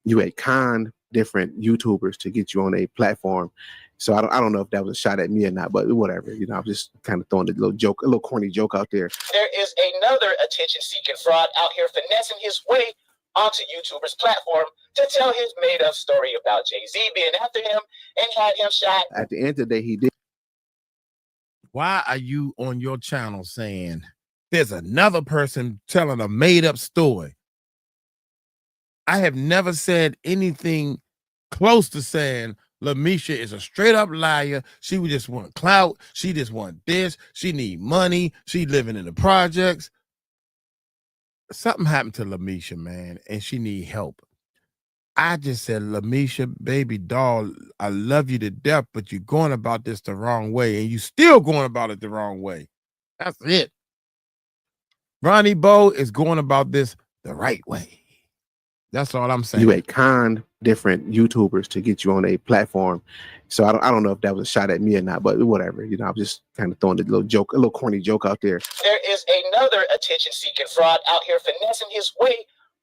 you had conned different YouTubers to get you on a platform. So I don't know if that was a shot at me or not, but whatever. You know, I'm just kind of throwing a little corny joke out there. There is another attention-seeking fraud out here finessing his way onto YouTubers' platform to tell his made-up story about Jay-Z being after him and had him shot. At the end of the day, he did. Why are you on your channel saying there's another person telling a made-up story? I have never said anything close to saying Lamisha is a straight up liar. She would just want clout. She just want this. She need money. She living in the projects. Something happened to Lamisha, man, and she need help. I just said, Lamisha, baby doll, I love you to death, but you're going about this the wrong way, and you still going about it the wrong way. That's it. Ronnie Bo is going about this the right way. That's all I'm saying. You had conned different YouTubers to get you on a platform. So I don't know if that was a shot at me or not, but whatever. You know, I'm just kind of throwing a little corny joke out there. There is another attention-seeking fraud out here finessing his way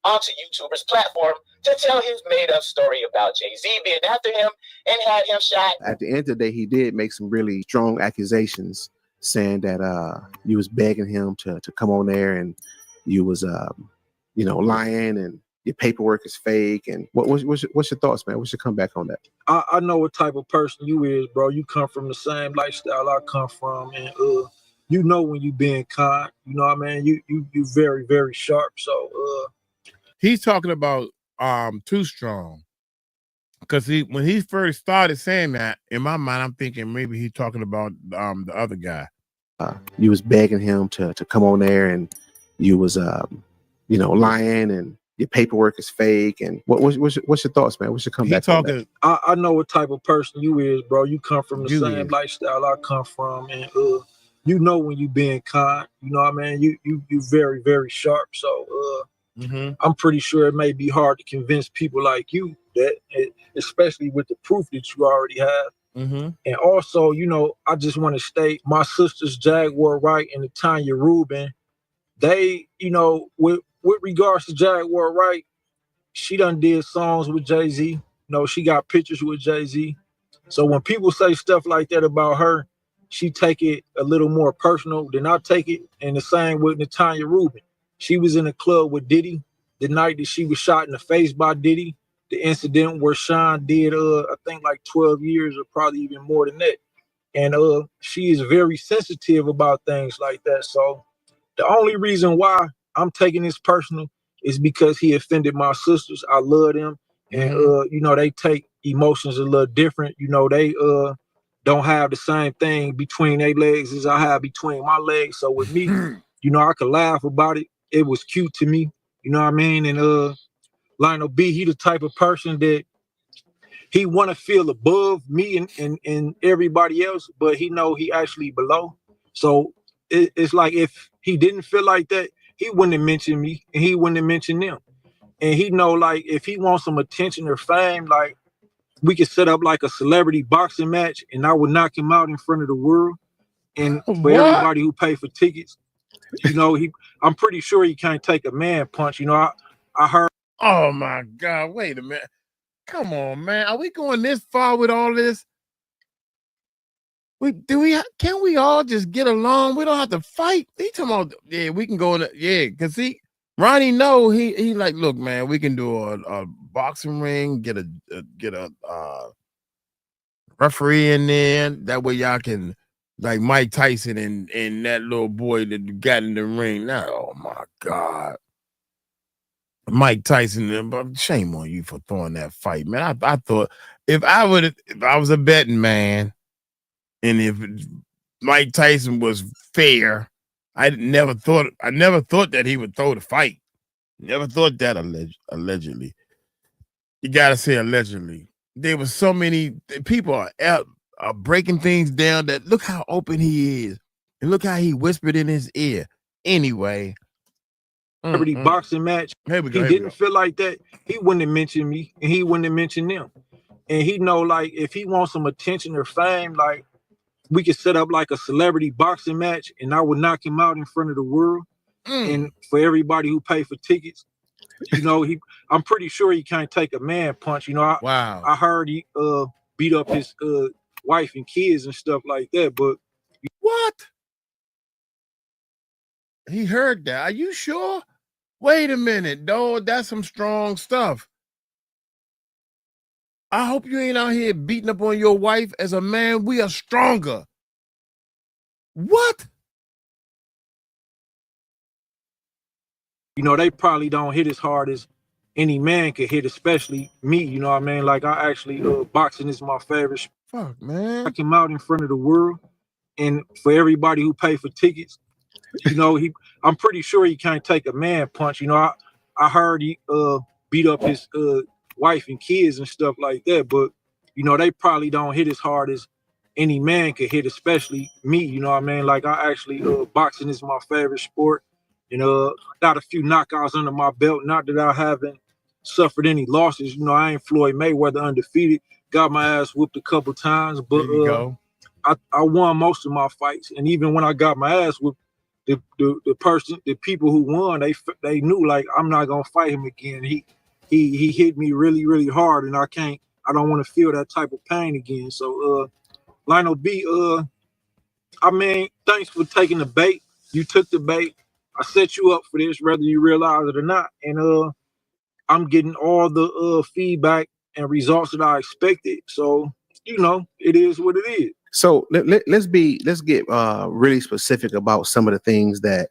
onto YouTubers' platform to tell his made-up story about Jay-Z being after him and had him shot. At the end of the day, he did make some really strong accusations saying that you was begging him to come on there, and you was lying, and your paperwork is fake. And what's your thoughts, man? What's your comeback on that? I know what type of person you is, bro. You come from the same lifestyle I come from, and you know when you being kind. You know what I mean? You very, very sharp. So he's talking about Too Strong, because when he first started saying that, in my mind, I'm thinking maybe he's talking about the other guy. You was begging him to come on there, and you was lying, and your paperwork is fake. And what's your thoughts, man? What's your comeback on that? I know what type of person you is, bro. You come from the same lifestyle I come from, and you know when you being kind. You know what I mean? You very, very sharp. So I'm pretty sure it may be hard to convince people like you that, especially with the proof that you already have. And also, I just want to state my sisters Jaguar Wright and 𝗟𝗓𝗏𝗡𝗅, they, with regards to Jaguar Wright, she done did songs with Jay-Z. She got pictures with Jay-Z. So when people say stuff like that about her, she take it a little more personal than I take it. And the same with 𝗟𝗓𝗏𝗡𝗅. She was in a club with Diddy the night that she was shot in the face by Diddy. The incident where Sean did, I think like 12 years or probably even more than that. And she is very sensitive about things like that. So the only reason why I'm taking this personal is because he offended my sisters. I love them. And, they take emotions a little different. They don't have the same thing between their legs as I have between my legs. So with me, I could laugh about it. It was cute to me. You know what I mean? And Lono B, he the type of person that he want to feel above me and everybody else, but he know he actually below. So it's like if he didn't feel like that, he wouldn't have mentioned me and he wouldn't have mentioned them. And he know, like, if he wants some attention or fame, like, we could set up like a celebrity boxing match and I would knock him out in front of the world. And for everybody who pay for tickets, I'm pretty sure he can't take a man punch. I heard. Oh my God, wait a minute. Come on, man. Are we going this far with all this? Can we all just get along? We don't have to fight. He talking about, yeah, we can go in, because Ronnie know he like, look, man, we can do a boxing ring, get a referee in there. That way y'all can like Mike Tyson and that little boy that got in the ring. Now, oh my God. Mike Tyson, shame on you for throwing that fight, man. I thought if I was a betting man, and if Mike Tyson was fair, I never thought that he would throw the fight. Never thought that allegedly. You gotta say allegedly. There was so many people are breaking things down. That look how open he is, and look how he whispered in his ear. Anyway. Celebrity boxing match. He didn't feel like that. He wouldn't have mentioned me, and he wouldn't have mentioned them. And he know, like, if he wants some attention or fame, like, we could set up like a celebrity boxing match, and I would knock him out in front of the world. And for everybody who paid for tickets, you know, I'm pretty sure he can't take a man punch. You know, I heard he beat up his wife and kids and stuff like that. But what? He heard that. Are you sure? Wait a minute, dog. That's some strong stuff. I hope you ain't out here beating up on your wife. As a man, we are stronger. What? You know, they probably don't hit as hard as any man could hit, especially me. You know what I mean? Like, I actually, boxing is my favorite. Fuck, man. I came out in front of the world, and for everybody who paid for tickets, you know, I'm pretty sure he can't take a man punch. You know, I heard he beat up his wife and kids and stuff like that. But, you know, they probably don't hit as hard as any man could hit, especially me. You know what I mean? Like, I actually, boxing is my favorite sport. And got a few knockouts under my belt. Not that I haven't suffered any losses. You know, I ain't Floyd Mayweather undefeated. Got my ass whooped a couple times. But I won most of my fights. And even when I got my ass whooped, the people who won, they knew, like, I'm not gonna fight him again. He hit me really, really hard, and I don't want to feel that type of pain again. So Lono B, I mean, thanks for taking the bait. You took the bait. I set you up for this, whether you realize it or not. And I'm getting all the feedback and results that I expected. So, you know, it is what it is. So let's get really specific about some of the things that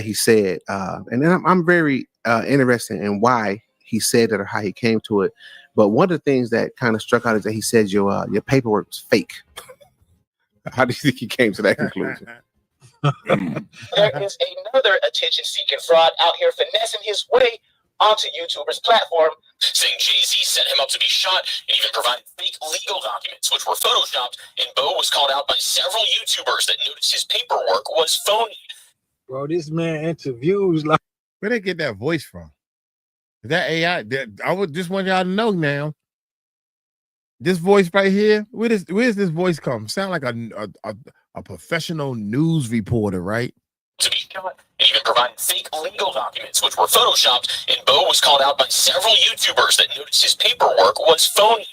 he said, and then I'm very interested in why he said it or how he came to it. But one of the things that kind of struck out is that he said your paperwork was fake. How do you think he came to that conclusion? There is another attention-seeking fraud out here finessing his way onto YouTubers' platform, saying Jay-Z set him up to be shot and even provided fake legal documents, which were photoshopped, and Bo was called out by several YouTubers that noticed his paperwork was phony. Bro, this man interviews like... Where they get that voice from? Is that AI? I would just want y'all to know now. This voice right here, where does this voice come? Sound like a professional news reporter, right? To be shot and even provided fake legal documents, which were photoshopped, and Bo was called out by several YouTubers that noticed his paperwork was phony.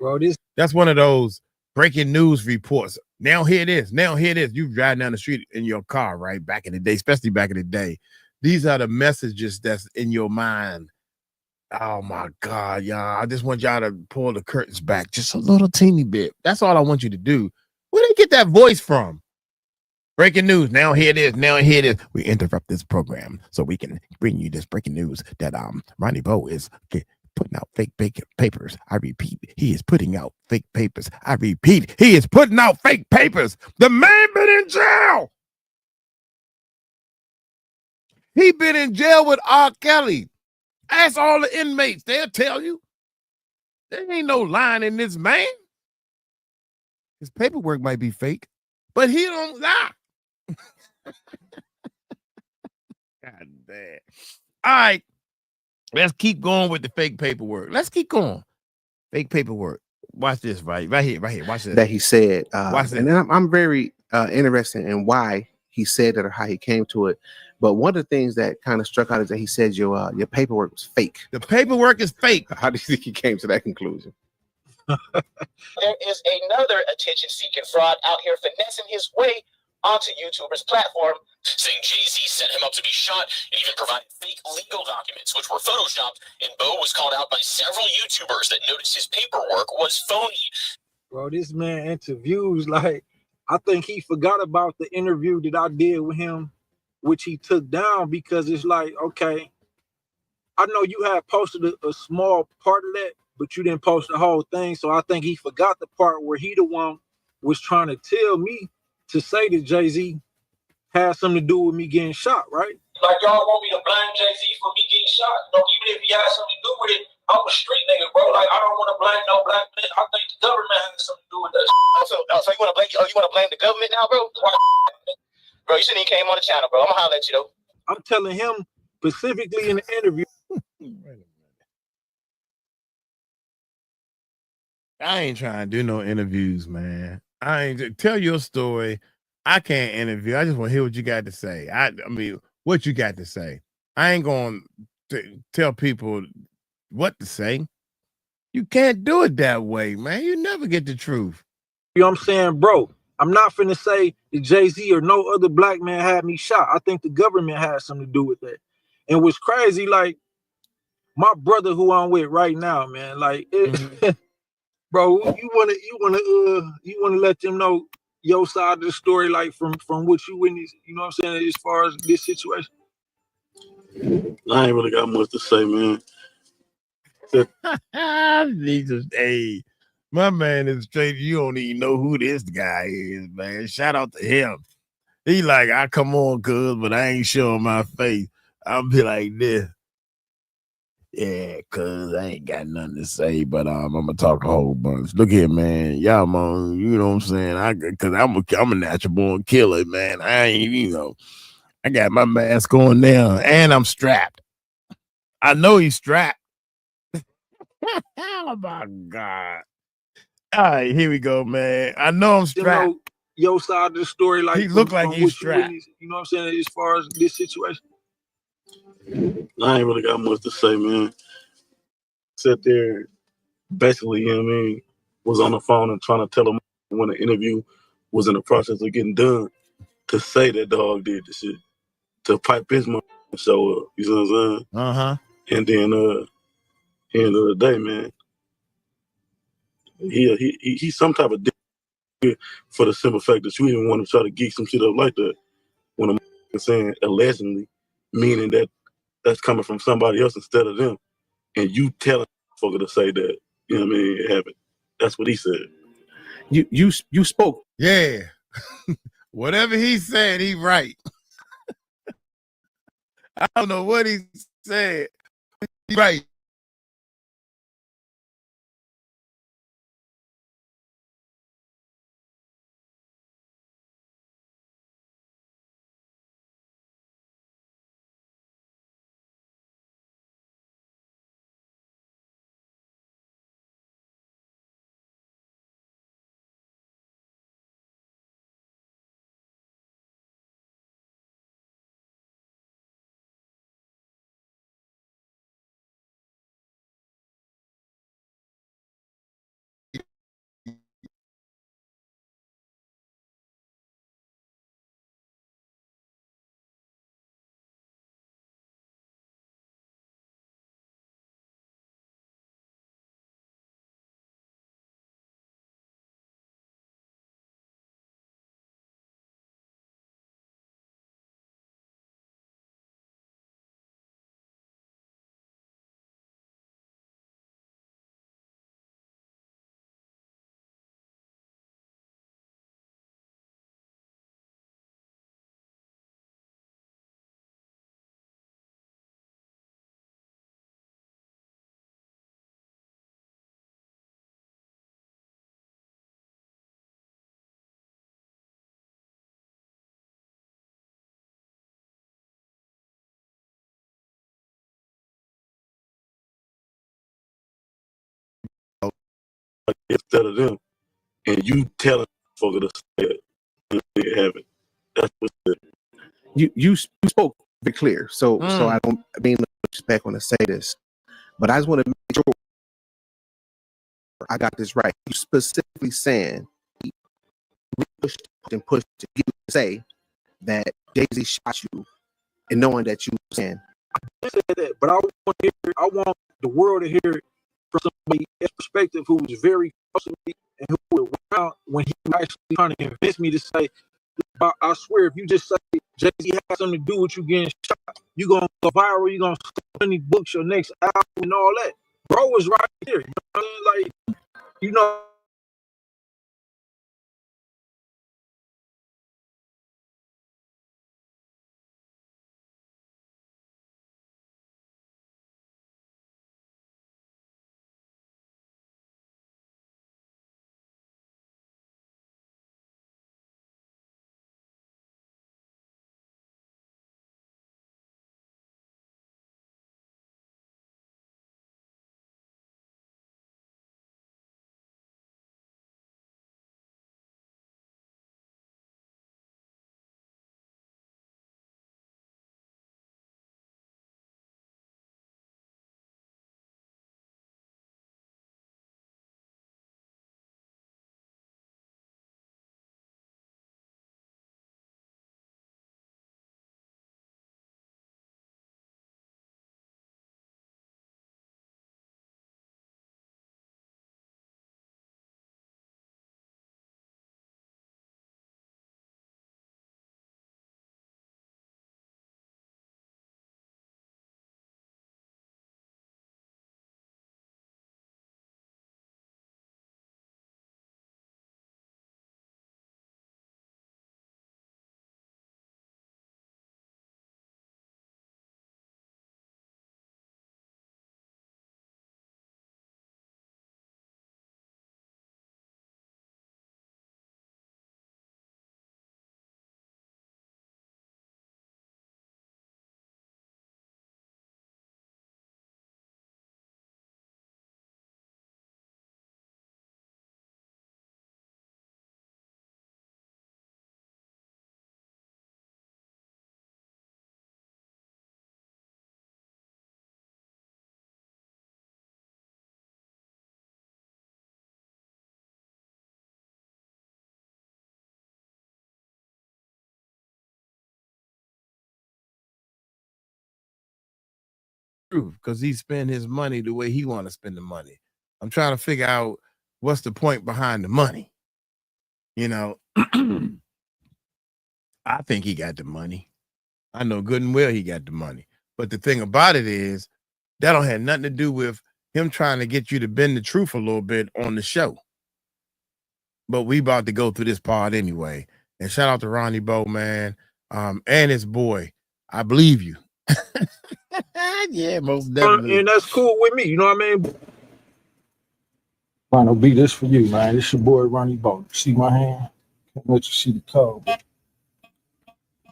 Bro, that's one of those breaking news reports. Now here it is. Now here it is. You driving down the street in your car, right? Back in the day, especially back in the day. These are the messages that's in your mind. Oh my God, y'all. I just want y'all to pull the curtains back just a little teeny bit. That's all I want you to do. Where they get that voice from? Breaking news. Now here it is. Now here it is. We interrupt this program so we can bring you this breaking news that Ronnie Bo is putting out fake papers. I repeat, he is putting out fake papers. I repeat, he is putting out fake papers. The man been in jail. He been in jail with R. Kelly. Ask all the inmates. They'll tell you. There ain't no line in this man. His paperwork might be fake, but he don't lie. God damn. All right. Let's keep going with the fake paperwork. Let's keep going. Fake paperwork. Watch this, right here. Watch this. That he said. Watch this. And then I'm very interested in why he said it or how he came to it. But one of the things that kind of struck out is that he said your paperwork was fake. The paperwork is fake. How do you think he came to that conclusion? There is another attention-seeking fraud out here finessing his way onto YouTubers' platform, saying Jay-Z set him up to be shot and even provided fake legal documents, which were photoshopped, and Bo was called out by several YouTubers that noticed his paperwork was phony. Bro, this man interviews like I think he forgot about the interview that I did with him, which he took down because it's like, okay, I know you had posted a small part of that, but you didn't post the whole thing. So I think he forgot the part where he the one was trying to tell me to say that Jay-Z had something to do with me getting shot, right? Like y'all want me to blame Jay-Z for me getting shot. You know, even if he had something to do with it, I'm a street nigga, bro. Like I don't want to blame no black man. I think the government has something to do with that. So you want to blame? You want to blame the government now, bro? Bro, you shouldn't even came on the channel, bro. I'm gonna holler at you though. I'm telling him specifically in the interview. I ain't trying to do no interviews, man. I ain't tell your story. I can't interview. I just want to hear what you got to say. I mean, what you got to say. I ain't going to tell people what to say. You can't do it that way, man. You never get the truth. You know what I'm saying, bro? I'm not finna say that Jay-Z or no other black man had me shot. I think the government has something to do with that. And what's crazy, like my brother who I'm with right now, man, like it, bro, you wanna let them know your side of the story, like from what you witnessed, you know what I'm saying, as far as this situation? I ain't really got much to say, man. Jesus, hey, my man is straight. You don't even know who this guy is, man. Shout out to him. He like, I come on, cuz, but I ain't showing my face. I'll be like this. Yeah, cuz I ain't got nothing to say, but I'm gonna talk a whole bunch. Look here, man. Y'all, man, you know what I'm saying? Cause I'm a natural born killer, man. I ain't, you know, I got my mask on now, and I'm strapped. I know he's strapped. Oh my God. All right, here we go, man. I know I'm strapped. You know, your side of the story, like he looked like he's strapped. You know what I'm saying, as far as this situation? I ain't really got much to say, man. Sit there, basically, you know what I mean, was on the phone and trying to tell him when the interview was in the process of getting done to say that dog did the shit, to pipe his money and show up. You know what I'm saying? Uh-huh. And then, end of the day, man, he's some type of dick for the simple fact that you even want to try to geek some shit up like that when I'm saying allegedly, meaning that that's coming from somebody else instead of them, and you telling motherfucker to say that, you know what I mean, it happened. That's what he said. You spoke. Yeah. Whatever he said, he right. I don't know what he said. He right. Instead of them, and you telling motherfucker to say it happened. That's what You spoke very clear. So I don't mean to back on to say this, but I just want to make sure I got this right. You specifically saying pushed to you to say that Jay-Z shot you, and knowing that you were saying. I said that, but I want the world to hear it from somebody's perspective who was very close to me and who was around when he was actually trying to convince me to say, I swear, if you just say Jay-Z has something to do with you getting shot, you gonna go viral, you gonna sell many books, your next album and all that. Bro was right here. You know what I mean? Like, you know. Because he spend his money the way he want to spend the money. I'm trying to figure out what's the point behind the money. You know, I think he got the money. I know good and well he got the money. But the thing about it is, that don't have nothing to do with him trying to get you to bend the truth a little bit on the show. But we about to go through this part anyway. And shout out to Ronnie Bo, man, and his boy. I believe you. Yeah, most definitely. And that's cool with me. You know what I mean? Lono B, this for you, man. This your boy Ronnie Bo. See my hand? Can't let you see the code. I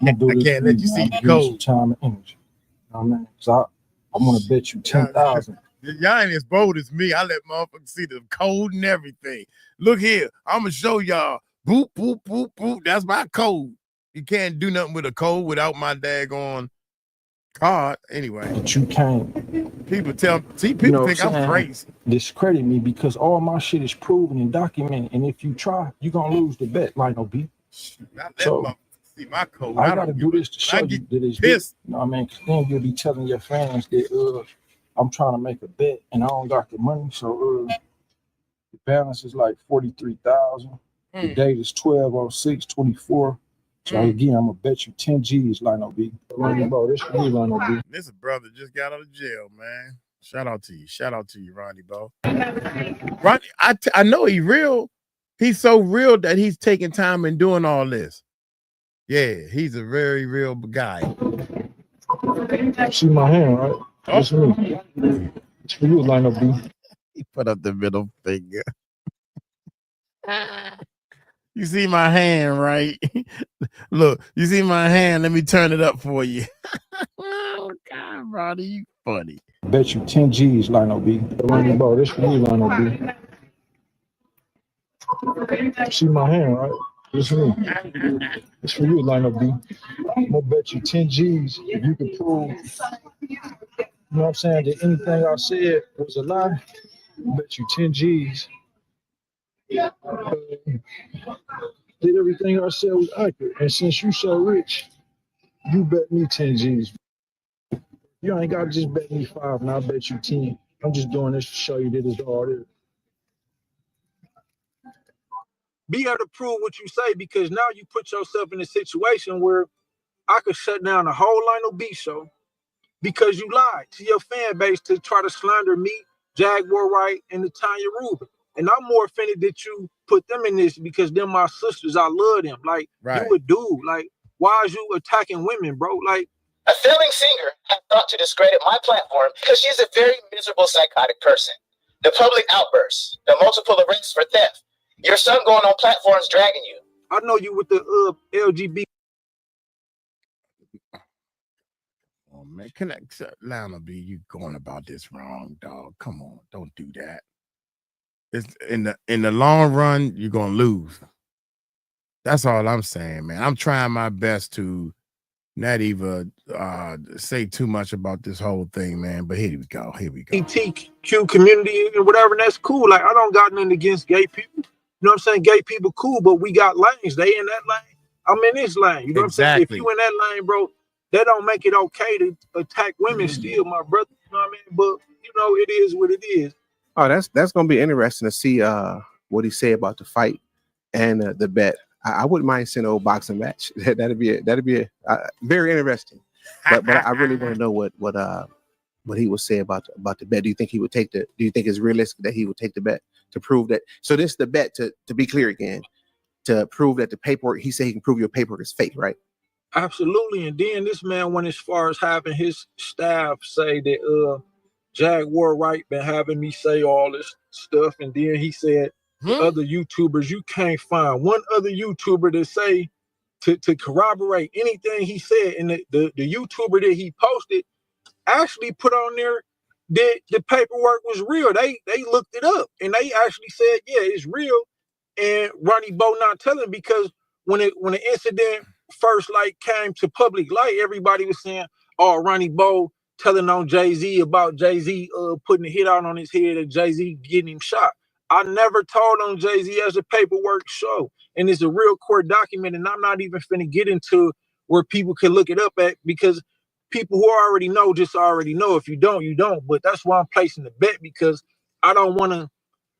can't let you see the code. Time and energy. You know what I mean? So I'm gonna bet you 10,000. Y'all ain't as bold as me. I let motherfuckers see the code and everything. Look here, I'm gonna show y'all. Boop, boop, boop, boop. That's my code. You can't do nothing with a code without my daggone card. Anyway. But you can't. People think I'm crazy. Discredit me because all my shit is proven and documented. And if you try, you're gonna lose the bet, Lono B. So see my code. I gotta do this to show you that it's pissed. You know what I mean? Because then you'll be telling your fans that I'm trying to make a bet and I don't got the money. So the balance is like 43,000. The date is 12/06/24. So again, I'm gonna bet you 10 G's, Lono B. Ronnie Bo, this for you, Lono B. This brother just got out of jail, man. Shout out to you. Shout out to you, Ronnie Bo. Ronnie, I know he's real. He's so real that he's taking time and doing all this. Yeah, he's a very real guy. See my hand, right? That's me. It's for you, Lono B. He put up the middle finger. You see my hand, right? Look, you see my hand. Let me turn it up for you. Oh, God, Ronnie, you funny. Bet you 10 G's, Lono B. Ronnie Bo, this for you, Lono B. See my hand, right? It's me. It's for you, Lono B. I'm gonna bet you 10 G's if you can prove, you know what I'm saying, that anything I said was a lie. I'll bet you 10 G's. Did everything I said was accurate. And since you so rich, you bet me 10 G's. You ain't gotta just bet me 5 and I'll bet you 10. I'm just doing this to show you that it's all there. be able to prove what you say, because now you put yourself in a situation where I could shut down the whole Lono B show because you lied to your fan base to try to slander me, Jaguar Wright, and the 𝗕𝗟𝗢𝗖𝗞. And I'm more offended that you put them in this because they're my sisters. I love them. Like, you a dude. Like, why is you attacking women, bro? Like, a failing singer had thought to discredit my platform because she's a very miserable, psychotic person. The public outbursts, the multiple arrests for theft, your son going on platforms dragging you. I know you with the LGBT. Oh man, connect Lono B. You going about this wrong, dog. Come on, don't do that. It's in the long run, you're gonna lose. That's all I'm saying, man. I'm trying my best to not even say too much about this whole thing, man. But here we go. Here we go. LGBTQ community and whatever, and that's cool. Like, I don't got nothing against gay people. You know what I'm saying? Gay people cool, but we got lanes. They in that lane. I'm in this lane. You know what I'm saying? If you in that lane, bro, that don't make it okay to attack women still, my brother. You know what I mean? But you know, it is what it is. Oh, that's gonna be interesting to see what he say about the fight and the bet. I wouldn't mind seeing an old boxing match. that'd be very interesting. But I really want to know what he would say about the bet. Do you think he would take the? Do you think it's realistic that he would take the bet to prove that? So this is the bet to be clear again, to prove that the paperwork. He said he can prove your paperwork is fake, right? Absolutely. And then this man went as far as having his staff say that Jaguar Wright been having me say all this stuff, and then he said other YouTubers, you can't find one other YouTuber to say to corroborate anything he said. And the YouTuber that he posted actually put on there that the paperwork was real. They looked it up and they actually said, yeah, it's real. And Ronnie Bo not telling, because when the incident first like came to public light, everybody was saying, oh, Ronnie Bo telling on Jay-Z about Jay-Z putting a hit out on his head and Jay-Z getting him shot. I never told on Jay-Z as a paperwork show. And it's a real court document. And I'm not even finna get into where people can look it up at, because people who already know just already know. If you don't, you don't. But that's why I'm placing the bet, because I don't want to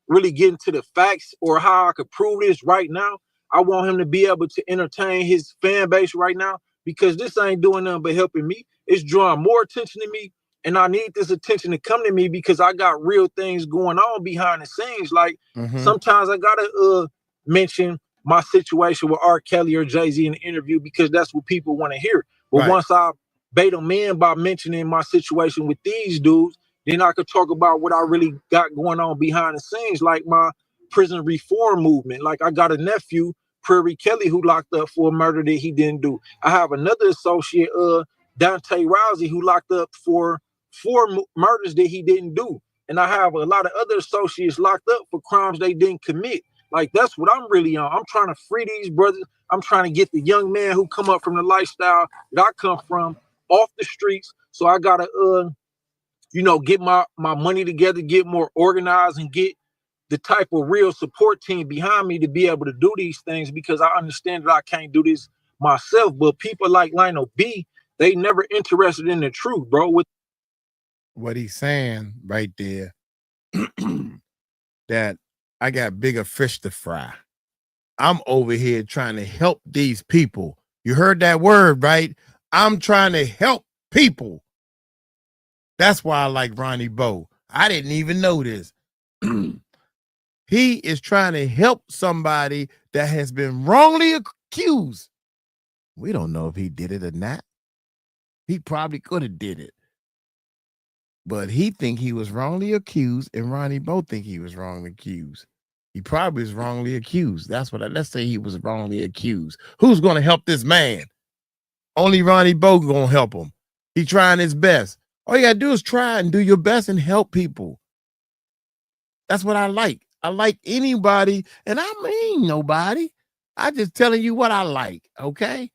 really get into the facts or how I could prove this right now. I want him to be able to entertain his fan base right now, because this ain't doing nothing but helping me. It's drawing more attention to me. And I need this attention to come to me because I got real things going on behind the scenes. Like sometimes I gotta mention my situation with R. Kelly or Jay-Z in the interview because that's what people want to hear. But once I bait them in by mentioning my situation with these dudes, then I could talk about what I really got going on behind the scenes, like my prison reform movement. Like, I got a nephew, Prairie Kelly, who locked up for a murder that he didn't do. I have another associate, Dante Rousey, who locked up for 4 murders that he didn't do. And I have a lot of other associates locked up for crimes they didn't commit. Like, that's what I'm really on. I'm trying to free these brothers. I'm trying to get the young man who come up from the lifestyle that I come from off the streets. So I gotta get my money together, get more organized, and get the type of real support team behind me to be able to do these things, because I understand that I can't do this myself. But people like Lono B, they never interested in the truth, bro. With what he's saying right there, that I got bigger fish to fry. I'm over here trying to help these people. You heard that word, right? I'm trying to help people. That's why I like Ronnie Bo. I didn't even know this. He is trying to help somebody that has been wrongly accused. We don't know if he did it or not. He probably could have did it. But he think he was wrongly accused, and Ronnie Bo think he was wrongly accused. He probably was wrongly accused. That's what let's say he was wrongly accused. Who's going to help this man? Only Ronnie Bo going to help him. He trying his best. All you got to do is try and do your best and help people. That's what I like. I like anybody, and I mean nobody. I just telling you what I like, okay?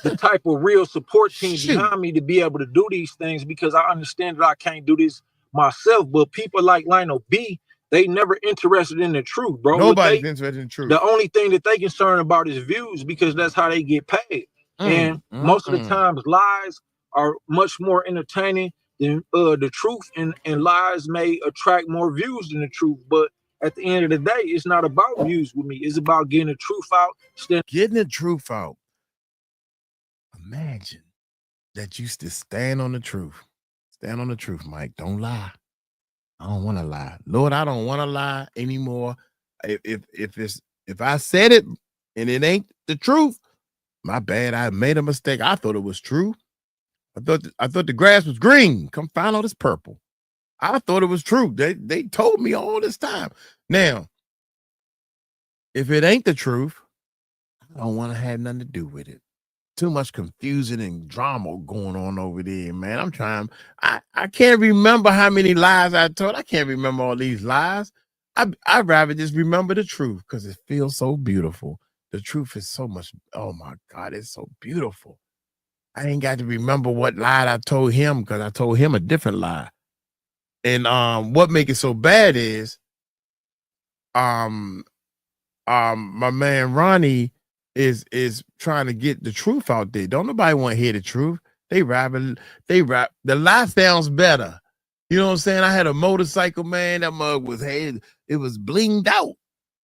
The type of real support team behind me to be able to do these things, because I understand that I can't do this myself. But people like Lono B, they never interested in the truth, bro. Nobody's interested in the truth. The only thing that they concerned about is views, because that's how they get paid. And most of the times lies are much more entertaining than the truth, and lies may attract more views than the truth. But at the end of the day, it's not about views with me. It's about getting the truth out. Getting the truth out. Imagine that you still stand on the truth. Stand on the truth, Mike. Don't lie. I don't want to lie. Lord, I don't want to lie anymore. If I said it and it ain't the truth, my bad. I made a mistake. I thought it was true. I thought the grass was green. Come find out it's purple. I thought it was true. They told me all this time. Now, if it ain't the truth, I don't want to have nothing to do with it. Too much confusion and drama going on over there, man. I'm trying. I can't remember how many lies I told. I can't remember all these lies. I'd rather just remember the truth because it feels so beautiful. The truth is so much. Oh my God, it's so beautiful. I ain't got to remember what lie I told him because I told him a different lie. And what make it so bad is my man Ronnie is trying to get the truth out there. Don't nobody want to hear the truth. They rap. The lie sounds better. You know what I'm saying? I had a motorcycle, man. That mug was it was blinged out.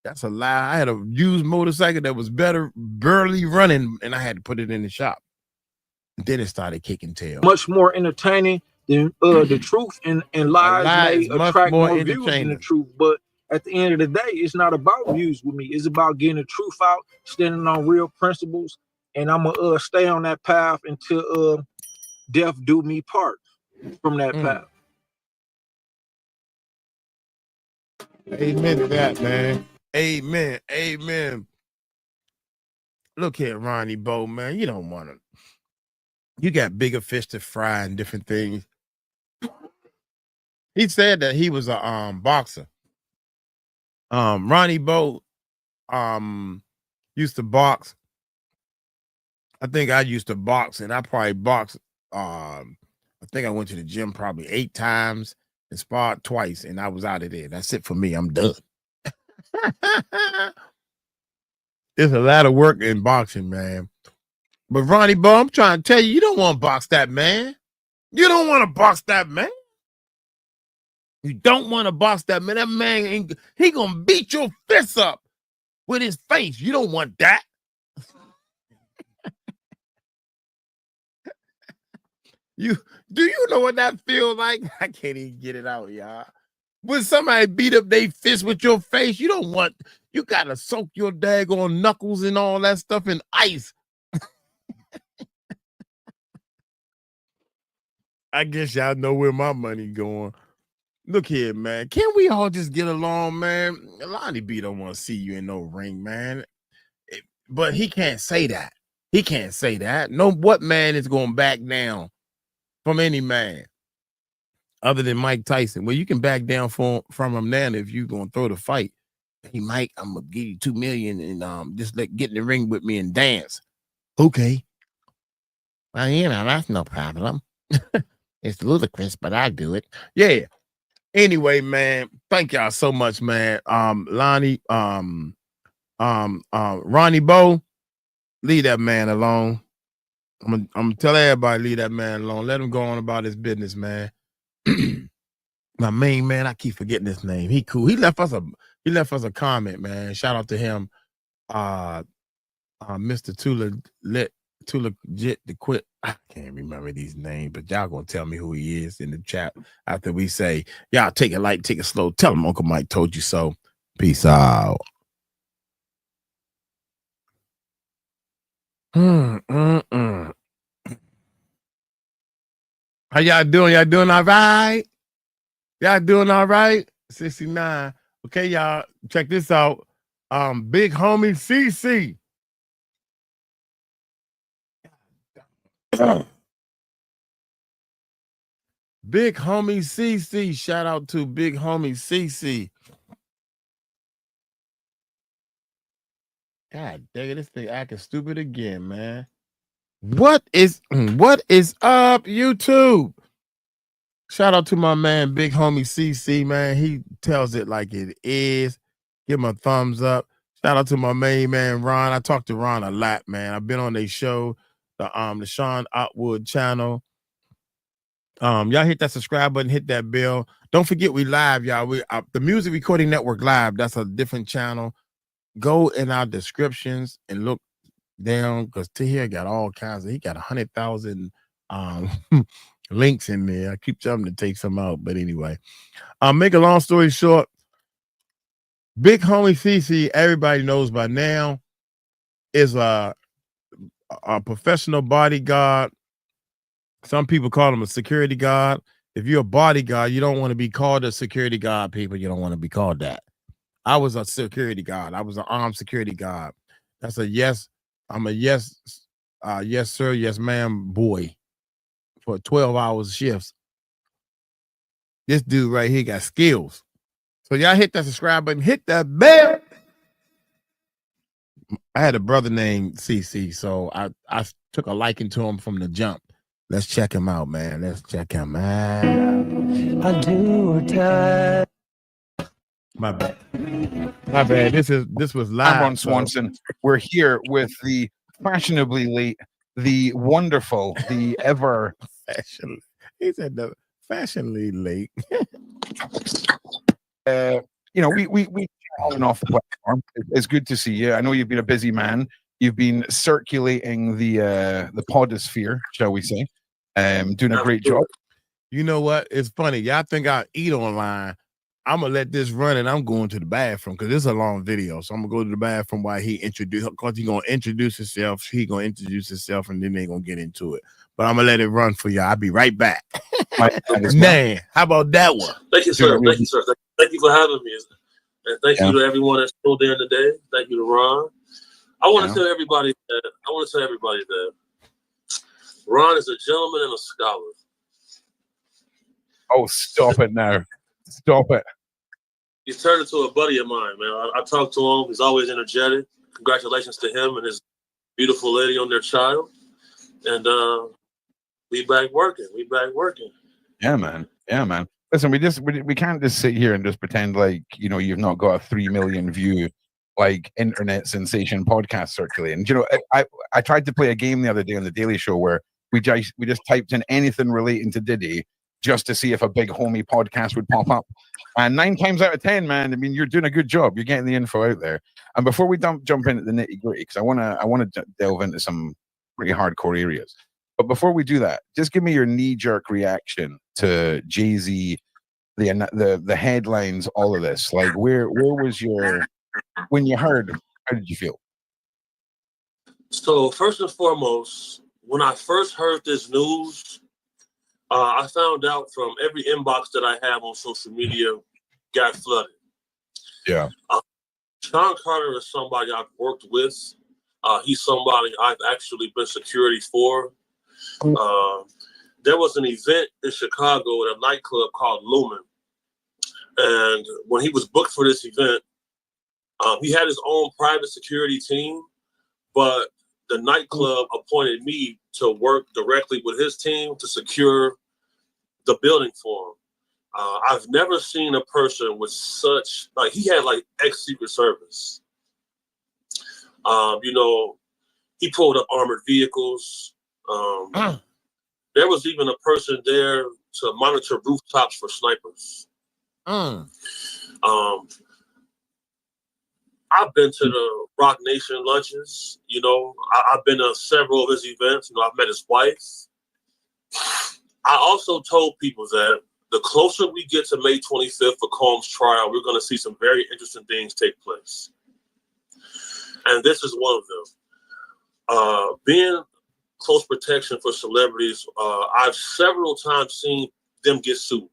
That's a lie. I had a used motorcycle that was barely running, and I had to put it in the shop. Then it started kicking tail. Much more entertaining than the truth, and lies may attract more views than the truth. But at the end of the day, it's not about views with me. It's about getting the truth out, standing on real principles, and I'm gonna stay on that path until death do me part from that path. Amen to that, man. Amen. Amen. Look here, Ronnie Bo, man. You don't want to. You got bigger fish to fry and different things. He said that he was a boxer. Ronnie Bo used to box. I think I used to box, and I probably boxed. I think I went to the gym probably 8 times and sparred twice, and I was out of there. That's it for me. I'm done. There's a lot of work in boxing, man. But Ronnie Bo, I'm trying to tell you, you don't want to box that man. You don't want to box that man. You don't want to box that man. That man, he gonna beat your fists up with his face. You don't want that. Do you know what that feels like? I can't even get it out, y'all. When somebody beat up their fist with your face, you don't want. You gotta soak your daggone knuckles and all that stuff in ice. I guess y'all know where my money going. Look here, man. Can't we all just get along, man? Lonnie B don't want to see you in no ring, man. But he can't say that. He can't say that. No, what man is going back down from any man other than Mike Tyson? Well, you can back down from him now if you're going to throw the fight. Hey, Mike, I'm going to give you $2 million and just get in the ring with me and dance. Okay. Well, you know, that's no problem. It's ludicrous, but I do it. Yeah. Anyway, man, thank y'all so much, man. Ronnie Bo, leave that man alone. I'm gonna tell everybody leave that man alone. Let him go on about his business, man. My main man, I keep forgetting his name. He cool. He left us a comment, man. Shout out to him. Mr. 𝗟𝗓𝗡𝗅𝗡 to quit. I can't remember these names, but y'all gonna tell me who he is in the chat after we say, y'all take it light, take it slow. Tell him Uncle Mike told you so. Peace out. How y'all doing? Y'all doing all right? Y'all doing all right? 69. Okay, y'all, check this out. Big Homie CeCe. Big Homie CeCe. Shout out to Big Homie CeCe. God dang it, this thing acting stupid again, man. What is up, YouTube? Shout out to my man, Big Homie CeCe, man. He tells it like it is. Give him a thumbs up. Shout out to my main man, Ron. I talk to Ron a lot, man. I've been on their show, the Sean Otwood channel. Y'all hit that subscribe button, hit that bell. Don't forget we live, y'all. We the Music Recording Network live. That's a different channel. Go in our descriptions and look down because Tahir got all kinds of. He got 100,000 links in there. I keep telling him to take some out, but anyway, make a long story short. Big Homie CeCe, everybody knows by now, is a professional bodyguard. Some people call him a security guard. If you're a bodyguard, you don't want to be called a security guard, people. You don't want to be called that. I was a security guard. I was an armed security guard. That's a yes. I'm a yes, yes, sir, yes, ma'am, boy for 12 hours shifts. This dude right here got skills. So y'all hit that subscribe button, hit that bell. I had a brother named CeCe, so I took a liking to him from the jump. Let's check him out, man. Let's check him out. I do or die. My bad. My bad. This was live. I'm Ron Swanson. We're here with the fashionably late, the wonderful, the ever fashionably. He said the fashionably late. You know, we on and off the platform. It's good to see you. I know you've been a busy man. You've been circulating the podosphere, shall we say? Doing a great job. You know what? It's funny. Y'all think I eat online. I'm gonna let this run and I'm going to the bathroom because it's a long video. So I'm gonna go to the bathroom while he introduce because he's gonna introduce himself. He gonna introduce himself and then they gonna get into it. But I'm gonna let it run for y'all. I'll be right back. Man, how about that one? Thank you, sir. Thank you, sir. Thank you for having me. And thank you to everyone that's still there today. Thank you to Ron. I want to tell everybody that Ron is a gentleman and a scholar. Oh, stop it now. Stop it. He's turned into a buddy of mine, man. I talk to him. He's always energetic. Congratulations to him and his beautiful lady on their child. And we back working. We back working. Yeah, man. Yeah, man. Listen, we can't just sit here and just pretend like, you know, you've not got a 3 million view like internet sensation podcast circulating. You know, I tried to play a game the other day on the Daily Show where we just typed in anything relating to Diddy just to see if a Big Homie podcast would pop up. And 9 times out of 10, man, I mean, you're doing a good job. You're getting the info out there. And before we jump into the nitty gritty, because I want to delve into some pretty hardcore areas. But before we do that, just give me your knee-jerk reaction to Jay-Z, the headlines, all of this. Like, where was your, when you heard, how did you feel? So first and foremost, when I first heard this news, I found out from every inbox that I have on social media got flooded. Yeah. Sean Carter is somebody I've worked with. He's somebody I've actually been security for. There was an event in Chicago at a nightclub called Lumen. And when he was booked for this event, he had his own private security team, but the nightclub appointed me to work directly with his team to secure the building for him. I've never seen a person with such, like, he had like ex-Secret Service. You know, he pulled up armored vehicles. There was even a person there to monitor rooftops for snipers. I've been to the Rock Nation lunches. You know, I've been to several of his events. You know, I've met his wife. I also told people that the closer we get to May 25th for Combs' trial, we're going to see some very interesting things take place. And this is one of them. Being close protection for celebrities, I've several times seen them get sued.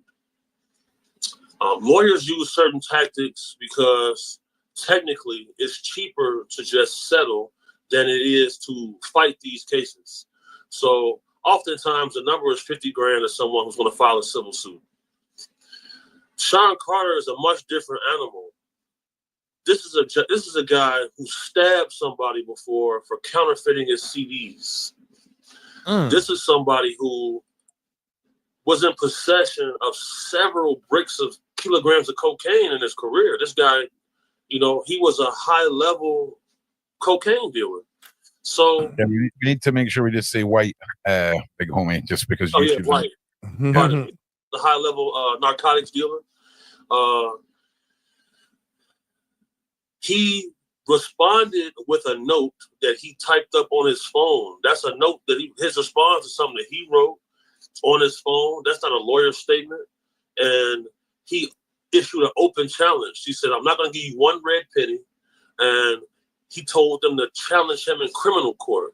Lawyers use certain tactics because technically it's cheaper to just settle than it is to fight these cases. So oftentimes the number is 50 grand to someone who's going to file a civil suit. Sean Carter is a much different animal. This is a guy who stabbed somebody before for counterfeiting his CDs. This is somebody who was in possession of several kilograms of cocaine in his career. This guy, you know, he was a high-level cocaine dealer. So yeah, we need to make sure we just say white, Big Homie, just because white. pardon me, the high-level narcotics dealer. He responded with a note that he typed up on his phone. That's a note that his response is something that he wrote on his phone. That's not a lawyer's statement. And he issued an open challenge. He said, I'm not going to give you one red penny. And he told them to challenge him in criminal court.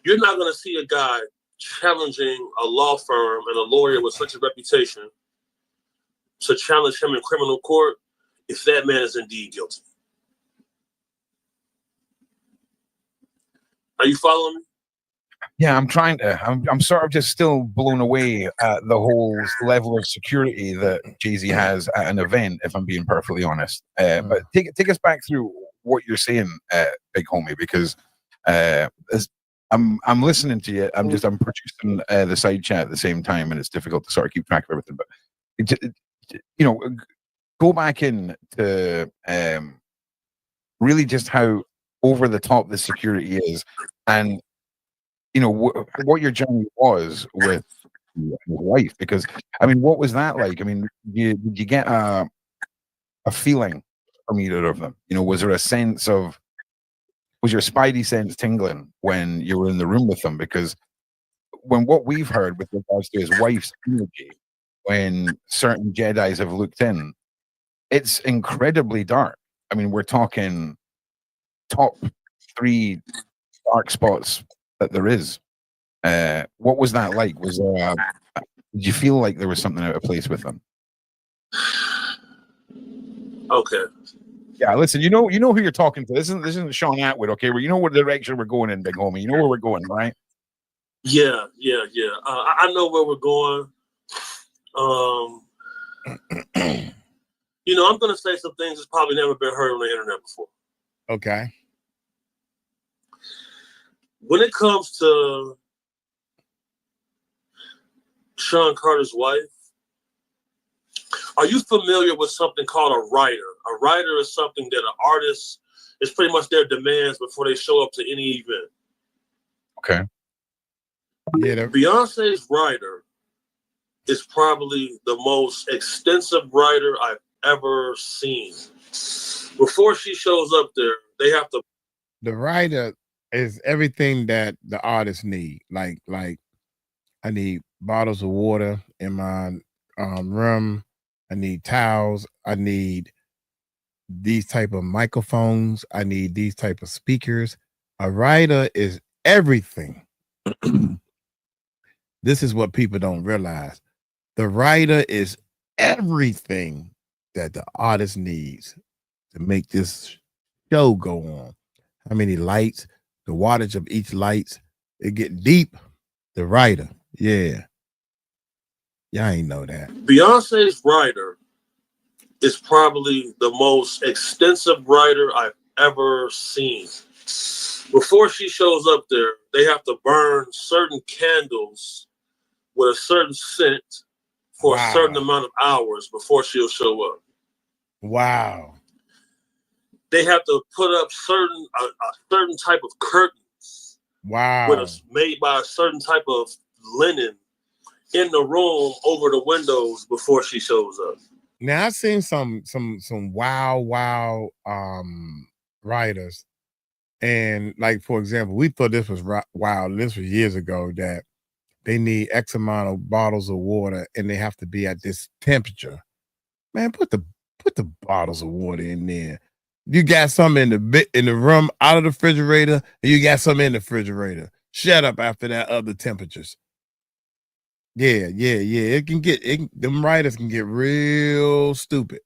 You're not going to see a guy challenging a law firm and a lawyer with such a reputation to challenge him in criminal court if that man is indeed guilty. Are you following me? Yeah, I'm trying to. I'm sort of just still blown away at the whole level of security that Jay-Z has at an event, if I'm being perfectly honest. But take us back through what you're saying, Big Homie, because I'm listening to you. I'm producing the side chat at the same time, and it's difficult to sort of keep track of everything. But go back in to really just how over the top the security is, and what your journey was with your wife. Because I mean, what was that like? I mean, did you get a feeling from either of them? Was there a sense of, was your spidey sense tingling when you were in the room with them? Because when what we've heard with regards to his wife's energy, when certain Jedis have looked in, it's incredibly dark. I mean, we're talking top 3 dark spots that there is. What was that like? Was there did you feel like there was something out of place with them? Okay. Yeah, listen, you know who you're talking to. This isn't Sean Atwood, okay? You know what direction we're going in, Big Homie. You know where we're going, right? Yeah. I know where we're going. I'm going to say some things that's probably never been heard on the internet before. Okay. When it comes to Sean Carter's wife, are you familiar with something called a writer? A writer is something that an artist is pretty much their demands before they show up to any event. Okay. Yeah. Beyonce's writer is probably the most extensive writer I've ever seen. Before she shows up there, they have to. The writer is everything that the artists need. Like I need bottles of water in my room. I need towels. I need these type of microphones. I need these type of speakers. A writer is everything. This is what people don't realize. The writer is everything that the artist needs to make this show go on. How many lights, the wattage of each lights, it get deep. The writer, yeah. Y'all ain't know that. Beyonce's writer is probably the most extensive writer I've ever seen. Before she shows up there, they have to burn certain candles with a certain scent for a certain amount of hours before she'll show up. Wow. They have to put up a certain type of curtains. Wow. Made by a certain type of linen in the room over the windows before she shows up. Now I've seen some wow writers, and like for example, we thought this was wow. This was years ago that they need X amount of bottles of water and they have to be at this temperature. Man, put the bottles of water in there. You got some in the room out of the refrigerator, and you got some in the refrigerator. Shut up after that other temperatures. Yeah. Them writers can get real stupid.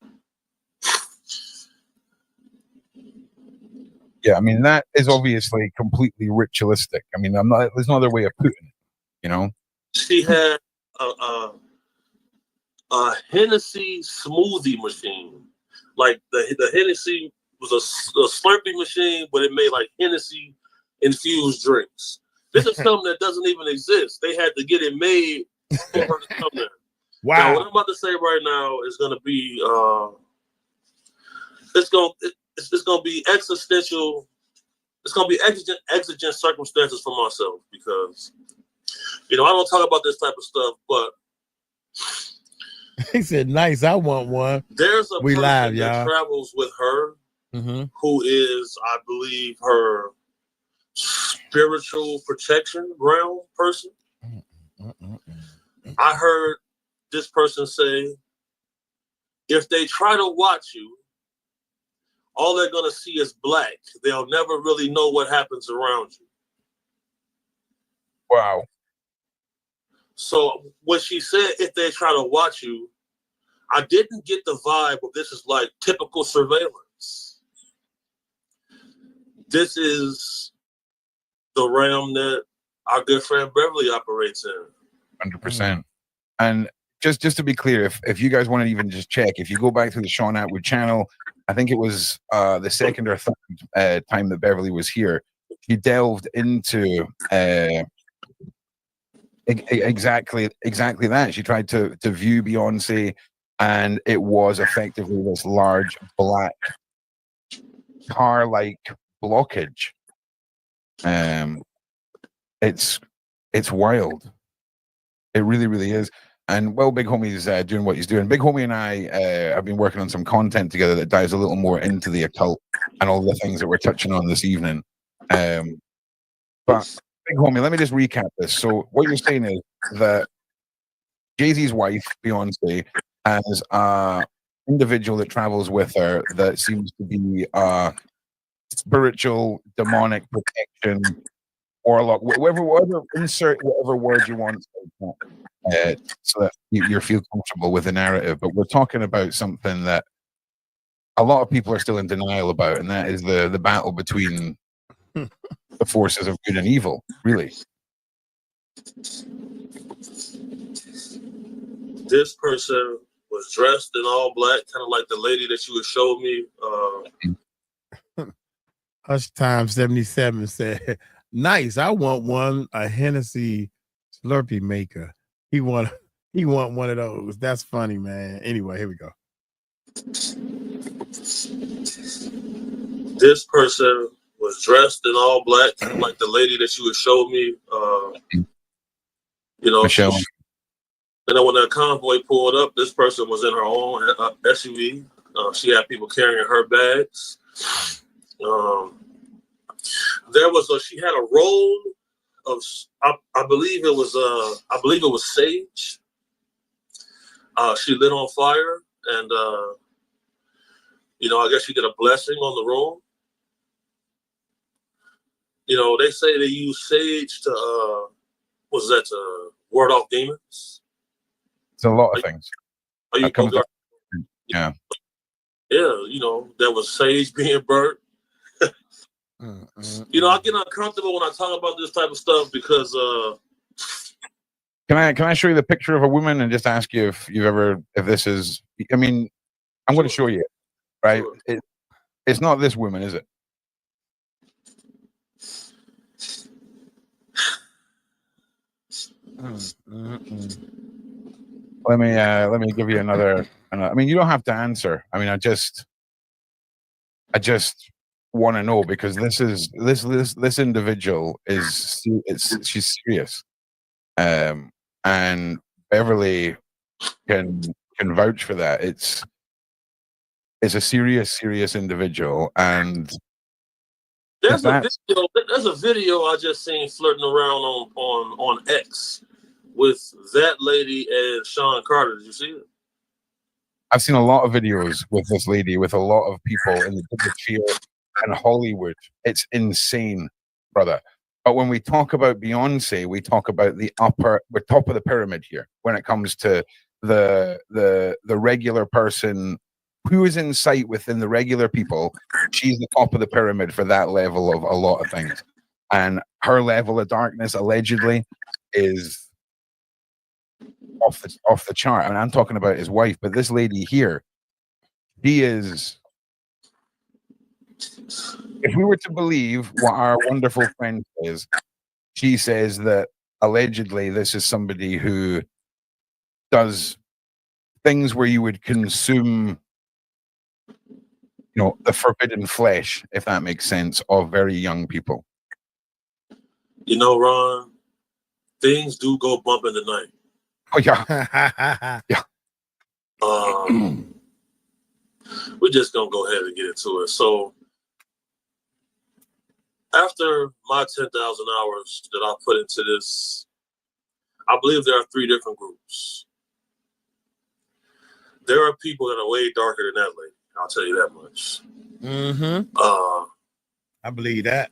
Yeah, I mean, that is obviously completely ritualistic. I mean, there's no other way of putting it, She had a Hennessy smoothie machine. Like the Hennessy was a Slurpee machine, but it made like Hennessy infused drinks. This is something that doesn't even exist. They had to get it made for her to come there. Wow. Now, what I'm about to say right now is going to be it's going to be existential. It's going to be exigent circumstances for myself because You know, I don't talk about this type of stuff, but he said, "Nice, I want one." There's a we person live, that y'all. travels with her, Mm-hmm. who is, I believe, her spiritual protection realm person. I heard this person say, if they try to watch you, all they're going to see is black. They'll never really know what happens around you. Wow. So when she said, if they try to watch you, I didn't get the vibe of this is like typical surveillance. This is the realm that our good friend Beverly operates in. 100%. And just to be clear, if you guys want to even just check, if you go back to the Sean Atwood channel, I think it was the second or third time that Beverly was here, he delved into exactly that. She tried to view Beyonce, and it was effectively this large black car-like blockage. It's wild. It really, really is. And well, Big Homie's doing what he's doing. Big Homie and I have been working on some content together that dives a little more into the occult and all the things that we're touching on this evening. But Big Homie, let me just recap this. So what you're saying is that Jay-Z's wife, Beyonce, has an individual that travels with her that seems to be spiritual, demonic protection, warlock, whatever, insert whatever word you want, so that you feel comfortable with the narrative. But we're talking about something that a lot of people are still in denial about, and that is the battle between the forces of good and evil, really. This person was dressed in all black, kind of like the lady that you had showed me. Hush Time 77 said, "Nice, I want one. A Hennessy Slurpee maker. He want one of those." That's funny, man. Anyway, here we go. This person was dressed in all black, kind of like the lady that you had showed me. You know, Michelle. And then when that convoy pulled up, this person was in her own SUV. She had people carrying her bags. She had a roll of, I believe it was sage. She lit on fire, and I guess she did a blessing on the room. You know, they say they use sage to to ward off demons. It's a lot of things. Yeah. Yeah, there was sage being burnt. I get uncomfortable when I talk about this type of stuff because Can I show you the picture of a woman and just ask you if this is, I mean, I'm going to show you, right? Sure. It's not this woman, is it? Let me give you another. I mean, you don't have to answer. I mean, I just want to know, because this individual she's serious, and Beverly can vouch for that. It's a serious individual, and there's a video I just seen flirting around on X with that lady and Sean Carter. Did you see it? I've seen a lot of videos with this lady, with a lot of people in the public sphere and Hollywood. It's insane, brother. But when we talk about Beyonce, we talk about we're top of the pyramid here when it comes to the regular person who is in sight within the regular people. She's the top of the pyramid for that level of a lot of things. And her level of darkness allegedly is off the chart. I mean, I'm talking about his wife, but this lady here, he is, if we were to believe what our wonderful friend says, she says that allegedly this is somebody who does things where you would consume, the forbidden flesh, if that makes sense, of very young people. Ron, things do go bump in the night. Oh yeah. Yeah. We're just gonna go ahead and get into it. So after my 10,000 hours that I put into this, I believe there are 3 different groups. There are people that are way darker than that lady. I'll tell you that much. I believe that.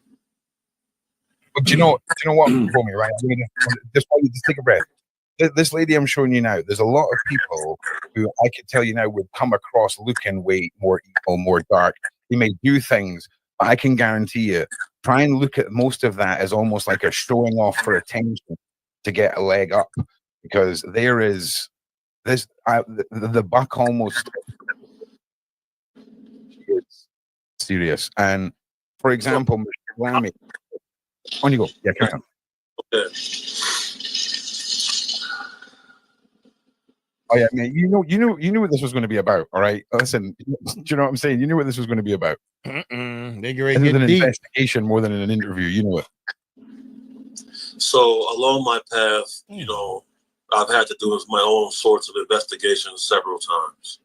But you know what, Homie, right? I mean, just take a breath. This lady I'm showing you now, there's a lot of people who I could tell you now would come across looking way more evil, more dark. They may do things, but I can guarantee you, try and look at most of that as almost like a showing off for attention to get a leg up, because there is this the buck almost serious. And for example, Mr. Grammy, on you go. Yeah, carry on. Okay. Oh yeah, man. You knew what this was going to be about. All right, listen. Do you know what I'm saying? You knew what this was going to be about. They get This ready is to an get deep. investigation more than an interview. You know it. So along my path, you know, I've had to do my own sorts of investigations several times.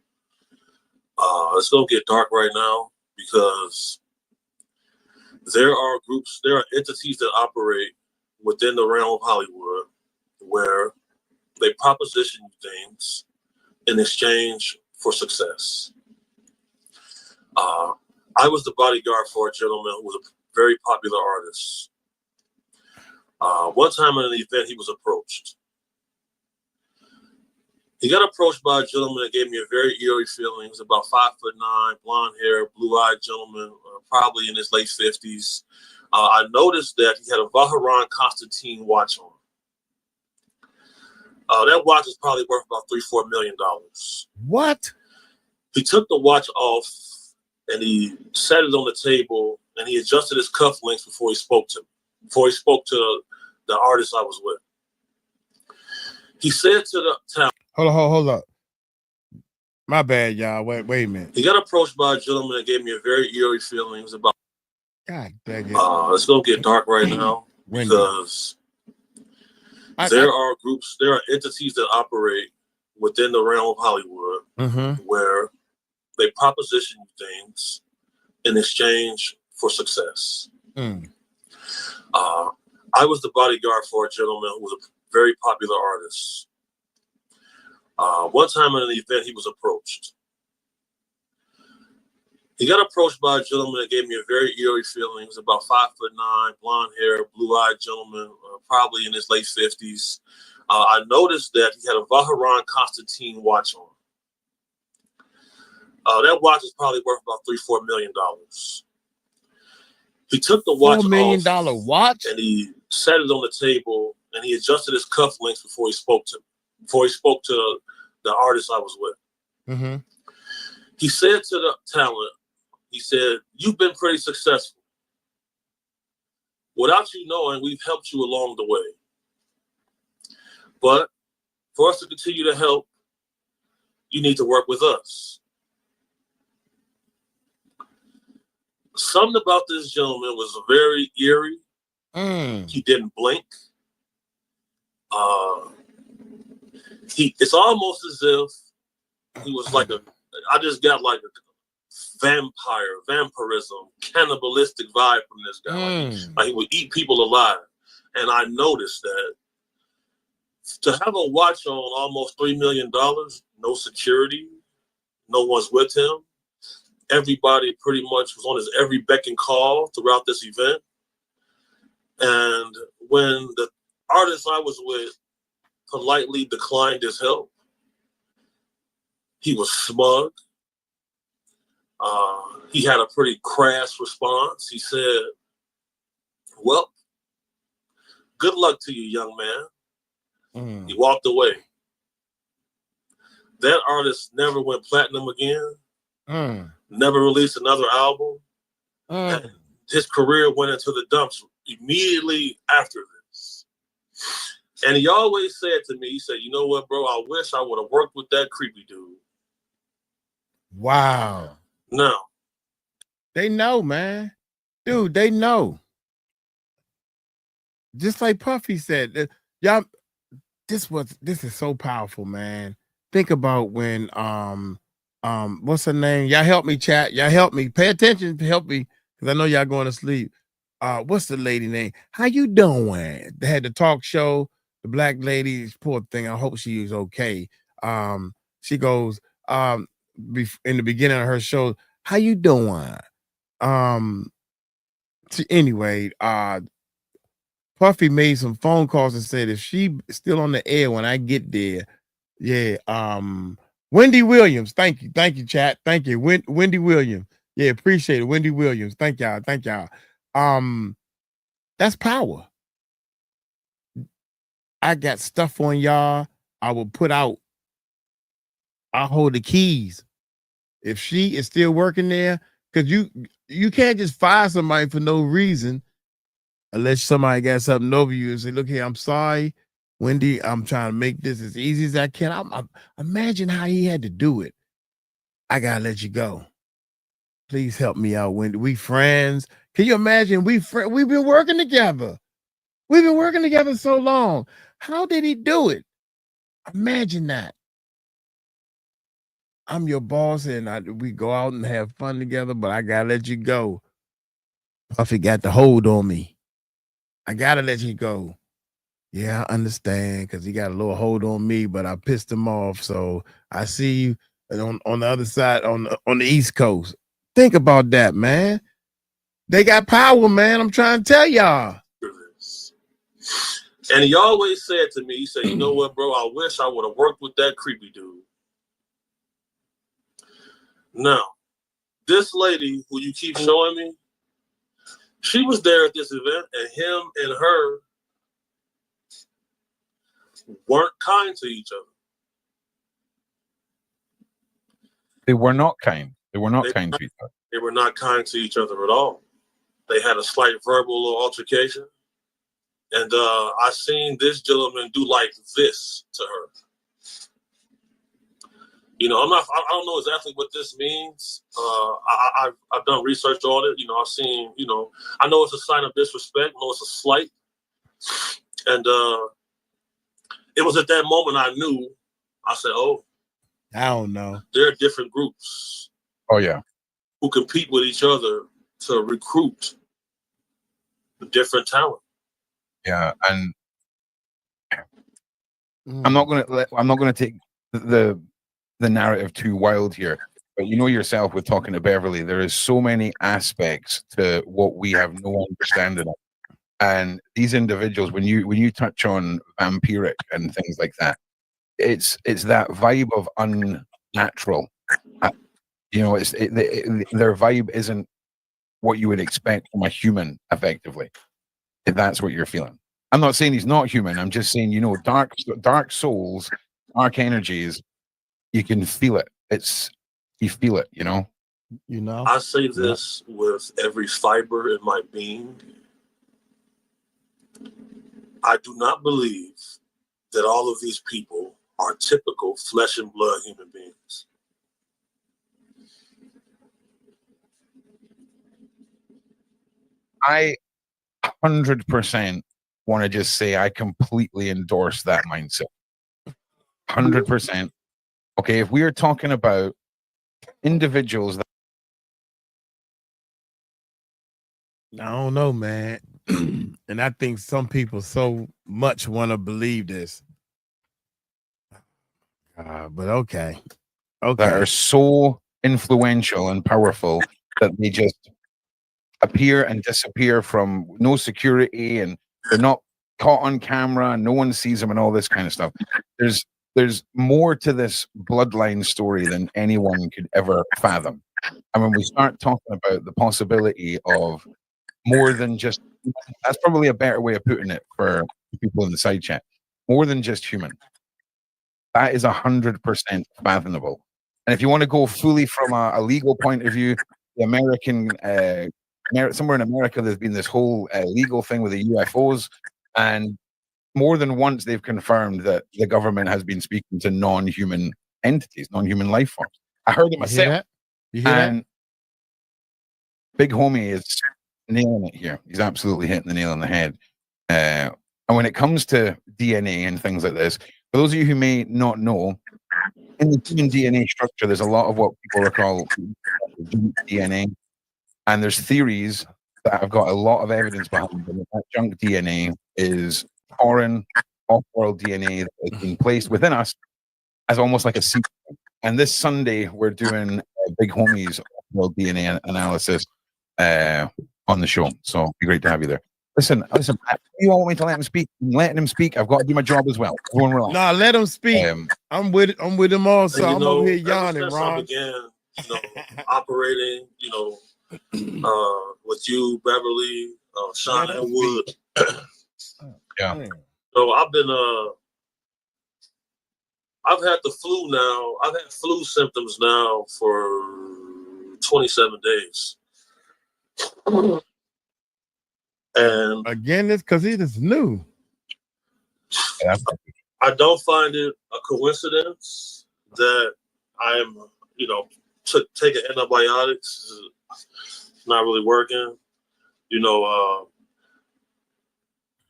It's gonna get dark right now because there are groups, there are entities that operate within the realm of Hollywood where they proposition things in exchange for success. I was the bodyguard for a gentleman who was a very popular artist. One time at an event, he was approached. He got approached by a gentleman that gave me a very eerie feeling. He was about 5'9", blonde hair, blue-eyed gentleman, probably in his late 50s. I noticed that he had a 𝗟𝗚𝗡𝗞𝗦 watch on. That watch is probably worth about $3-4 million. What? He took the watch off and he set it on the table and he adjusted his cufflinks before he spoke to me, before he spoke to the artist I was with. He said to the town, Hold up. My bad, y'all. Wait a minute. he got approached by a gentleman that gave me a very eerie feeling. It was about, God dang it. it's going to get dark right now because there are groups, there are entities that operate within the realm of Hollywood where they proposition things in exchange for success. I was the bodyguard for a gentleman who was a very popular artist. One time at an event, he was approached. He got approached by a gentleman that gave me a very eerie feeling. He was about 5'9", blonde hair, blue-eyed gentleman, probably in his late 50s. I noticed that he had a 𝗟𝗚𝗡𝗞𝗦 watch on. That watch is probably worth about $3-4 million. He took the watch $4 million watch and he set it on the table and he adjusted his cufflinks before he spoke to me, before he spoke to the artist I was with. He said to the talent, he said, "You've been pretty successful. Without you knowing, we've helped you along the way. But for us to continue to help, you need to work with us." Something about this gentleman was very eerie. He didn't blink. It's almost as if he was like I just got like a vampirism, cannibalistic vibe from this guy. Like he would eat people alive. And I noticed that to have a watch on almost $3 million, no security, no one's with him. Everybody pretty much was on his every beck and call throughout this event. And when the artist I was with politely declined his help, he was smug. He had a pretty crass response. He said, "Well, good luck to you, young man." He walked away. That artist never went platinum again. Never released another album. And his career went into the dumps immediately after this. And he always said to me, he said, "You know what, bro? I wish I would have worked with that creepy dude." Wow. No. They know, man. Dude, they know. Just like Puffy said, y'all, this is so powerful, man. Think about when what's her name? Y'all help me, chat. Y'all help me. Pay attention to help me, because I know y'all going to sleep. What's the lady name? How you doing? They had the talk show. The black lady, poor thing. I hope she is okay. She goes in the beginning of her show, how you doing? Anyway, Puffy made some phone calls and said if she still on the air when I get there, yeah. Wendy Williams, thank you, chat, thank you, Wendy Williams, yeah, appreciate it, Wendy Williams, thank y'all. That's power. I got stuff on y'all. I will put out. I hold the keys. If she is still working there, because you can't just fire somebody for no reason. Unless somebody got something over you and say, look here, I'm sorry, Wendy, I'm trying to make this as easy as I can. Imagine how he had to do it. I gotta let you go. Please help me out, Wendy. We friends. Can you imagine? We've been working together. We've been working together so long. How did he do it? Imagine that. I'm your boss and we go out and have fun together, but I gotta let you go. Puffy got the hold on me. I gotta let you go. Yeah, I understand, because he got a little hold on me, but I pissed him off. So I see you on the other side, on the East Coast. Think about that, man. They got power, man. I'm trying to tell y'all. And he always said to me, he said, you know what, bro? I wish I would have worked with that creepy dude. Now, this lady who you keep showing me, she was there at this event, and him and her weren't kind to each other. They were not kind. They were not kind to each other. They were not kind to each other at all. They had a slight verbal altercation. And I seen this gentleman do like this to her. You know, I don't know exactly what this means. I've done research on it. You know, I've seen, you know, I know it's a sign of disrespect. I know it's a slight. And it was at that moment I knew, I said, oh. I don't know. There are different groups. Oh, yeah. Who compete with each other to recruit different talent. Yeah, and I'm not gonna take the narrative too wild here, but you know yourself with talking to Beverly, there is so many aspects to what we have no understanding of. And these individuals, when you touch on vampiric and things like that, it's that vibe of unnatural. You know, their vibe isn't what you would expect from a human, effectively. If that's what you're feeling. I'm not saying he's not human. I'm just saying, you know, dark souls, dark energies, you can feel it. You feel it, you know? You know? I say this with every fiber in my being. I do not believe that all of these people are typical flesh and blood human beings. I 100% want to just say I completely endorse that mindset. 100%. Okay, if we are talking about individuals that I don't know, man. And I think some people so much want to believe this. But okay. that are so influential and powerful that they just appear and disappear from no security, and they're not caught on camera and no one sees them and all this kind of stuff. There's more to this bloodline story than anyone could ever fathom. And when we start talking about the possibility of more than just, that's probably a better way of putting it for people in the side chat, more than just human. That is 100% fathomable. And if you want to go fully from a legal point of view, the American, somewhere in America, there's been this whole legal thing with the UFOs, and more than once they've confirmed that the government has been speaking to non-human entities, non-human life forms. I heard it myself. You hear that? Big Homie is nailing it here. He's absolutely hitting the nail on the head And when it comes to DNA and things like this, for those of you who may not know, in the human DNA structure, there's a lot of what people call junk DNA. And there's theories that have got a lot of evidence behind them. That junk DNA is foreign, off-world DNA that has been placed within us as almost like a secret. And this Sunday, we're doing Big Homie's off-world DNA analysis on the show. So it'd be great to have you there. Listen, you all want me to let him speak? I'm letting him speak. I've got to do my job as well. Everyone relax. Nah, let him speak. I'm with him also. I'm over here yawning, Since Ron. I began, operating, with you, Beverly, Sean and Wood. Yeah. So I've been I've had the flu now. I've had flu symptoms now for 27 days. And again, it's because it is new. I don't find it a coincidence that I'm, taking antibiotics. It's not really working.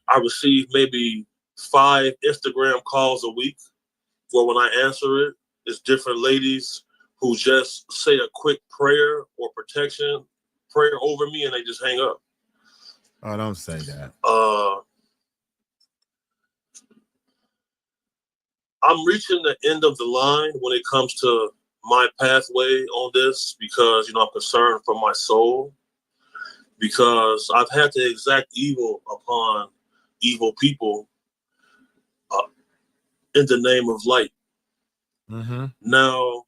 I receive maybe 5 Instagram calls a week where when I answer it, it's different ladies who just say a quick prayer or protection prayer over me and they just hang up. Oh, don't say that. I'm reaching the end of the line when it comes to my pathway on this because, I'm concerned for my soul because I've had to exact evil upon evil people in the name of light. Mm-hmm. Now,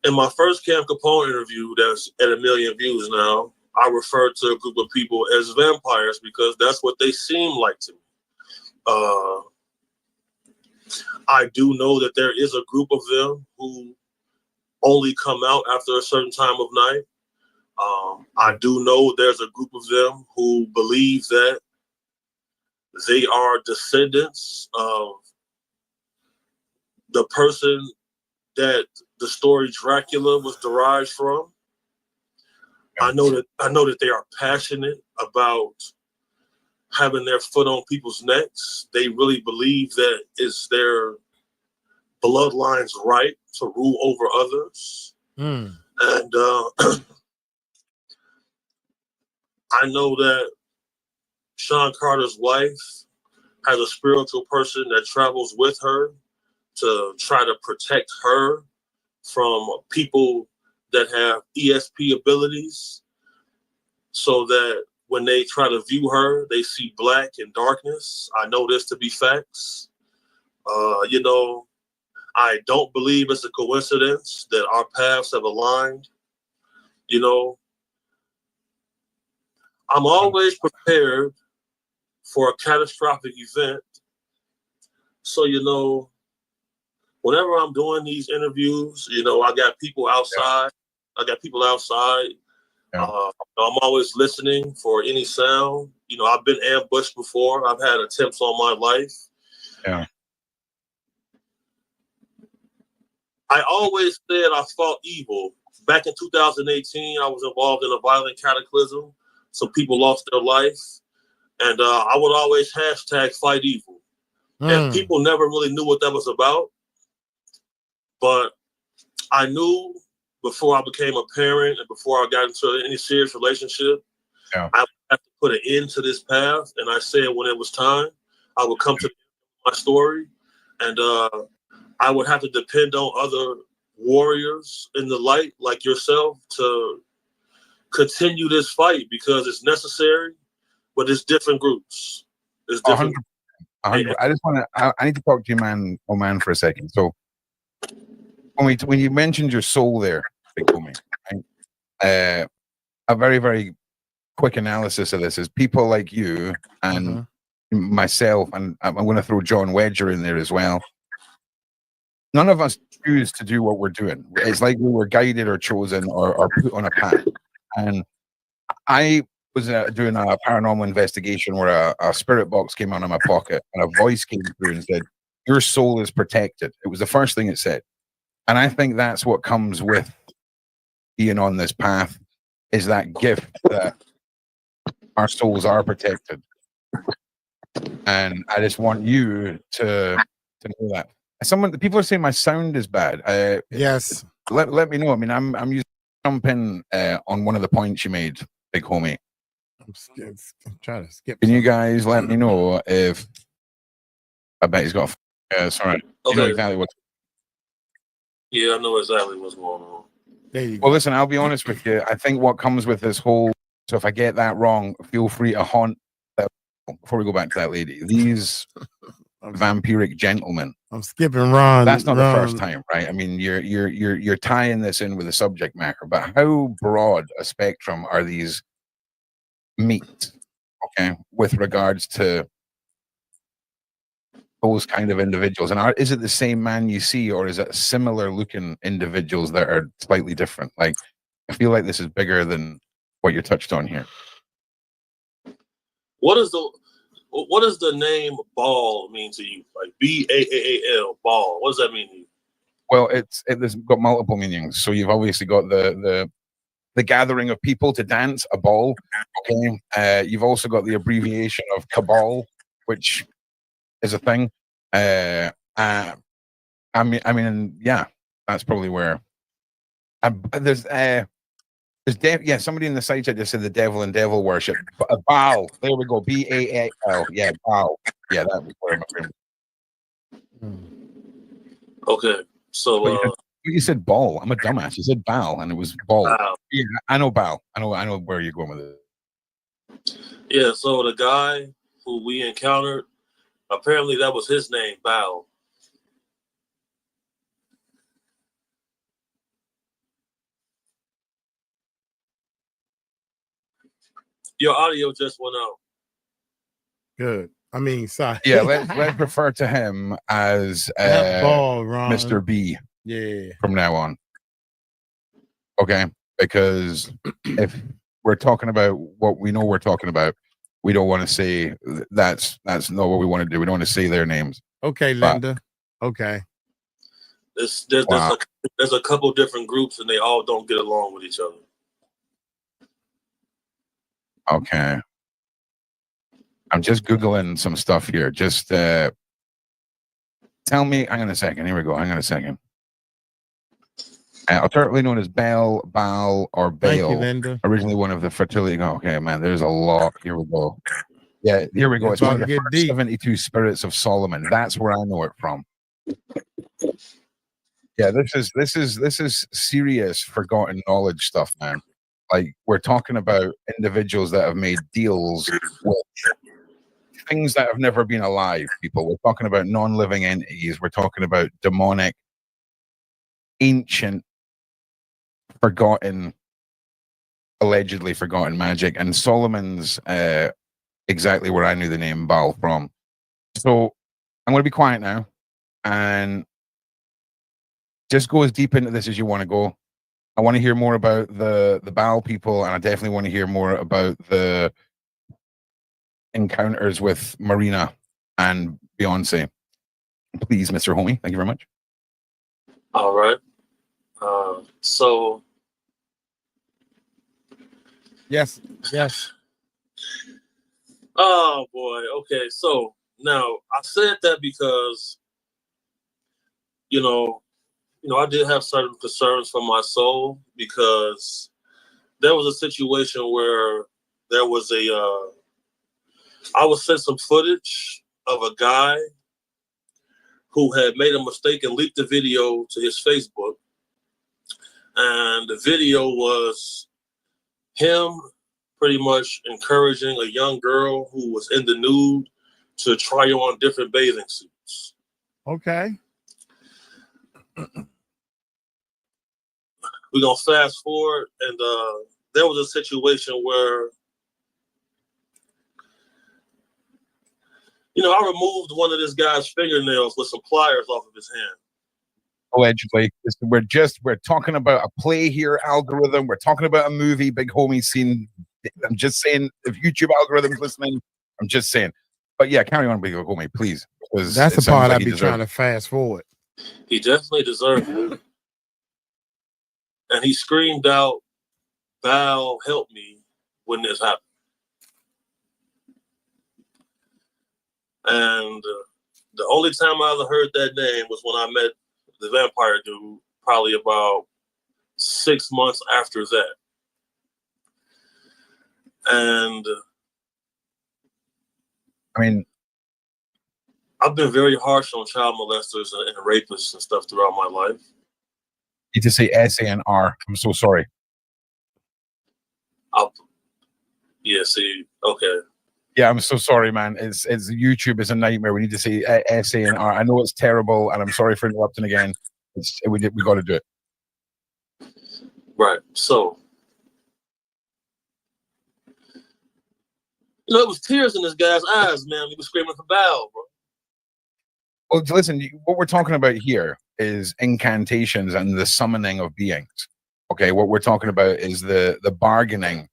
in my first 𝗘𝐿 interview that's at 1 million views now, I referred to a group of people as vampires because that's what they seem like to me. I do know that there is a group of them who only come out after a certain time of night. I do know there's a group of them who believe that they are descendants of the person that the story Dracula was derived from. I know that they are passionate about having their foot on people's necks. They really believe that it's their bloodline's right to rule over others. And I know that Sean Carter's wife has a spiritual person that travels with her to try to protect her from people that have ESP abilities so that when they try to view her, they see black and darkness. I know this to be facts. I don't believe it's a coincidence that our paths have aligned. I'm always prepared for a catastrophic event. So, whenever I'm doing these interviews, I got people outside. I'm always listening for any sound. I've been ambushed before. I've had attempts on my life. Yeah. I always said I fought evil. Back in 2018, I was involved in a violent cataclysm. Some people lost their life. And I would always #FightEvil. And people never really knew what that was about. But I knew before I became a parent and before I got into any serious relationship, I would have to put an end to this path. And I said when it was time, I would come to my story. And I would have to depend on other warriors in the light like yourself to continue this fight because it's necessary, but it's different groups. It's different. 100%. I need to talk to you, man, for a second. So when you mentioned your soul there, Big Homie, right? A very, very quick analysis of this is people like you and myself, and I'm going to throw John Wedger in there as well. None of us choose to do what we're doing. It's like we were guided or chosen or put on a path. And I was doing a paranormal investigation where a spirit box came out of my pocket and a voice came through and said, "Your soul is protected." It was the first thing it said. And I think that's what comes with being on this path, is that gift that our souls are protected. And I just want you to know that. The people are saying my sound is bad. Yes. Let me know. I mean, I'm using jumping on one of the points you made, big homie. I'm trying to skip. Can you guys let me know if I bet he's got sorry. You know exactly what. Yeah, I know exactly what's going on. There you go. Well, listen, I'll be honest with you. I think what comes with this whole, so if I get that wrong, feel free to haunt that before we go back to that lady. These vampiric gentlemen. I'm skipping Ron. That's not the first time, right? I mean, you're tying this in with the subject matter, but how broad a spectrum are these meat, okay, with regards to those kind of individuals? And is it the same man you see, or is it similar looking individuals that are slightly different? Like, I feel like this is bigger than what you touched on here. What does the name Ball mean to you? Like BAAL, Ball. What does that mean to you? Well, it's got multiple meanings. So you've obviously got the gathering of people to dance, a ball. Okay. You've also got the abbreviation of cabal, which is a thing. I mean, yeah, that's probably where. There's somebody in the site chat just said the devil and devil worship. Baal. There we go. BAAL. Yeah, Baal. Yeah, that was where I'm. Okay, so you said ball. I'm a dumbass. You said Baal, and it was ball. Baal. Yeah, I know Baal. I know where you're going with it. Yeah, so the guy who we encountered, apparently that was his name, Baal. Your audio just went out. Good. I mean, sorry. Yeah, let's refer to him as Mr. B. Yeah. From now on. Okay, because if we're talking about what we know we're talking about, we don't want to say that's not what we want to do. We don't want to say their names. Okay, Linda. Okay. There's a couple different groups, and they all don't get along with each other. Okay. I'm just Googling some stuff here. Just tell me. Hang on a second. Here we go. Hang on a second. Alternately known as Baal, or Baal. Originally one of the fertility. Okay, man, there's a lot. Here we go. Yeah, here we go. It's one of the first 72 spirits of Solomon. That's where I know it from. Yeah, this is serious forgotten knowledge stuff, man. Like, we're talking about individuals that have made deals with things that have never been alive, people. We're talking about non-living entities. We're talking about demonic, ancient, allegedly forgotten magic. And Solomon's exactly where I knew the name Baal from. So I'm going to be quiet now and just go as deep into this as you want to go. I want to hear more about the Baal people, and I definitely want to hear more about the encounters with Marina and Beyonce. Please, Mr. Homie. Thank you very much. All right. So. Yes. Oh boy. Okay. So now I said that because, I did have certain concerns for my soul, because there was a situation where there was I was sent some footage of a guy who had made a mistake and leaked the video to his Facebook. And the video was him pretty much encouraging a young girl who was in the nude to try on different bathing suits. Okay. We're going to fast forward, and there was a situation where, I removed one of this guy's fingernails with some pliers off of his hand. Allegedly. We're talking about a play here, algorithm. We're talking about a movie, big homie scene. I'm just saying, if YouTube algorithm's listening, I'm just saying. But yeah, carry on, big homie, please. That's the part I'd be trying to fast forward. He definitely deserved it. And he screamed out, "Baal, help me," when this happened. And the only time I ever heard that name was when I met the vampire dude, probably about 6 months after that. And I mean, I've been very harsh on child molesters and rapists and stuff throughout my life. You need to say S-A-N-R. I'm so sorry. Yeah, see, okay. Yeah, I'm so sorry, man. It's YouTube is a nightmare. We need to say S-A-N-R. I know it's terrible, and I'm sorry for interrupting again. We got to do it. Right. So, you know, it was tears in this guy's eyes, man. He was screaming for Val, bro. Well, listen, what we're talking about here is incantations and the summoning of beings. Okay, what we're talking about is the bargaining.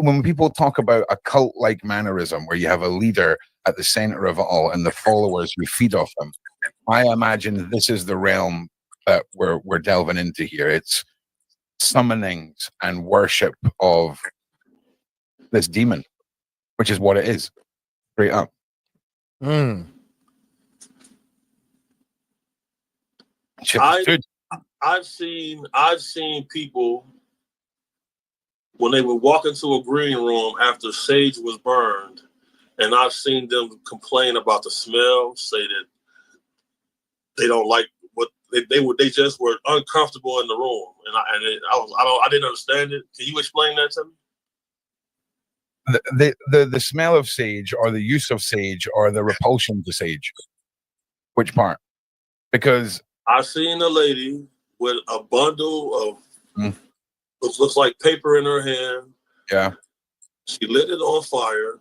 When people talk about a cult-like mannerism where you have a leader at the center of it all and the followers who feed off them, I imagine this is the realm that we're delving into here. It's summonings and worship of this demon, which is what it is, straight up. I've seen people when they would walk into a green room after sage was burned, and I've seen them complain about the smell, say that they don't like what they just were uncomfortable in the room, and I didn't understand it. Can you explain that to me? The smell of sage, or the use of sage, or the repulsion to sage. Which part? Because I seen a lady with a bundle of which looks like paper in her hand. Yeah. She lit it on fire.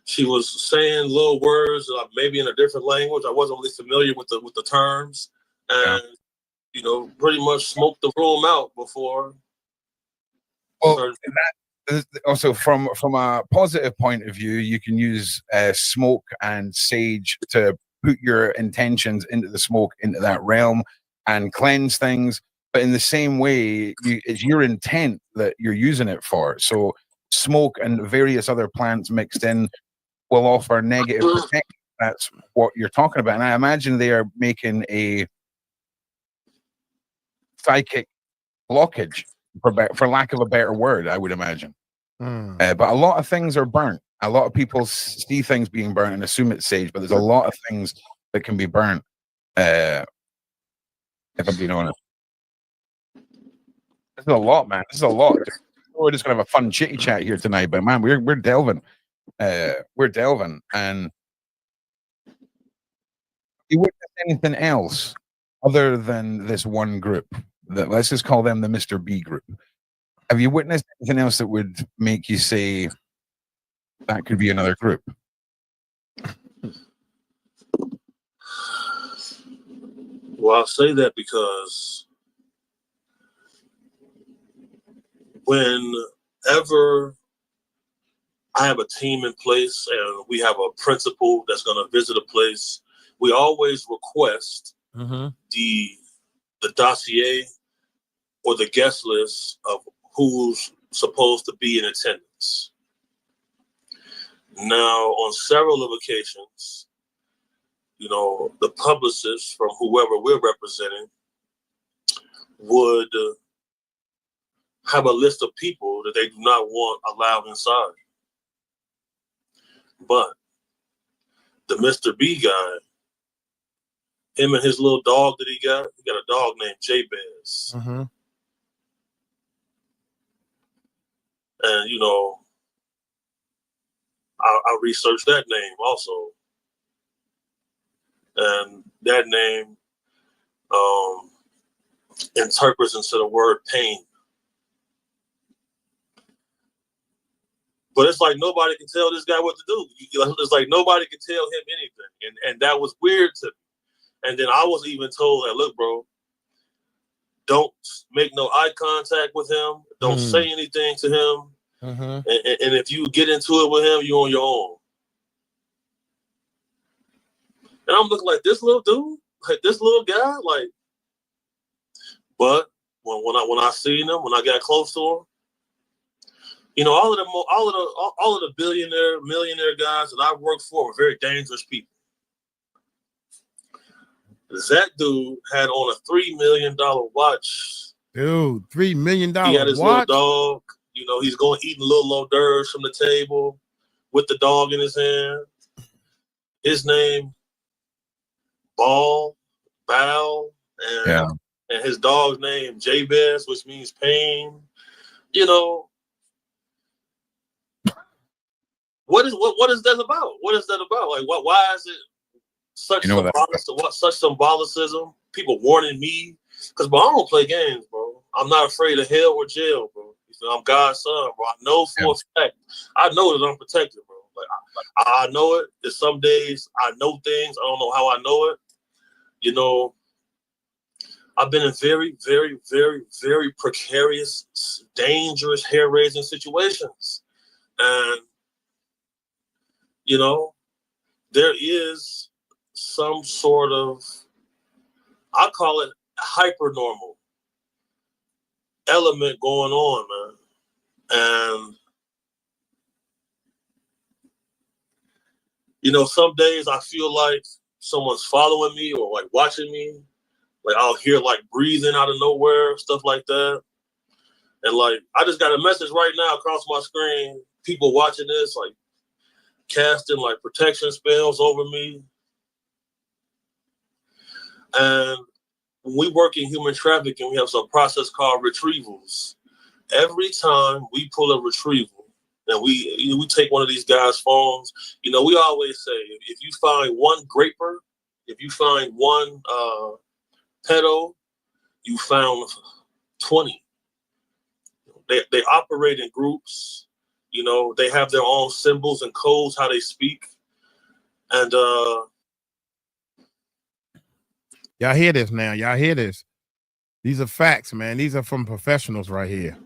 She was saying little words, maybe in a different language. I wasn't really familiar with the terms, and you know, pretty much smoked the room out before. Well, also from a positive point of view, you can use smoke and sage to put your intentions into the smoke, into that realm, and cleanse things. But in the same way, it's your intent that you're using it for. So smoke and various other plants mixed in will offer negative protection. That's what you're talking about. And I imagine they are making a psychic blockage, for lack of a better word, I would imagine. But a lot of things are burnt. A lot of people see things being burnt and assume it's sage, but there's a lot of things that can be burnt, if I'm being honest. This is a lot, man. This is a lot. We're just gonna have a fun chitty chat here tonight, but man, we're delving. We're delving, and you witness anything else other than this one group? Let's just call them the Mr. B group. Have you witnessed anything else that would make you say that could be another group? Well, I'll say that because whenever I have a team in place and we have a principal that's going to visit a place, we always request the dossier or the guest list of who's supposed to be in attendance. Now, on several of occasions, you know, the publicists from whoever we're representing would have a list of people that they do not want allowed inside. But the Mr. B guy, him and his little dog that he got a dog named Jabez. And, you know, I researched that name also. And that name interprets into the word pain. But it's like nobody can tell this guy what to do. It's like nobody can tell him anything. And that was weird to me. And then I was even told that, look, bro, don't make no eye contact with him. Don't say anything to him. And if you get into it with him, you're on your own. And I'm looking like this little dude, like this little guy, like. But when I seen him, when I got close to him, You know, all of the billionaire, millionaire guys that I've worked for were very dangerous people. That dude had on a $3 million watch. Dude, $3 million He had his watch? little dog. You know, he's going eating little hors d'oeuvres from the table with the dog in his hand. His name, Bow, and his dog's name, Jabez, which means pain. You know, what is that about? What is that about? Like, why is it such such symbolicism? People warning me, because bro, I don't play games, bro. I'm not afraid of hell or jail, bro. I'm God's son, bro. I know for a fact. I know that I'm protected, bro. Like I know it. There's some days I know things. I don't know how I know it. You know, I've been in very, very, very, very precarious, dangerous, hair-raising situations. And, you know, there is some sort of, I call it hyper-normal element going on, man. And, you know, some days I feel like someone's following me or like watching me. Like I'll hear like breathing out of nowhere, stuff like that. And like, I just got a message right now across my screen. People watching this, like casting like protection spells over me. And when we work in human trafficking, we have some process called retrievals. Every time we pull a retrieval and we take one of these guys' phones, you know, we always say, if you find one graper, if you find one pedo, you found 20. They operate in groups. You know, they have their own symbols and codes, how they speak. And y'all hear this now. Y'all hear this. These are facts, man. These are from professionals right here.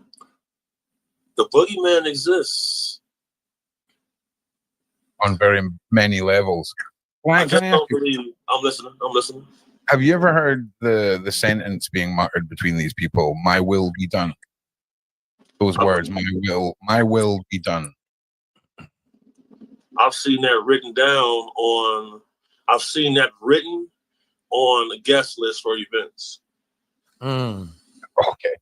The boogeyman exists. On very many levels. I'm listening. Have you ever heard the sentence being muttered between these people? My will be done. Those words, my will be done. I've seen that written on the guest list for events. Okay.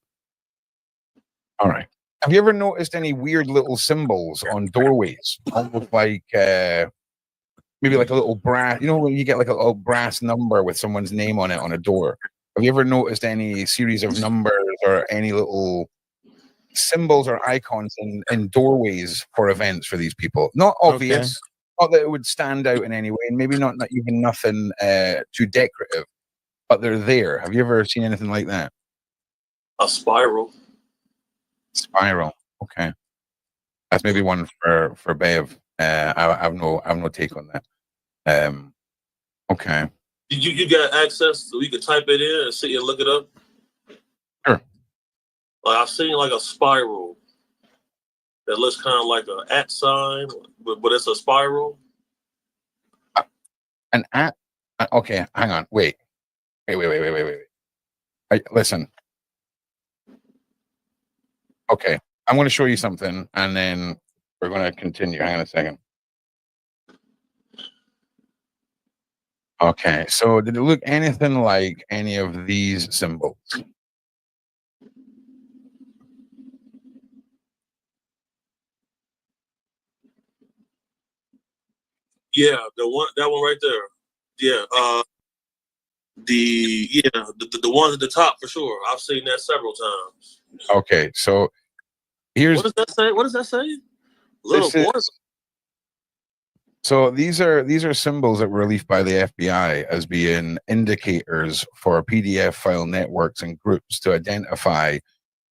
All right. Have you ever noticed any weird little symbols on doorways? Almost like maybe like a little brass, you know, when you get like a little brass number with someone's name on it on a door. Have you ever noticed any series of numbers or any little symbols or icons in doorways for events for these people? Not obvious, not that it would stand out in any way, and maybe not even nothing too decorative, but they're there. Have you ever seen anything like that? A spiral. Spiral. Okay. That's maybe one for Bev. I have no take on that. Okay. You got access so you can type it in and see and look it up? Sure. Like I've seen like a spiral that looks kind of like an @ sign, but it's a spiral. An @ okay, hang on. Wait. Listen. Okay, I'm going to show you something, and then we're going to continue. Hang on a second. Okay, so did it look anything like any of these symbols? Yeah, that one right there. Yeah, the ones at the top for sure. I've seen that several times. Okay, so here's what does that say? Little boys. So these are symbols that were released by the FBI as being indicators for PDF file networks and groups to identify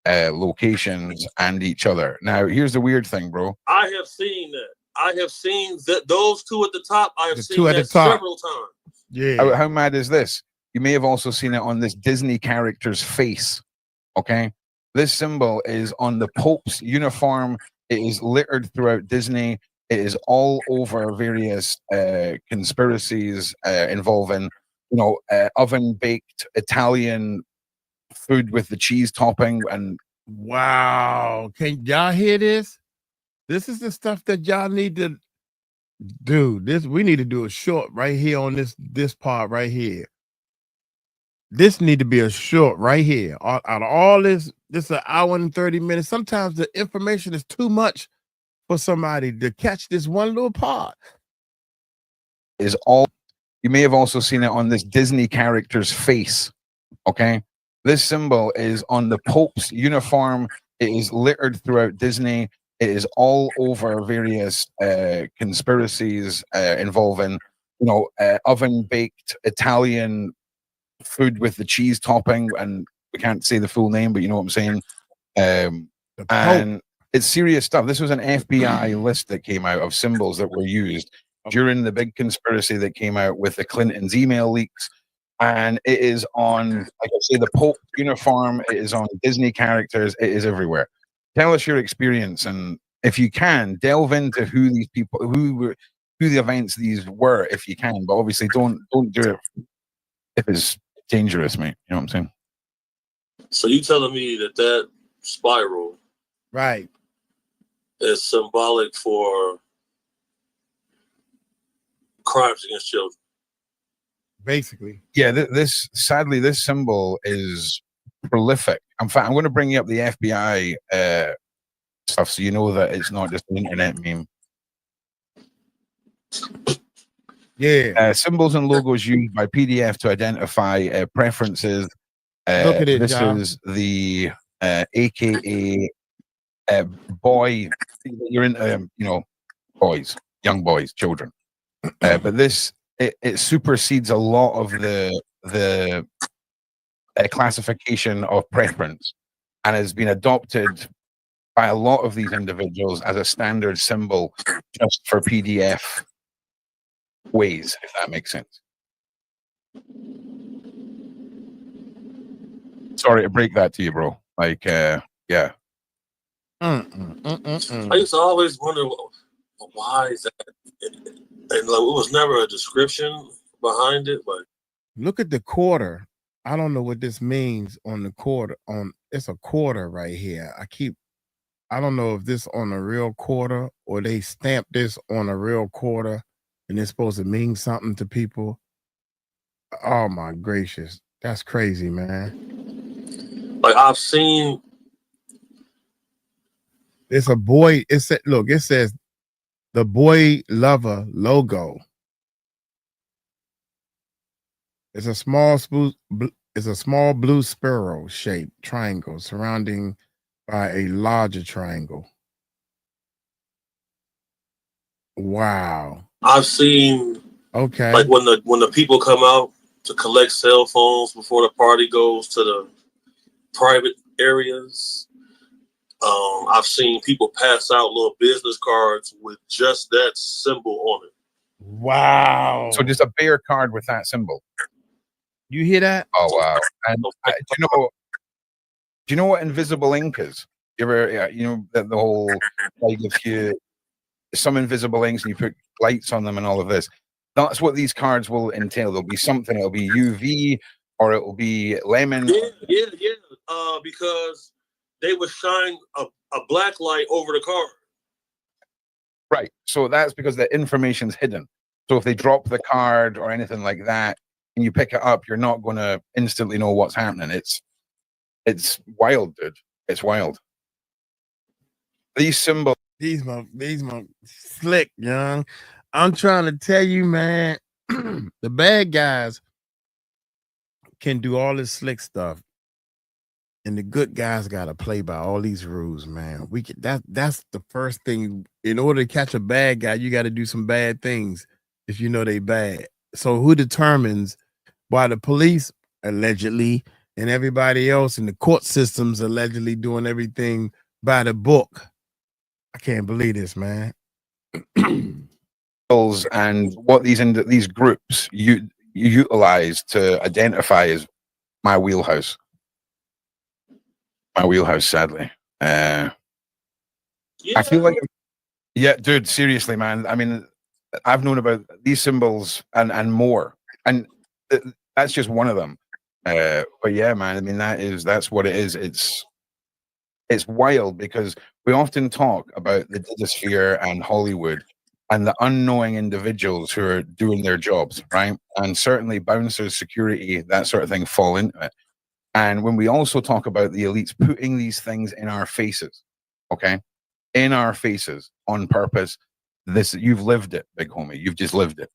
locations and each other. Now, here's the weird thing, bro. I have seen that. I have seen those two at the top. I have seen that several times. Yeah. How mad is this? You may have also seen it on this Disney character's face. Okay. This symbol is on the Pope's uniform. It is littered throughout Disney. It is all over various conspiracies involving, you know, oven-baked Italian food with the cheese topping. And wow, can y'all hear this? This is the stuff that y'all need to do. We need to do a short right here on this part right here. This need to be a short right here. Out of all this is an hour and 30 minutes. Sometimes the information is too much for somebody to catch this one little part. Is all you may have also seen it on this Disney character's face. Okay, this symbol is on the Pope's uniform. It is littered throughout Disney. It is all over various conspiracies involving, oven baked Italian food with the cheese topping, and we can't say the full name, but you know what I'm saying. And it's serious stuff. This was an FBI list that came out of symbols that were used during the big conspiracy that came out with the Clintons' email leaks. And it is on, like I say, the Pope uniform. It is on Disney characters. It is everywhere. Tell us your experience, and if you can, delve into who these people, who the events these were, if you can. But obviously, don't do it if it's dangerous, mate. You know what I'm saying? So you telling me that spiral, right, is symbolic for crimes against children? Basically, yeah. Sadly, this symbol is prolific. In fact, I'm going to bring you up the FBI stuff so you know that it's not just an internet meme. Yeah. Symbols and logos used by PDF to identify preferences. Look at it, this John. is the AKA boy. You're into, boys, young boys, children. But this it supersedes a lot of the classification of preference, and has been adopted by a lot of these individuals as a standard symbol just for PDF ways, if that makes sense. Sorry to break that to you, bro. Like, yeah. I used to always wonder, why is that? And it was never a description behind it. Like, look at the quarter. I don't know what this means on the quarter. It's a quarter right here. I don't know if this on a real quarter or they stamped this on a real quarter and it's supposed to mean something to people. Oh my gracious. That's crazy, man. Like, I've seen. It's a boy. It says the Boy Lover logo. It's a small blue spiral shaped triangle surrounding by a larger triangle. Wow. I've seen. Okay. Like when the people come out to collect cell phones before the party goes to the private areas. I've seen people pass out little business cards with just that symbol on it. Wow. So just a bear card with that symbol. You hear that? Oh wow. And do you know what invisible ink is? You ever, the whole, like, if some invisible inks and you put lights on them and all of this, that's what these cards will entail. There'll be something, it'll be UV or it will be lemon. Yeah. Because they would shine a black light over the card. Right. So that's because the information's hidden. So if they drop the card or anything like that and you pick it up, you're not going to instantly know what's happening. It's wild, dude. It's wild. These symbols. These my slick, young. I'm trying to tell you, man, the bad guys can do all this slick stuff. And the good guys got to play by all these rules, man. That's the first thing. In order to catch a bad guy, you got to do some bad things if you know they bad. So who determines why the police allegedly and everybody else in the court systems allegedly doing everything by the book? I can't believe this, man. And what these groups utilize to identify as my wheelhouse. My wheelhouse, sadly. I feel like, yeah, dude, seriously, man. I mean, I've known about these symbols and more, and that's just one of them. But yeah, man, I mean, that's what it is. It's wild because we often talk about the digisphere and Hollywood and the unknowing individuals who are doing their jobs, right? And certainly bouncers, security, that sort of thing fall into it. And when we also talk about the elites putting these things in our faces, okay, in our faces on purpose, you've lived it, big homie. You've just lived it.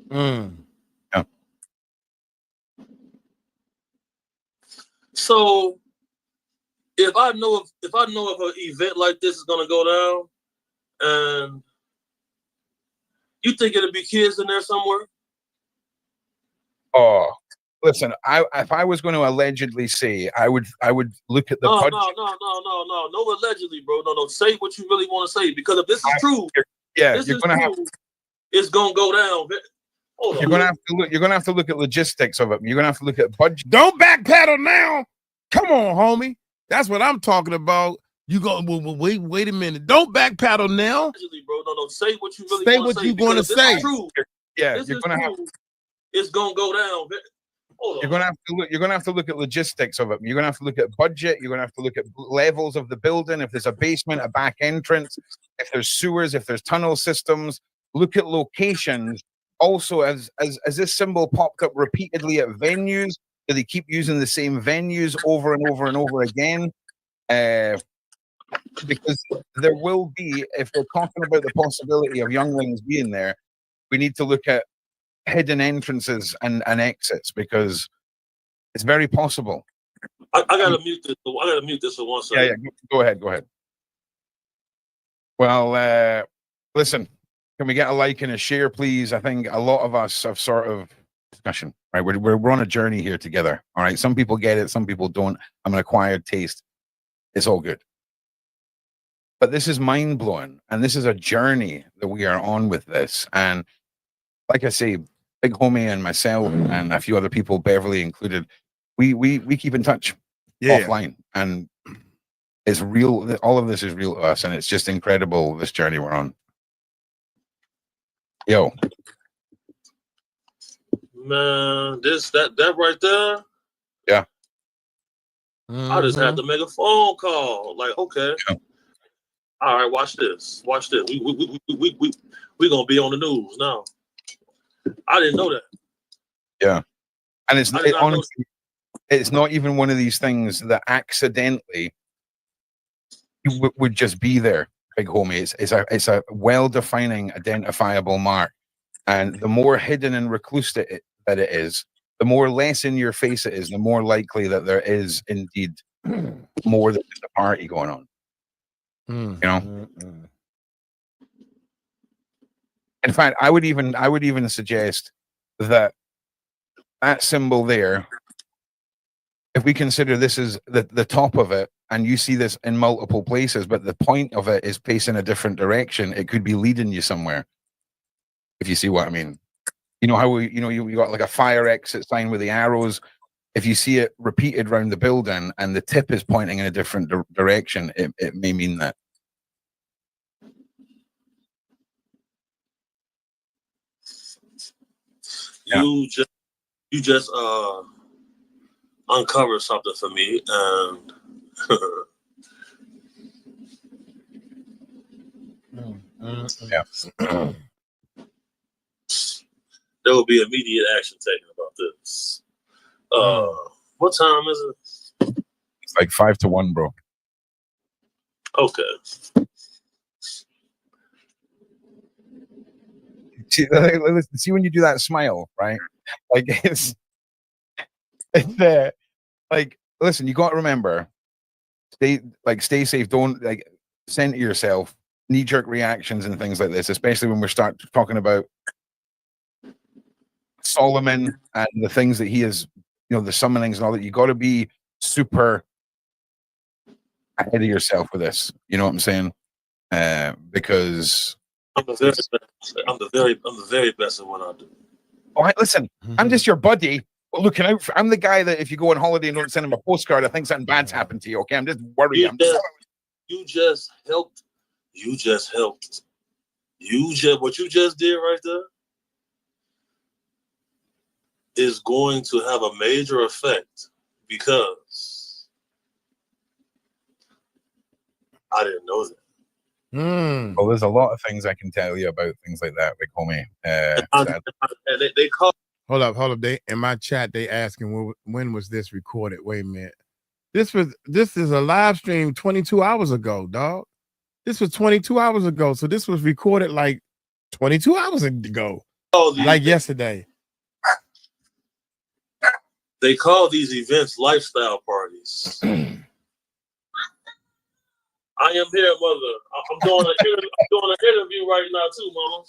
Mm. Yeah. So if I know of an event like this is gonna go down, and you think it'll be kids in there somewhere? Oh, listen, if I was going to allegedly say, I would look at the budget. No, allegedly, bro. No. Say what you really want to say, because if this is true, you're gonna have. It's gonna go down. You're gonna have to look. You're gonna have to look at logistics of it. You're gonna have to look at budget. Don't backpedal now. Come on, homie. That's what I'm talking about. You go. Wait a minute. Don't backpedal now. Allegedly, bro. No. Say what you really say want to what say. you're gonna say. You're gonna have. It's gonna go down. You're gonna have to look. You're gonna have to look at logistics of it. You're gonna have to look at budget. You're gonna have to look at levels of the building. If there's a basement, a back entrance, if there's sewers, if there's tunnel systems. Look at locations. Also, as this symbol popped up repeatedly at venues, do they keep using the same venues over and over and over again? Because there will be, if we're talking about the possibility of younglings being there, we need to look at hidden entrances and exits, because it's very possible. I gotta mute this. I gotta mute this for 1 second. Yeah. Go ahead. Well, listen. Can we get a like and a share, please? I think a lot of us have sort of discussion, right? We're on a journey here together. All right. Some people get it, some people don't. I'm an acquired taste. It's all good. But this is mind blowing, and this is a journey that we are on with this. And like I say, Big Homie and myself and a few other people, Beverly included, we keep in touch offline, and it's real. All of this is real to us, and it's just incredible, this journey we're on. Yo, man, that right there. Yeah. I just had to make a phone call. Like, okay, all right, watch this. We gonna be on the news now. I didn't know that. Yeah, and honestly, it's not even one of these things that accidentally would just be there. Big homie, it's a well-defining, identifiable mark, and the more hidden and recluse that it is, the more less in your face it is, the more likely that there is indeed more than just a party going on. You know. In fact, I would even suggest that symbol there, if we consider this is the top of it, and you see this in multiple places, but the point of it is facing a different direction, it could be leading you somewhere. If you see what I mean. You know how you got like a fire exit sign with the arrows. If you see it repeated around the building and the tip is pointing in a different direction, it may mean that. You just uncovered something for me, and there will be immediate action taken about this. What time is it? It's like 5 to 1, bro. Okay. See when you do that smile, right? Like it's like, listen, you got to remember, stay safe. Don't center yourself. Knee-jerk reactions and things like this, especially when we start talking about Solomon and the things that he is, the summonings and all that. You got to be super ahead of yourself with this. You know what I'm saying? Because I'm the very best at what I do. All right, listen, I'm just your buddy. Looking out for, I'm the guy that if you go on holiday and don't send him a postcard, I think something bad's happened to you. Okay, I'm just worried. You just helped. What you just did right there is going to have a major effect because I didn't know that. Well, there's a lot of things I can tell you about things like that, like homie. And they call. Hold up. They in my chat they asking when was this recorded? Wait a minute. This is a live stream 22 hours ago, dog. This was 22 hours ago. So this was recorded like 22 hours ago. Like yesterday. They call these events lifestyle parties. I am here, mother. I'm doing an interview right now too, mama.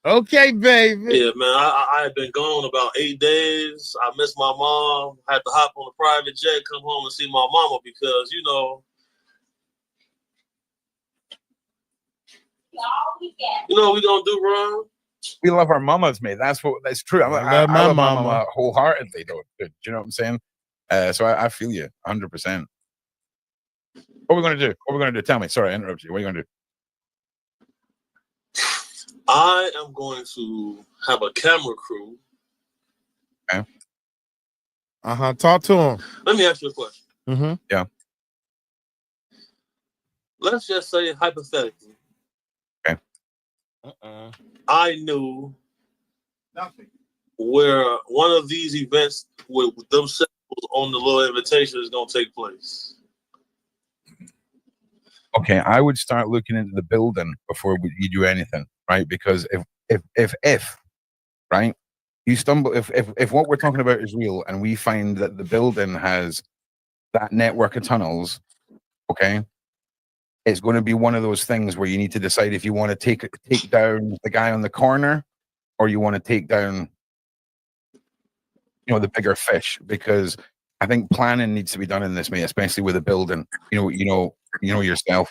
Okay, baby. Yeah, man. I had been gone about 8 days. I missed my mom. I had to hop on a private jet, come home and see my mama because, you know what we gonna do, Ron? We love our mamas, mate. That's true. I love my mama wholeheartedly, though. Do you know what I'm saying? So I feel you 100%. What are we gonna do? What are we gonna do? Tell me. Sorry, I interrupted you. What are you gonna do? I am going to have a camera crew. Okay. Talk to him. Let me ask you a question. Yeah. Let's just say hypothetically. Okay. I knew where one of these events with them symbols on the little invitation is going to take place. Okay, I would start looking into the building before you do anything, right? Because if right, you stumble, if what we're talking about is real and we find that the building has that network of tunnels, okay, it's going to be one of those things where you need to decide if you want to take down the guy on the corner or you want to take down, the bigger fish, because I think planning needs to be done in this, mate, especially with a building. You know yourself,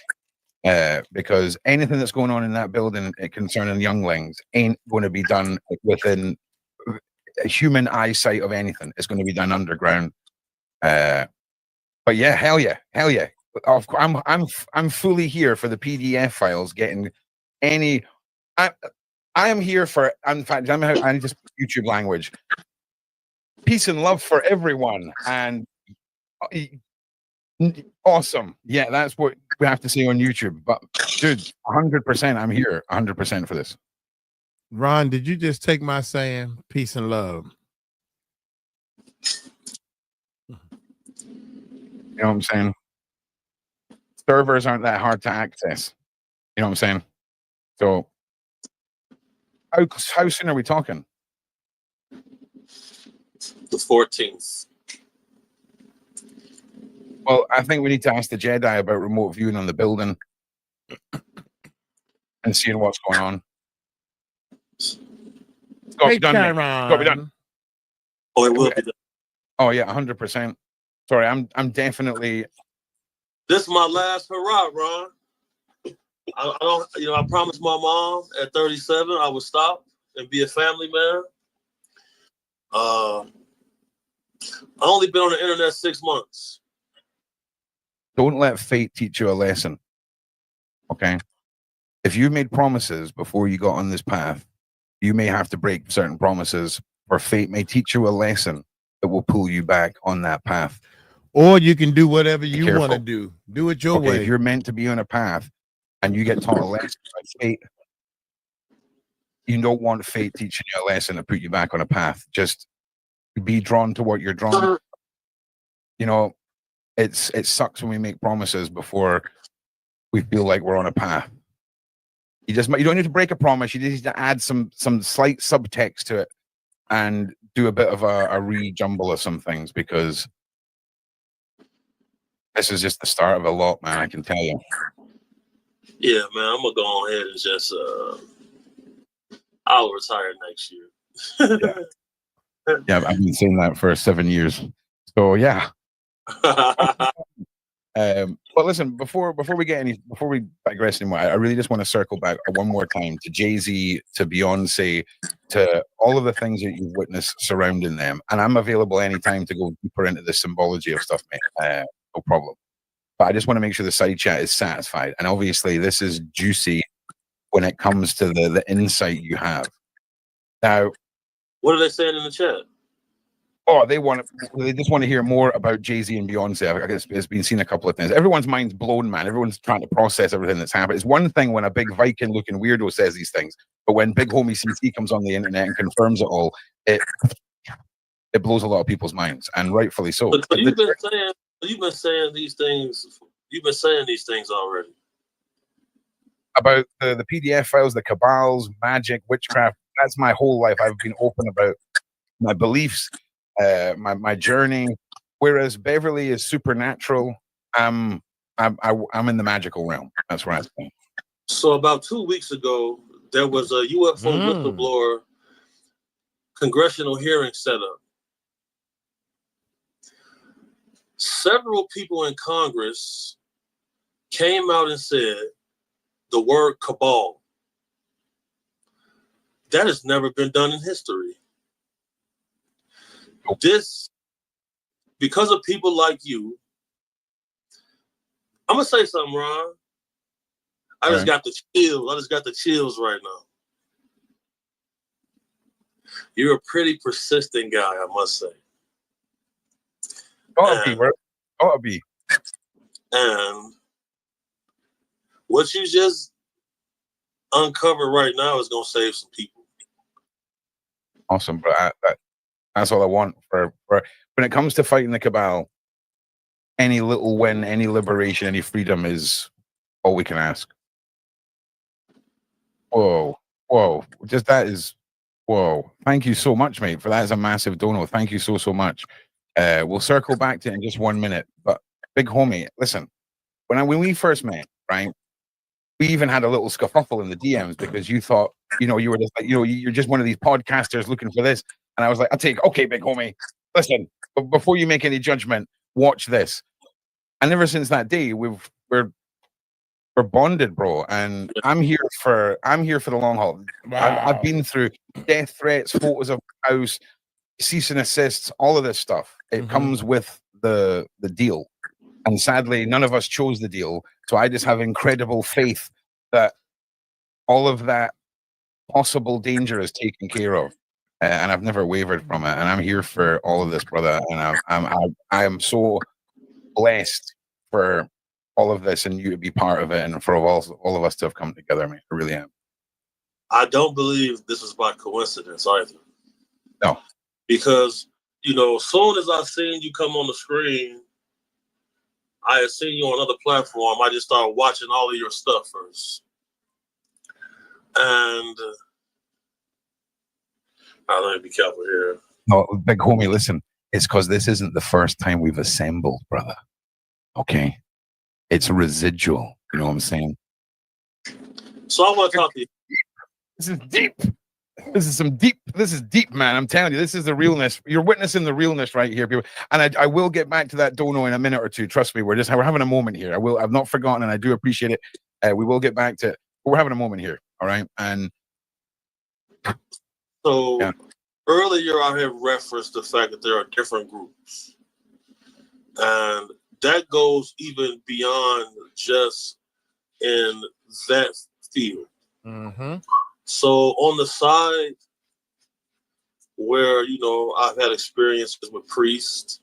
because anything that's going on in that building concerning younglings ain't going to be done within a human eyesight of anything. It's going to be done underground. But yeah, hell yeah. Of course, I'm fully here for the PDF files. Getting any, I am here for. In fact, I just YouTube language. Peace and love for everyone, and awesome. Yeah, that's what we have to say on YouTube. But dude, 100%, I'm here, 100% for this. Ron, did you just take my saying peace and love? You know what I'm saying? Servers aren't that hard to access. You know what I'm saying? So, how soon are we talking? The 14th. Well, I think we need to ask the Jedi about remote viewing on the building and seeing what's going on. It's got to be done, mate. It's got to be done. Oh, it will be done. Oh yeah, 100%. Sorry, I'm definitely. This is my last hurrah, Ron. I don't, I promised my mom at 37 I would stop and be a family man. I only been on the internet 6 months. Don't let fate teach you a lesson. Okay? If you made promises before you got on this path, you may have to break certain promises, or fate may teach you a lesson that will pull you back on that path. Or you can do whatever you want to do. Do it your way. If you're meant to be on a path and you get taught a lesson by fate, you don't want fate teaching you a lesson to put you back on a path. Just be drawn to what you're drawn. It sucks when we make promises before we feel like we're on a path. You don't need to break a promise. You just need to add some slight subtext to it and do a bit of a rejumble of some things, because this is just the start of a lot, man. I can tell you. Yeah, man. I'm gonna go ahead and just I'll retire next year. Yeah, I've been saying that for 7 years. So yeah. But listen, before we digress anymore, I really just want to circle back one more time to Jay-Z, to Beyonce, to all of the things that you've witnessed surrounding them. And I'm available anytime to go deeper into the symbology of stuff, mate. No problem. But I just want to make sure the side chat is satisfied. And obviously this is juicy when it comes to the insight you have. Now, what are they saying in the chat? Oh, Oh, they just want to hear more about Jay-Z and Beyonce. I guess it's been seen a couple of things. Everyone's mind's blown, man. Everyone's trying to process everything that's happened. It's one thing when a big Viking-looking weirdo says these things, but when big homie CeCe comes on the internet and confirms it all, it blows a lot of people's minds, and rightfully so. But you've been saying these things. You've been saying these things already about the PDF files, the cabals, magic, witchcraft. That's my whole life. I've been open about my beliefs, my journey. Whereas Beverly is supernatural, I'm in the magical realm. That's where I stand. So about 2 weeks ago, there was a UFO whistleblower congressional hearing set up. Several people in Congress came out and said the word cabal. That has never been done in history. This, because of people like you, I'm gonna say something, Ron. I just got the chills. I just got the chills right now. You're a pretty persistent guy, I must say. Ought to be. And what you just uncovered right now is gonna save some people. Awesome, but that's all I want for when it comes to fighting the cabal. Any little win, any liberation, any freedom is all we can ask. Whoa, just that is whoa. Thank you so much, mate, for that. Is a massive dono. Thank you so much. We'll circle back to it in just 1 minute. But big homie, listen, when we first met, right? We even had a little scuffle in the DMs because you thought, you were just like, you're just one of these podcasters looking for this. And I was like, okay, big homie, listen, before you make any judgment, watch this. And ever since that day, we're bonded, bro. And I'm here for the long haul. Wow. I've been through death threats, photos of the house, cease and assists, all of this stuff. It comes with the deal. And sadly, none of us chose the deal. So I just have incredible faith that all of that possible danger is taken care of. And I've never wavered from it. And I'm here for all of this, brother. And I am so blessed for all of this and you to be part of it and for all of us to have come together, man. I really am. I don't believe this is by coincidence either. No. Because, as soon as I seen you come on the screen, I had seen you on another platform. I just started watching all of your stuff first. And let me be careful here. No, big homie, listen. It's because this isn't the first time we've assembled, brother. Okay? It's residual. You know what I'm saying? So I want to talk to you. This is deep. This is deep, man. I'm telling you, this is the realness. You're witnessing the realness right here, people. And I will get back to that dono in a minute or two. Trust me, we're having a moment here. I've not forgotten, and I do appreciate it. We will get back to it. But we're having a moment here. All right. And so earlier I had referenced the fact that there are different groups. And that goes even beyond just in that field. So on the side where, I've had experiences with priests,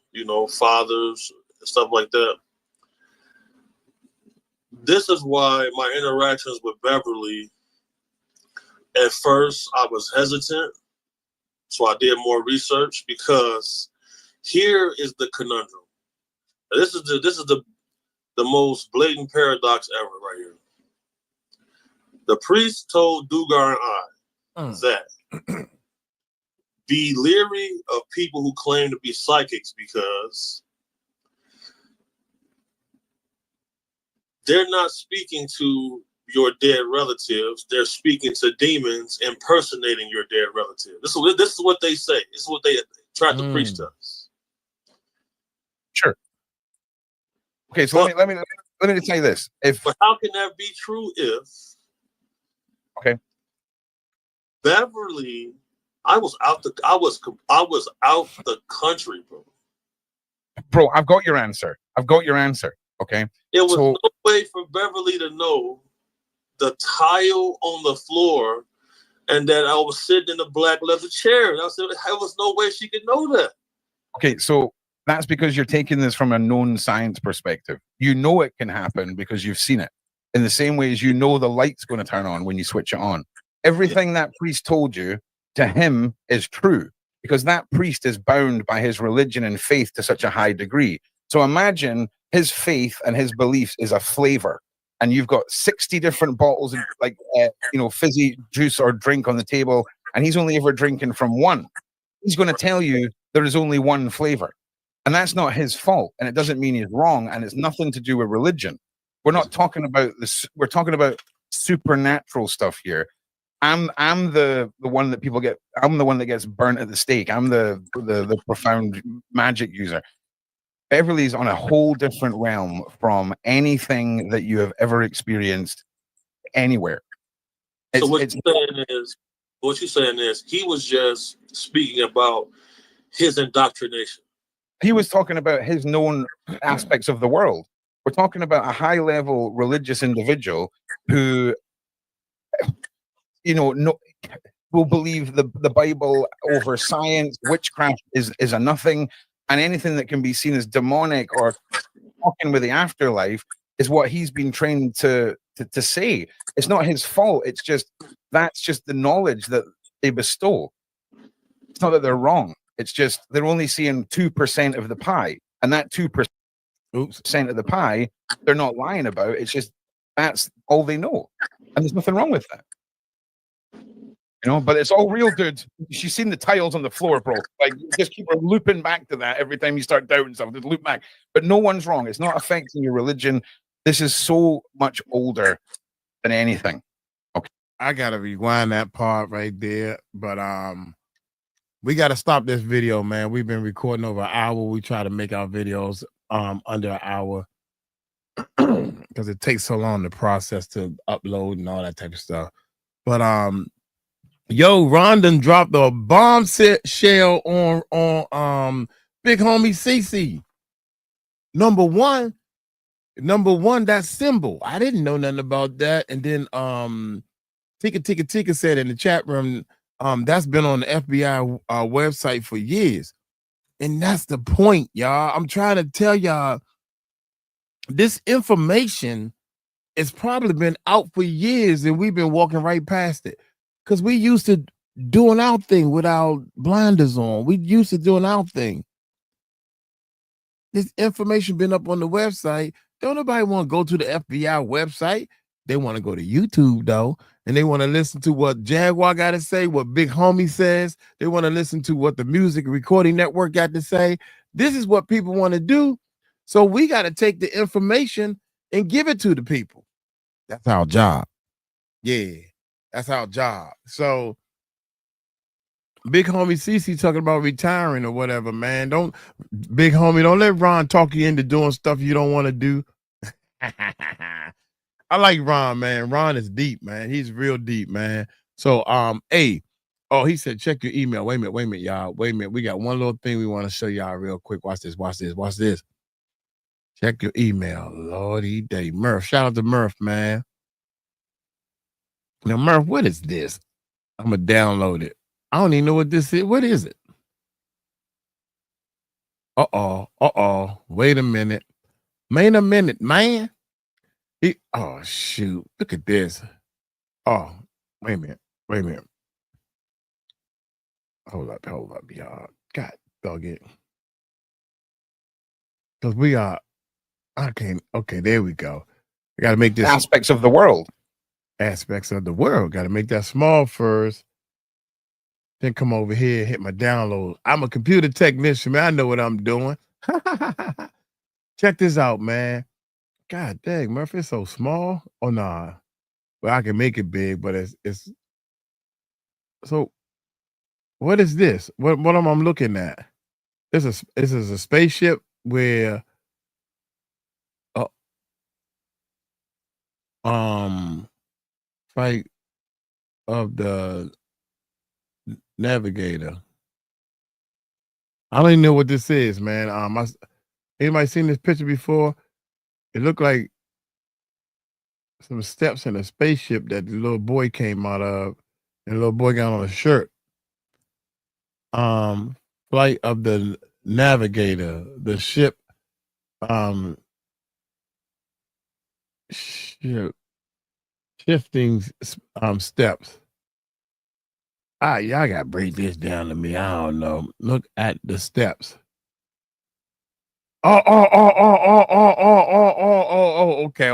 fathers, stuff like that. This is why my interactions with Beverly, at first I was hesitant. So I did more research because here is the conundrum. This is the most blatant paradox ever right here. The priest told Dugar and I that be leery of people who claim to be psychics because they're not speaking to your dead relatives. They're speaking to demons impersonating your dead relative. This is what they say. This is what they tried to preach to us. Sure. Okay, so let me say this. But how can that be true if Beverly, I was out the country, bro. Bro, I've got your answer. Okay. It was no way for Beverly to know the tile on the floor and that I was sitting in a black leather chair. And I said, there was no way she could know that. Okay, so that's because you're taking this from a known science perspective. You know it can happen because you've seen it. In the same way as you know the light's going to turn on when you switch it on. Everything that priest told you, to him, is true, because that priest is bound by his religion and faith to such a high degree. So imagine his faith and his beliefs is a flavor, and you've got 60 different bottles of fizzy juice or drink on the table, and he's only ever drinking from one. He's going to tell you there is only one flavor, and that's not his fault, and it doesn't mean he's wrong, and it's nothing to do with religion. We're not talking about this. We're talking about supernatural stuff here. I'm the one that people get. I'm the one that gets burnt at the stake. I'm the profound magic user. Beverly's on a whole different realm from anything that you have ever experienced anywhere. So what you're saying is he was just speaking about his indoctrination. He was talking about his known aspects of the world. We're talking about a high-level religious individual who, will believe the Bible over science. Witchcraft is a nothing, and anything that can be seen as demonic or talking with the afterlife is what he's been trained to say. It's not his fault. It's just that's just the knowledge that they bestow. It's not that they're wrong. It's just they're only seeing 2% of the pie, and that 2% of the pie they're not lying about. It's just that's all they know, and there's nothing wrong with that. But it's all real, dude. She's seen the tiles on the floor, bro. Like, just keep looping back to that every time you start doubting something. Just loop back. But no one's wrong. It's not affecting your religion. This is so much older than anything. Okay, I gotta rewind that part right there. But we gotta stop this video, man. We've been recording over an hour. We try to make our videos under an hour because it takes so long to process, to upload and all that type of stuff. But yo, Ron done dropped a bomb shell on big homie CeCe. Number one, that symbol. I didn't know nothing about that. And then Tika said in the chat room, that's been on the FBI website for years. And that's the point, y'all. I'm trying to tell y'all this information has probably been out for years and we've been walking right past it. Because we used to doing our thing with our blinders on. We used to doing our thing. This information been up on the website. Don't nobody want to go to the FBI website. They want to go to YouTube, though. And they want to listen to what Jaguar got to say, what Big Homie says. They want to listen to what the Music Recording Network got to say. This is what people want to do. So we got to take the information and give it to the people. That's our job. Yeah. That's our job. So big homie CeCe talking about retiring or whatever, man. Big homie, don't let Ron talk you into doing stuff you don't want to do. I like Ron, man. Ron is deep, man. He's real deep, man. So he said check your email. Wait a minute, y'all. Wait a minute. We got one little thing we want to show y'all real quick. Watch this. Check your email. Lordy day. Murph. Shout out to Murph, man. Now, Murph, what is this? I'm going to download it. I don't even know what this is. What is it? Wait a minute. Man. Oh, shoot. Look at this. Oh, wait a minute. Hold up, y'all. God, dog it. Because okay, there we go. I got to make this. Aspects of the world. Got to make that small first. Then come over here and hit my download. I'm a computer technician, man. I know what I'm doing. Check this out, man. God dang, Murphy, it's so small. Oh, nah. Well, I can make it big, but it's so what is this? What am I looking at? This is a spaceship where fight of the navigator. I don't even know what this is, man. Anybody seen this picture before? It looked like some steps in a spaceship that the little boy came out of, and the little boy got on a shirt. Flight of the navigator, the ship, shifting steps. Y'all gotta break this down to me. I don't know. Look at the steps. Oh. Okay.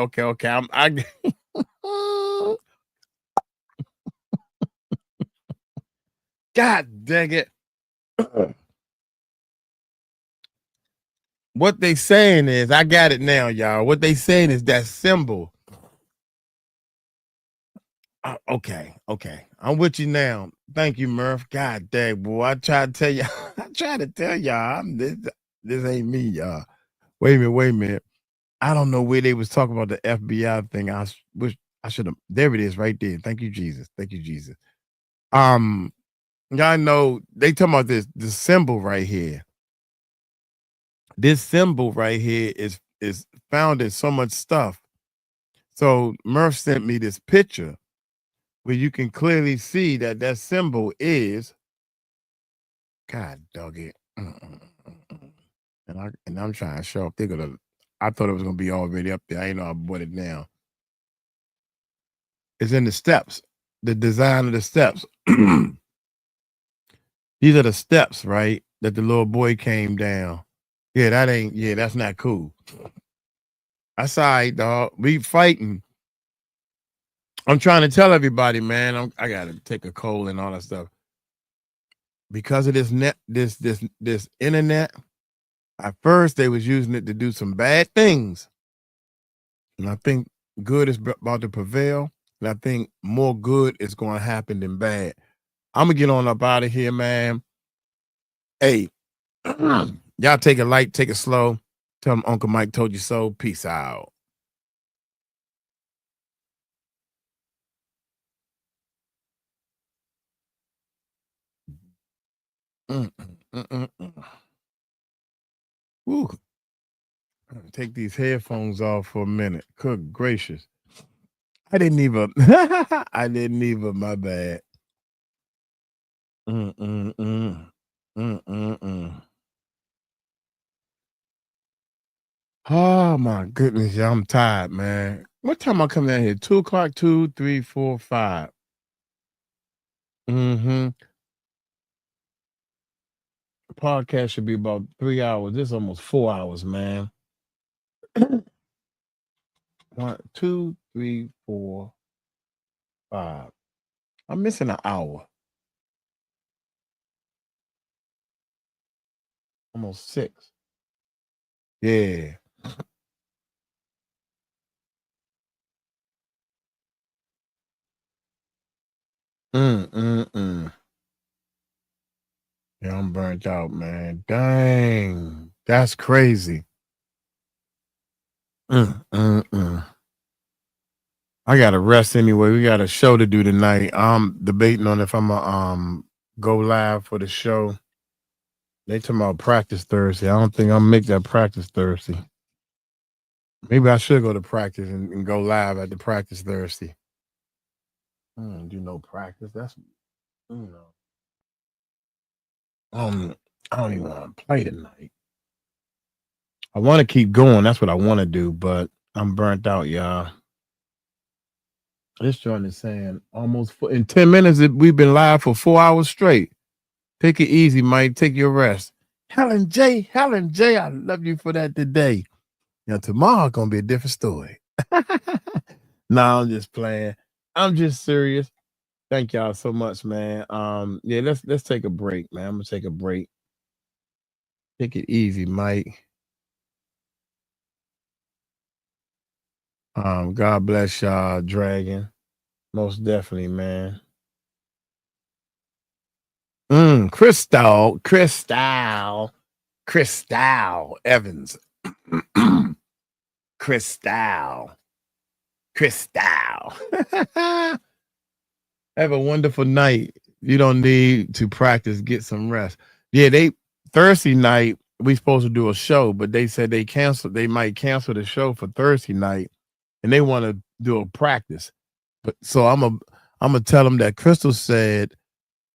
God dang it. What they saying is, I got it now, y'all. What they saying is that symbol. Okay. I'm with you now. Thank you, Murph. God dang, boy. I tried to tell y'all. This ain't me, y'all. Wait a minute. I don't know where they was talking about the FBI thing. I wish I should have. There it is, right there. Thank you, Jesus. Y'all know they talking about this symbol right here. This symbol right here is found in so much stuff. So Murph sent me this picture where you can clearly see that symbol is, God dog it. And I'm trying to show up. I thought it was gonna be already up there. I ain't know I bought it now. It's in the steps, the design of the steps. These are the steps, right? That the little boy came down. Yeah, that's not cool. That's all right, dog. We fighting. I'm trying to tell everybody, man. I gotta take a cold and all that stuff. Because of this internet, at first they was using it to do some bad things. And I think good is about to prevail. And I think more good is going to happen than bad. I'm going to get on up out of here, man. Hey, y'all take it light, take it slow. Tell them Uncle Mike told you so. Peace out. Woo. Take these headphones off for a minute. Good gracious. I didn't even, my bad. Oh my goodness, y'all, I'm tired, man. What time I come down here? 2 o'clock, 2, 3, 4, 5. Podcast should be about 3 hours. This is almost 4 hours, man. 1, 2, 3, 4, 5. I'm missing an hour. Almost 6. Yeah. Yeah, I'm burnt out, man. Dang. That's crazy. I gotta rest anyway. We got a show to do tonight. I'm debating on if I'm gonna go live for the show. They talking about practice Thursday. I don't think I'll make that practice Thursday. Maybe I should go to practice and go live at the practice Thursday. Do no practice. That's I don't even want to play tonight. I want to keep going. That's what I want to do, but I'm burnt out, y'all. This joint is saying almost in 10 minutes we've been live for 4 hours straight. Take it easy, Mike. Take your rest. Helen J, I love you for that today. Tomorrow gonna be a different story. No, I'm just playing. I'm just serious. Thank y'all so much, man. Yeah, let's take a break, man. I'm gonna take a break. Take it easy, Mike. God bless y'all, Dragon. Most definitely, man. Crystal Evans. Crystal. Have a wonderful night. You don't need to practice. Get some rest. Yeah, Thursday night we supposed to do a show, but they said they might cancel the show for Thursday night, and they want to do a practice. But so I'm gonna tell them that Crystal said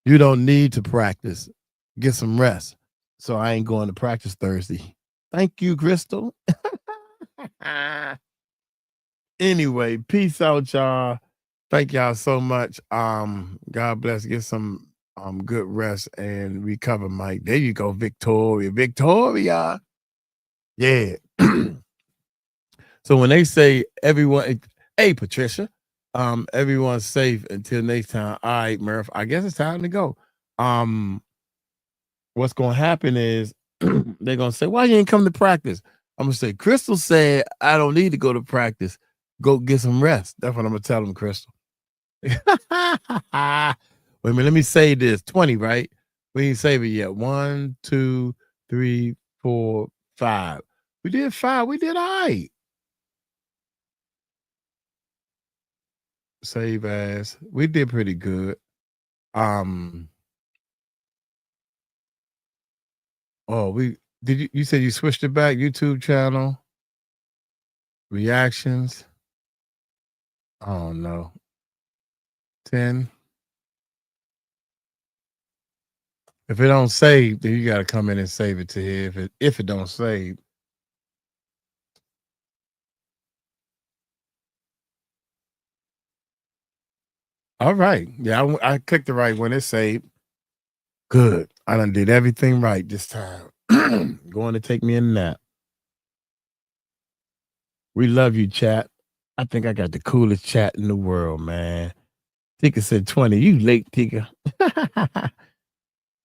you don't need to practice. Get some rest. So I ain't going to practice Thursday. Thank you, Crystal. Anyway, peace out, y'all. Thank y'all so much. God bless. Get some good rest and recover, Mike. There you go, Victoria. Victoria. Yeah. So when they say everyone, hey Patricia, everyone's safe until next time. All right, Murph. I guess it's time to go. What's gonna happen is they're gonna say, why you ain't come to practice? I'm gonna say, Crystal said I don't need to go to practice. Go get some rest. That's what I'm gonna tell them, Crystal. Wait a minute, let me say this. 20, right? We ain't save it yet. 1, 2, 3, 4, 5. We did 5. We did all right. Save as. We did pretty good. Oh, you said you switched it back? YouTube channel, reactions. I don't know. 10. If it don't save, then you gotta come in and save it to here. If it don't save. All right. Yeah, I clicked the right one. It saved. Good. I done did everything right this time. Going to take me a nap. We love you, chat. I think I got the coolest chat in the world, man. Tika said 20. You late, Tika.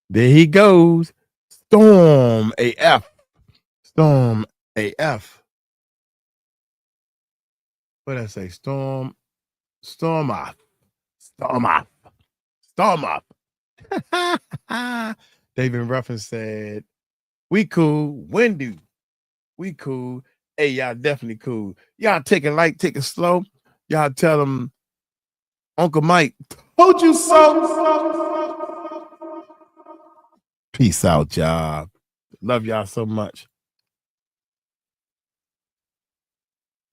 There he goes. Storm AF. Storm AF. What did I say? Storm off. Storm off. Storm up. David Ruffin said, we cool. Wendy, we cool. Hey, y'all definitely cool. Y'all take it light, take it slow. Y'all tell them, Uncle Mike told you so. Peace out, y'all. Love y'all so much.